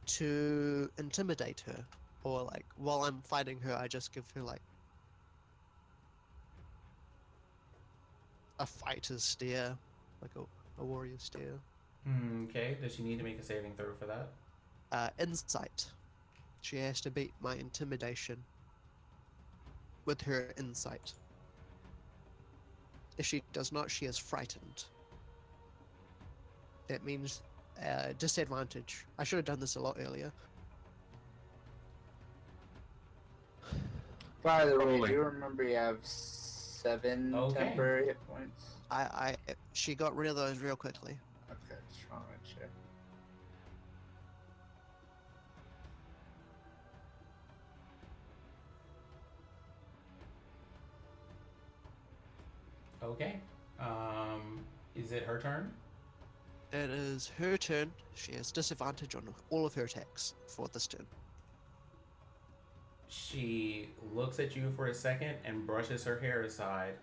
to intimidate her. Or, like, while I'm fighting her, I just give her, like, a fighter's stare. Like a warrior stare. Okay. Does she need to make a saving throw for that? Insight. She has to beat my intimidation with her insight. If she does not, she is frightened. That means disadvantage. I should have done this a lot earlier. By the way, Probably. do you remember you have 7 Okay. temporary hit points? She got rid of those real quickly. Okay, just want to check. Okay. Is it her turn? It is her turn. She has disadvantage on all of her attacks for this turn. She looks at you for a second and brushes her hair aside,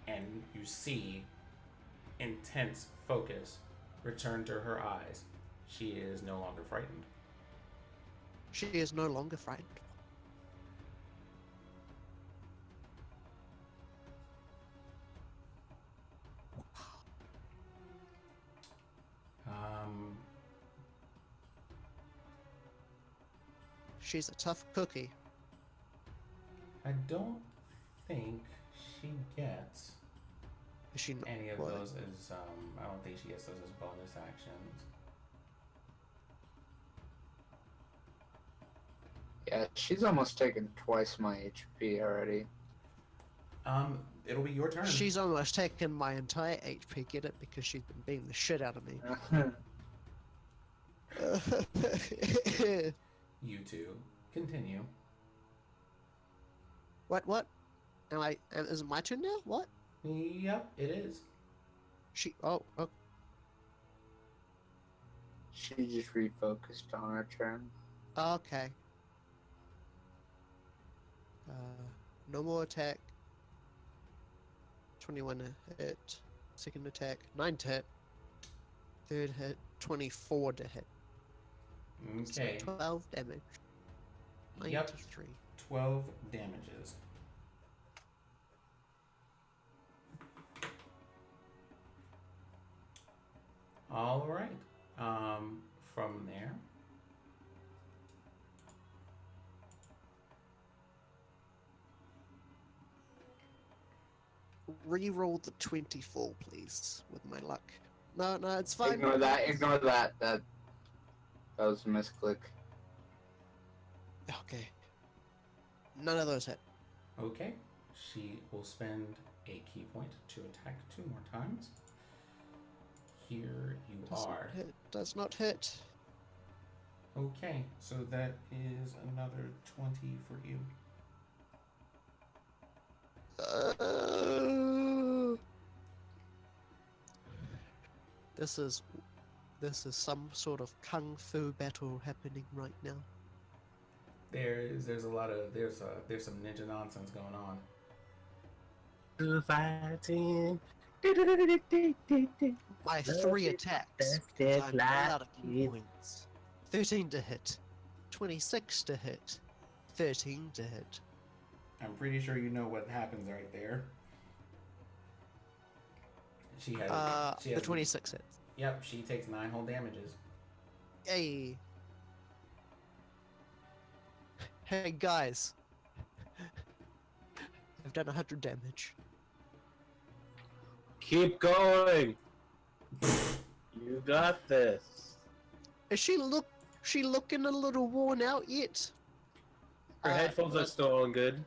and you see intense focus return to her eyes. She is no longer frightened. She is no longer frightened. Um, She's a tough cookie. I don't think she gets Is she not? any of what? those as, I don't think she gets those as bonus actions. Yeah, she's almost taken twice my HP already. It'll be your turn. She's almost taken my entire HP. Get it? Because she's been beating the shit out of me. You two continue. What? Is it my turn now? What? Yep, it is. Oh, She just refocused on her turn. okay. No more attack. 21 to hit. Second attack, 9 to hit. Third hit, 24 to hit. So Okay. 12 damage. Yep. 93. 12 damages. All right. From there, Re-roll the 24, please, with my luck. No, it's fine. Ignore that. Ignore that. That was a misclick. Okay. None of those hit. okay, she will spend a key point to attack 2 more times. Here you are. Does not hit. Okay, so that is another 20 for you. This is some sort of kung fu battle happening right now. There's some ninja nonsense going on. Fighting. My 3 attacks. 'Cause I'm out of key points. 13 to hit. 26 to hit. 13 to hit. I'm pretty sure you know what happens right there. She has. The 26 hits. Yep, she takes 9 whole damages. Hey. Hey guys. I've done 100 damage. Keep going. You got this. Is she looking a little worn out yet? Her headphones are still on good.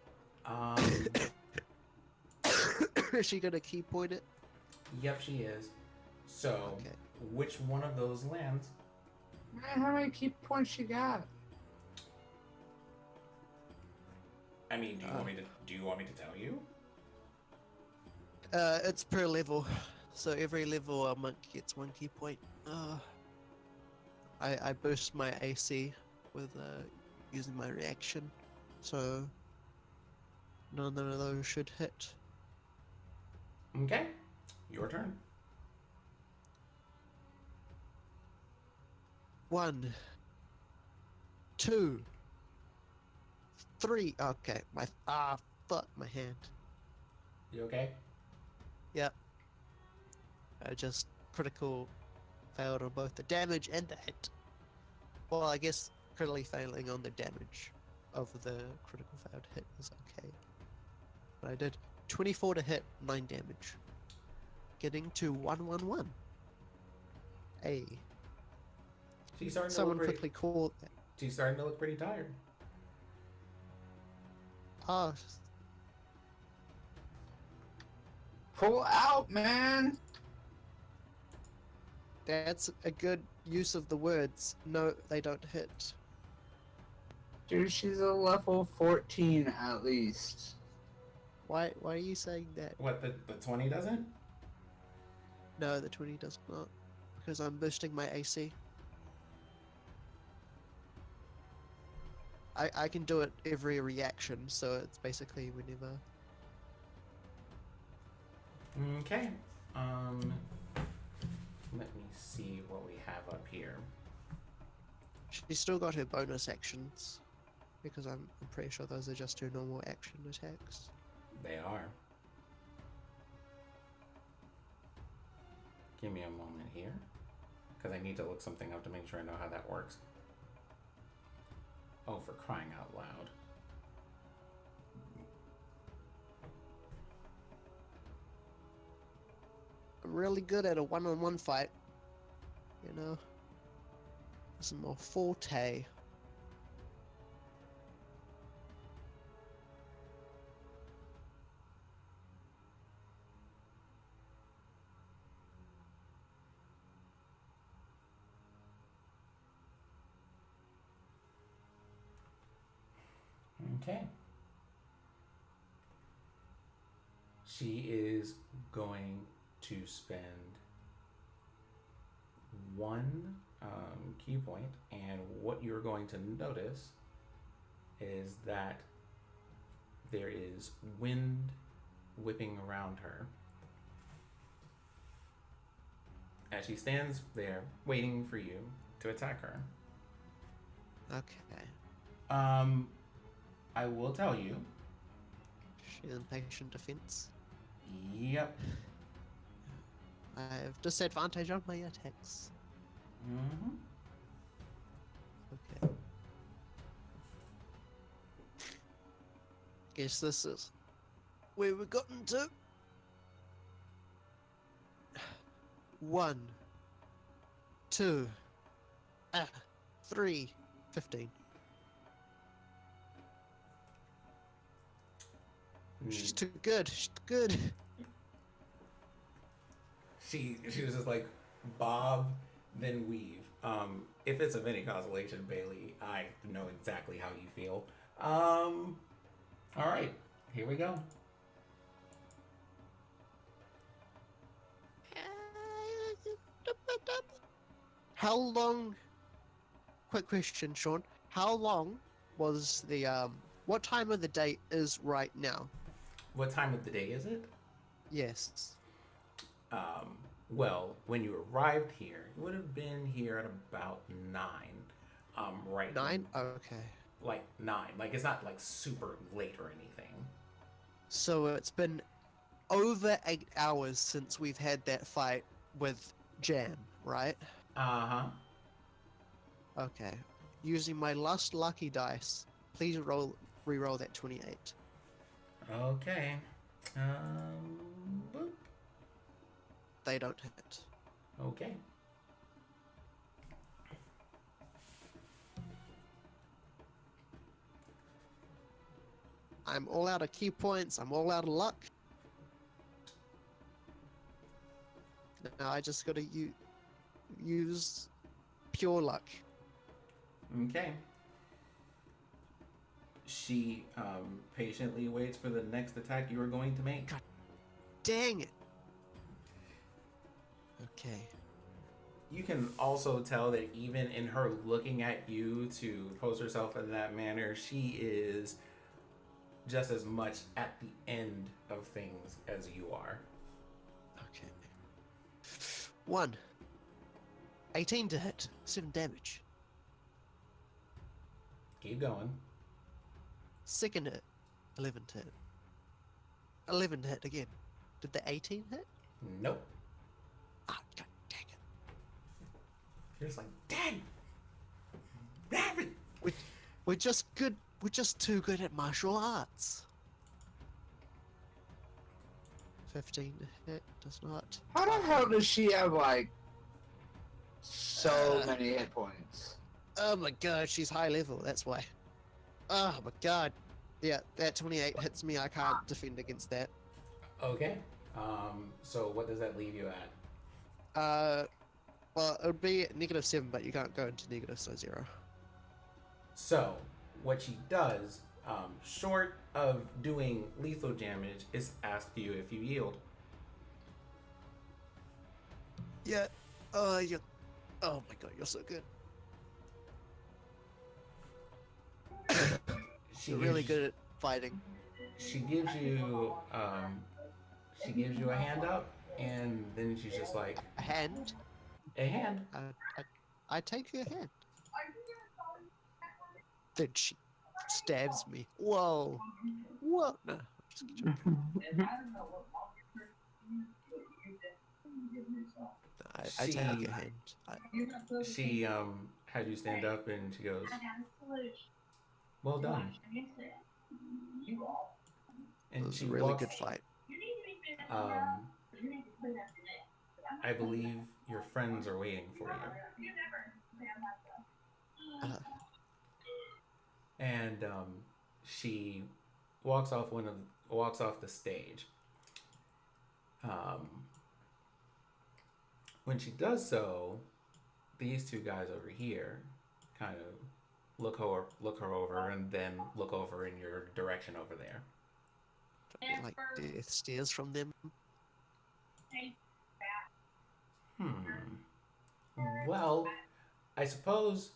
Is she gonna key point it? Yep, she is. So, Okay. which one of those lands? Man, how many key points she got? I mean, do you want me to tell you? It's per level. So every level a monk gets 1 key point. I boost my AC with using my reaction. So none of those should hit. Okay, your turn. 1, 2, 3. Okay, fuck my hand. You okay? Yep. I just critical failed on both the damage and the hit. Well, I guess critically failing on the damage of the critical failed hit is okay. But I did 24 to hit, 9 damage. Getting to 111. Hey. She's starting to Someone look pretty. quickly called that. She's starting to look pretty tired. Oh, Pull out, man. that's a good use of the words. No, they don't hit. Dude, she's a level 14 at least. Why are you saying that? What, the 20 doesn't? No, the 20 does not. Because I'm boosting my AC. I can do it every reaction, so it's basically whenever. Okay. Let me see what we have up here. She's still got her bonus actions. Because I'm pretty sure those are just her normal action attacks. They are. Give me a moment here, because I need to look something up to make sure I know how that works. Oh, for crying out loud. I'm really good at a one-on-one fight. You know? This is more forte. Okay. She is going to spend 1 key point, and what you're going to notice is that there is wind whipping around her as she stands there waiting for you to attack her. Okay. I will tell you. She's impatient defense. Yep. I have disadvantage on my attacks. Mm-hmm. Okay. Guess this is where we've gotten to. 1, 2, 3, 15. She's too good. She's too good. She was just like bob, then weave. If it's of any consolation, Bailey, I know exactly how you feel. All right, here we go. How long? Quick question, Sean. How long was the What time of the day is right now? What time of the day is it? Yes. Well, when you arrived here, you would have been here at about 9. Right. 9? Okay. Like 9. Like it's not like super late or anything. So it's been over 8 hours since we've had that fight with Jam, right? Uh-huh. Okay. Using my last lucky dice, please re-roll that 28. Okay. Boop. They don't hit. Okay. I'm all out of key points. I'm all out of luck. Now I just gotta use pure luck. Okay. She patiently waits for the next attack you are going to make. God. Dang it. Okay. You can also tell that even in her looking at you to pose herself in that manner, she is just as much at the end of things as you are. Okay. 1. 18 to hit. 7 damage. Keep going. Second hit. 11 to hit. 11 to hit again. Did the 18 hit? Nope. Ah, god dang it. You're just like, dang! Damn it! We're just good. We're just too good at martial arts. 15 to hit does not. How the hell does she have like so many hit points? Oh my god, she's high level. That's why. Oh my god. Yeah, that 28 hits me. I can't defend against that. Okay. So what does that leave you at? Well, it would be -7, but you can't go into negative, so 0. So, what she does, short of doing lethal damage, is ask you if you yield. Yeah. You. Oh my god, you're so good. You're really good at fighting. She gives you, a hand up, and then she's just like, A hand. a hand. I take your hand. Then she stabs me. Whoa. Whoa. No. Just kidding. I take your hand. She had you stand up, and she goes, well done. It And was she a really walks, good fight. I believe your friends are waiting for you. And she walks off the stage. When she does so, these two guys over here kind of look her over, and then look over in your direction over there. Like death stares from them. Well, I suppose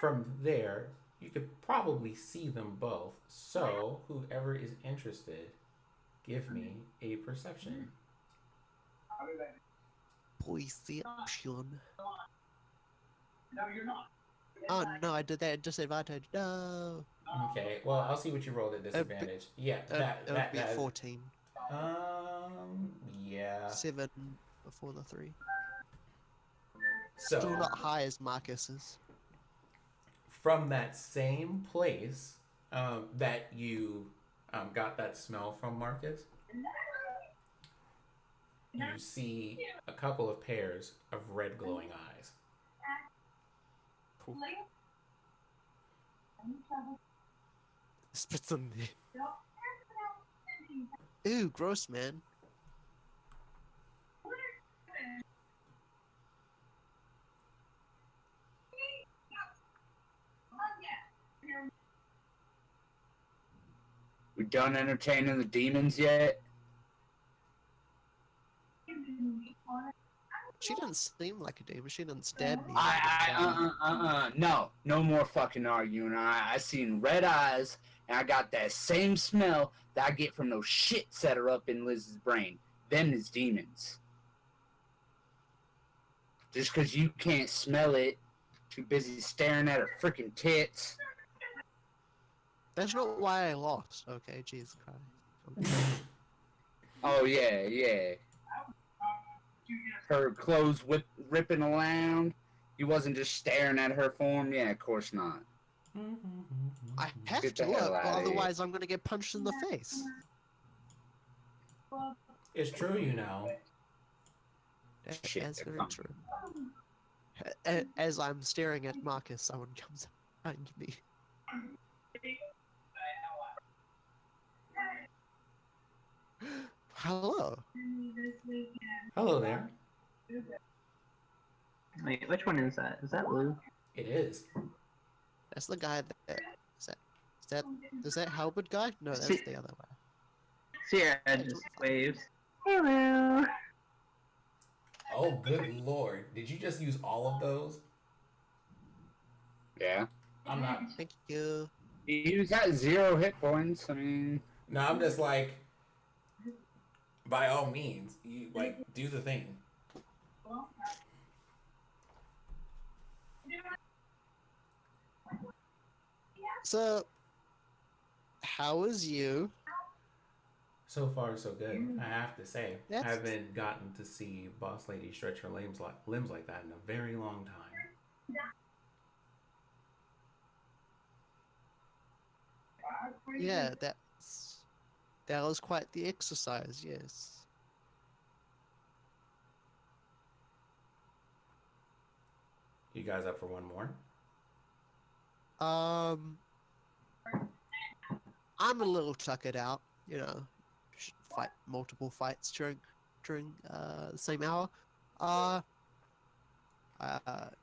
from there you could probably see them both. So whoever is interested, give me a perception. Perception. Oh no, I did that at disadvantage. No. Okay, well, I'll see what you rolled at disadvantage. Yeah, That would be 14. Yeah. 7 before the 3. So, Still not high as Marcus's. from that same place that you got that smell from, Marcus, you see a couple of pairs of red glowing eyes. Cool. Spits on me. Ew, gross, man. We done entertaining the demons yet? She didn't seem like a demon. She didn't stab me. No more fucking arguing. I seen red eyes, and I got that same smell that I get from those shits that are up in Liz's brain. Them is demons. Just because you can't smell it, too busy staring at her freaking tits. That's not why I lost. Okay, Jesus Christ. Oh yeah. Her clothes ripping around. You wasn't just staring at her form. Yeah, of course not. I have Get to the look, hell outta otherwise I'm gonna get punched in the face. It's true, you know. Shit, That's very come. true. As I'm staring at Marcus, someone comes behind me. Hello. Hello there. Wait, which one is that? Is that Lou? It is. That's the guy that is that halberd guy? No, that's See- the other way. Sierra just waves. Hello. Oh, good lord. Did you just use all of those? Yeah. I'm not. Thank you. You got 0 hit points. I mean, No, I'm just like, by all means, you like do the thing. So, how was you? So far, so good. I have to say, I That's haven't gotten to see Boss Lady stretch her limbs like that in a very long time. yeah. That was quite the exercise. Yes. You guys up for one more? Um, I'm a little tuckered out. You know, fight multiple fights during the same hour. Uh,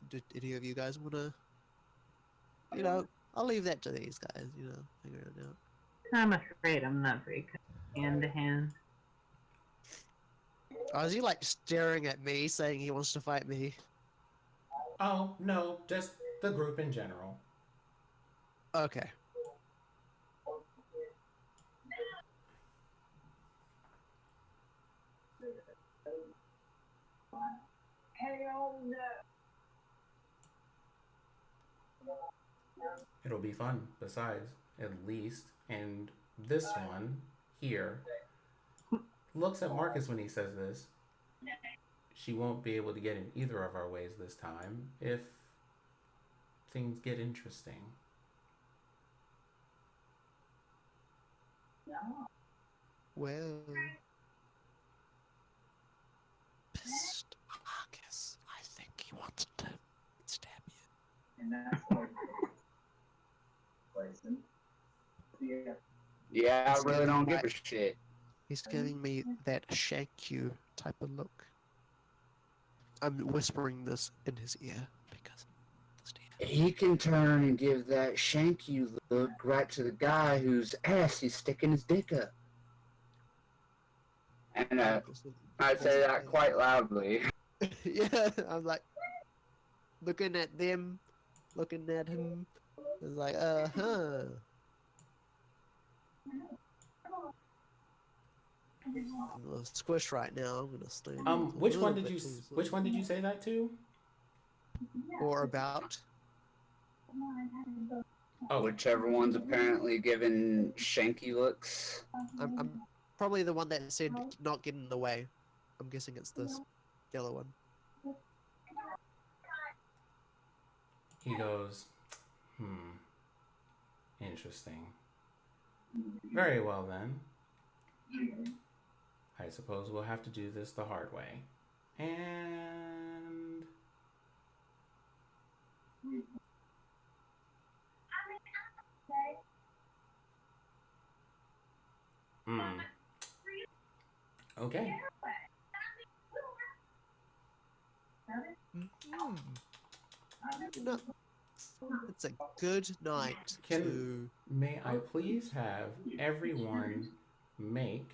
did any of you guys want to? You know, I'll leave that to these guys. You know, figure it out. I'm afraid I'm not very good hand to hand. Oh, is he like staring at me, saying he wants to fight me? Oh, no, just the group in general. Okay. It'll be fun, besides, at least. And this one here looks at Marcus when he says this. She won't be able to get in either of our ways this time if things get interesting. Well, pissed Marcus. I think he wanted to stab you. yeah, I really don't give a shit. He's giving me that shank you type of look. I'm whispering this in his ear because He can turn and give that shank you look right to the guy whose ass he's sticking his dick up. And I say that quite loudly. Yeah, I'm like looking at them, looking at him. It's like, huh. I'm a little squished right now. I'm gonna stand. Which one did you say that to? Or about? Oh, Whichever one's apparently giving shanky looks. I'm probably the one that said not get in the way. I'm guessing it's this yellow one. he goes, interesting. Very well then. I suppose we'll have to do this the hard way. And okay. No, it's a good night to. May I please have everyone make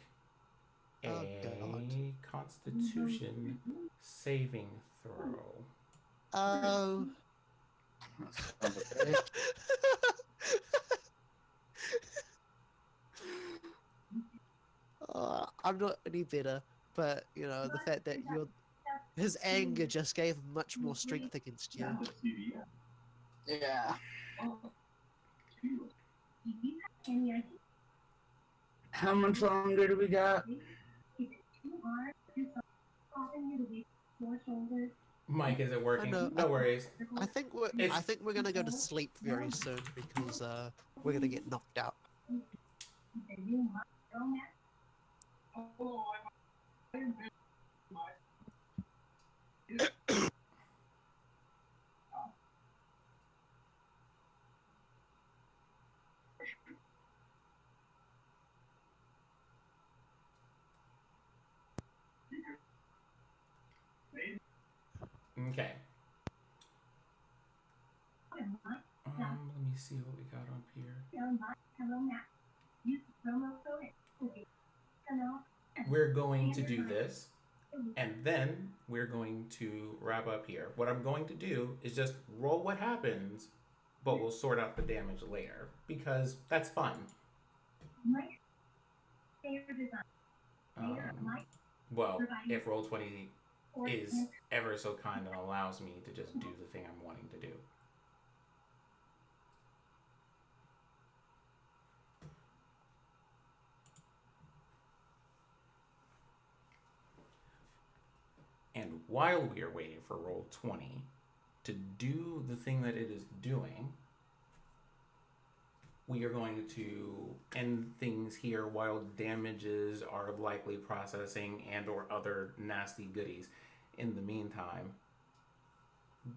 Oh, God. a Constitution saving throw? Oh. I'm not any better, but you know the fact that his anger just gave him much more strength against you. Yeah. How much longer do we got? Mike, is it working? know, No worries. I think we're gonna go to sleep very soon because we're gonna get knocked out. Okay. Let me see what we got up here. we're going to do this, and then we're going to wrap up here. What I'm going to do is just roll what happens, but we'll sort out the damage later because that's fun. Well, if Roll20 is ever so kind and allows me to just do the thing I'm wanting to do. And while we are waiting for Roll20 to do the thing that it is doing, we are going to end things here while damages are likely processing and or other nasty goodies. In the meantime,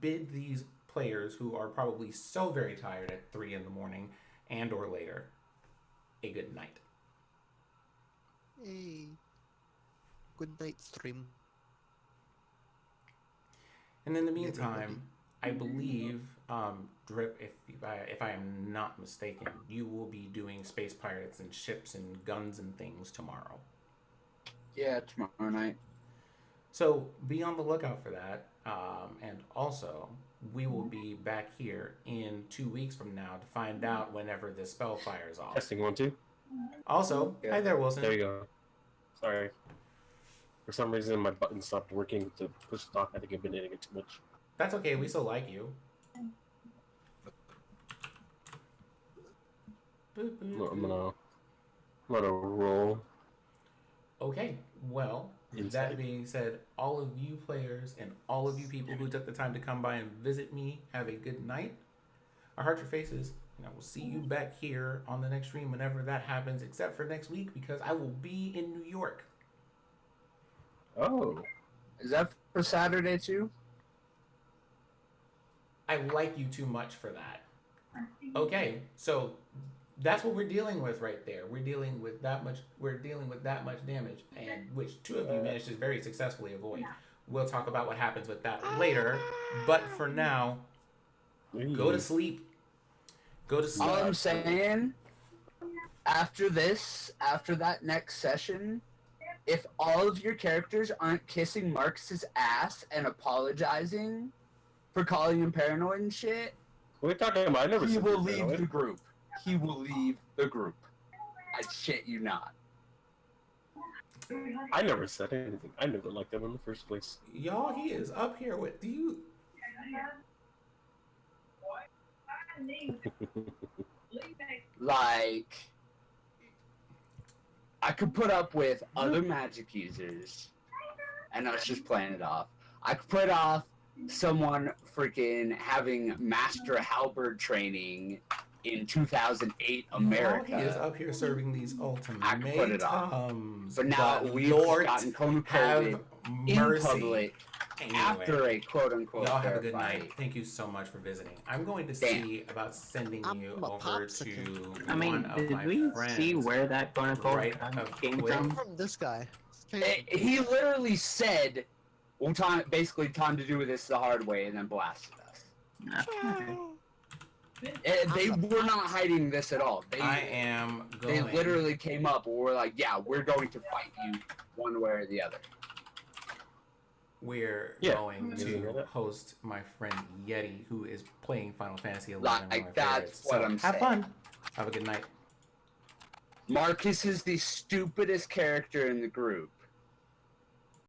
bid these players who are probably so very tired at 3 in the morning and or later a good night. Hey. Good night, stream. And in the meantime, I believe, Drip, if I am not mistaken, you will be doing space pirates and ships and guns and things tomorrow. Yeah, tomorrow night. So be on the lookout for that. And also, we will be back here in 2 weeks from now to find out whenever this spell fires off. Testing 1, 2. Also, hi there, Wilson. There you go. Sorry. For some reason, my button stopped working to push stop. I think I've been hitting it too much. That's okay. We still like you. I'm gonna roll. Okay. Well, that being said, all of you players and all of you people who took the time to come by and visit me, have a good night. I heart your faces, and I will see you back here on the next stream whenever that happens, except for next week because I will be in New York. Oh. Is that for Saturday too? I like you too much for that. Okay, so that's what we're dealing with right there. We're dealing with that much damage, and which 2 of you managed to very successfully avoid. We'll talk about what happens with that later, but for now, go to sleep. Go to sleep. All I'm saying, after that next session, if all of your characters aren't kissing Marcus's ass and apologizing for calling him paranoid and shit, What are we talking about? I never he said will you're leave paranoid. the group. He will leave the group. I shit you not. I never said anything. I never liked them in the first place. Y'all, he is up here with you. Like, I could put up with other magic users and us just playing it off. I could put off someone freaking having master halberd training in 2008 America. He is up here serving these I could put it off. ultimatums. But now we've gotten have in mercy. public Anyway, after a quote-unquote y'all have a fair good fight. night. Thank you so much for visiting. I'm going to Damn. see about sending I'm you a over popsicle. to I mean, one of did my we friends. see where that quote-unquote right of came Quill. from? From this guy. He literally said, well, time to do this the hard way, and then blasted us. Okay. They were not hiding this at all. I am They going. literally came up and were like, yeah, we're going to fight you one way or the other. We're Yeah, going I didn't hear to that. host my friend Yeti, who is playing Final Fantasy XI. Like, that's what I'm Have saying. fun. Have a good night. Marcus is the stupidest character in the group.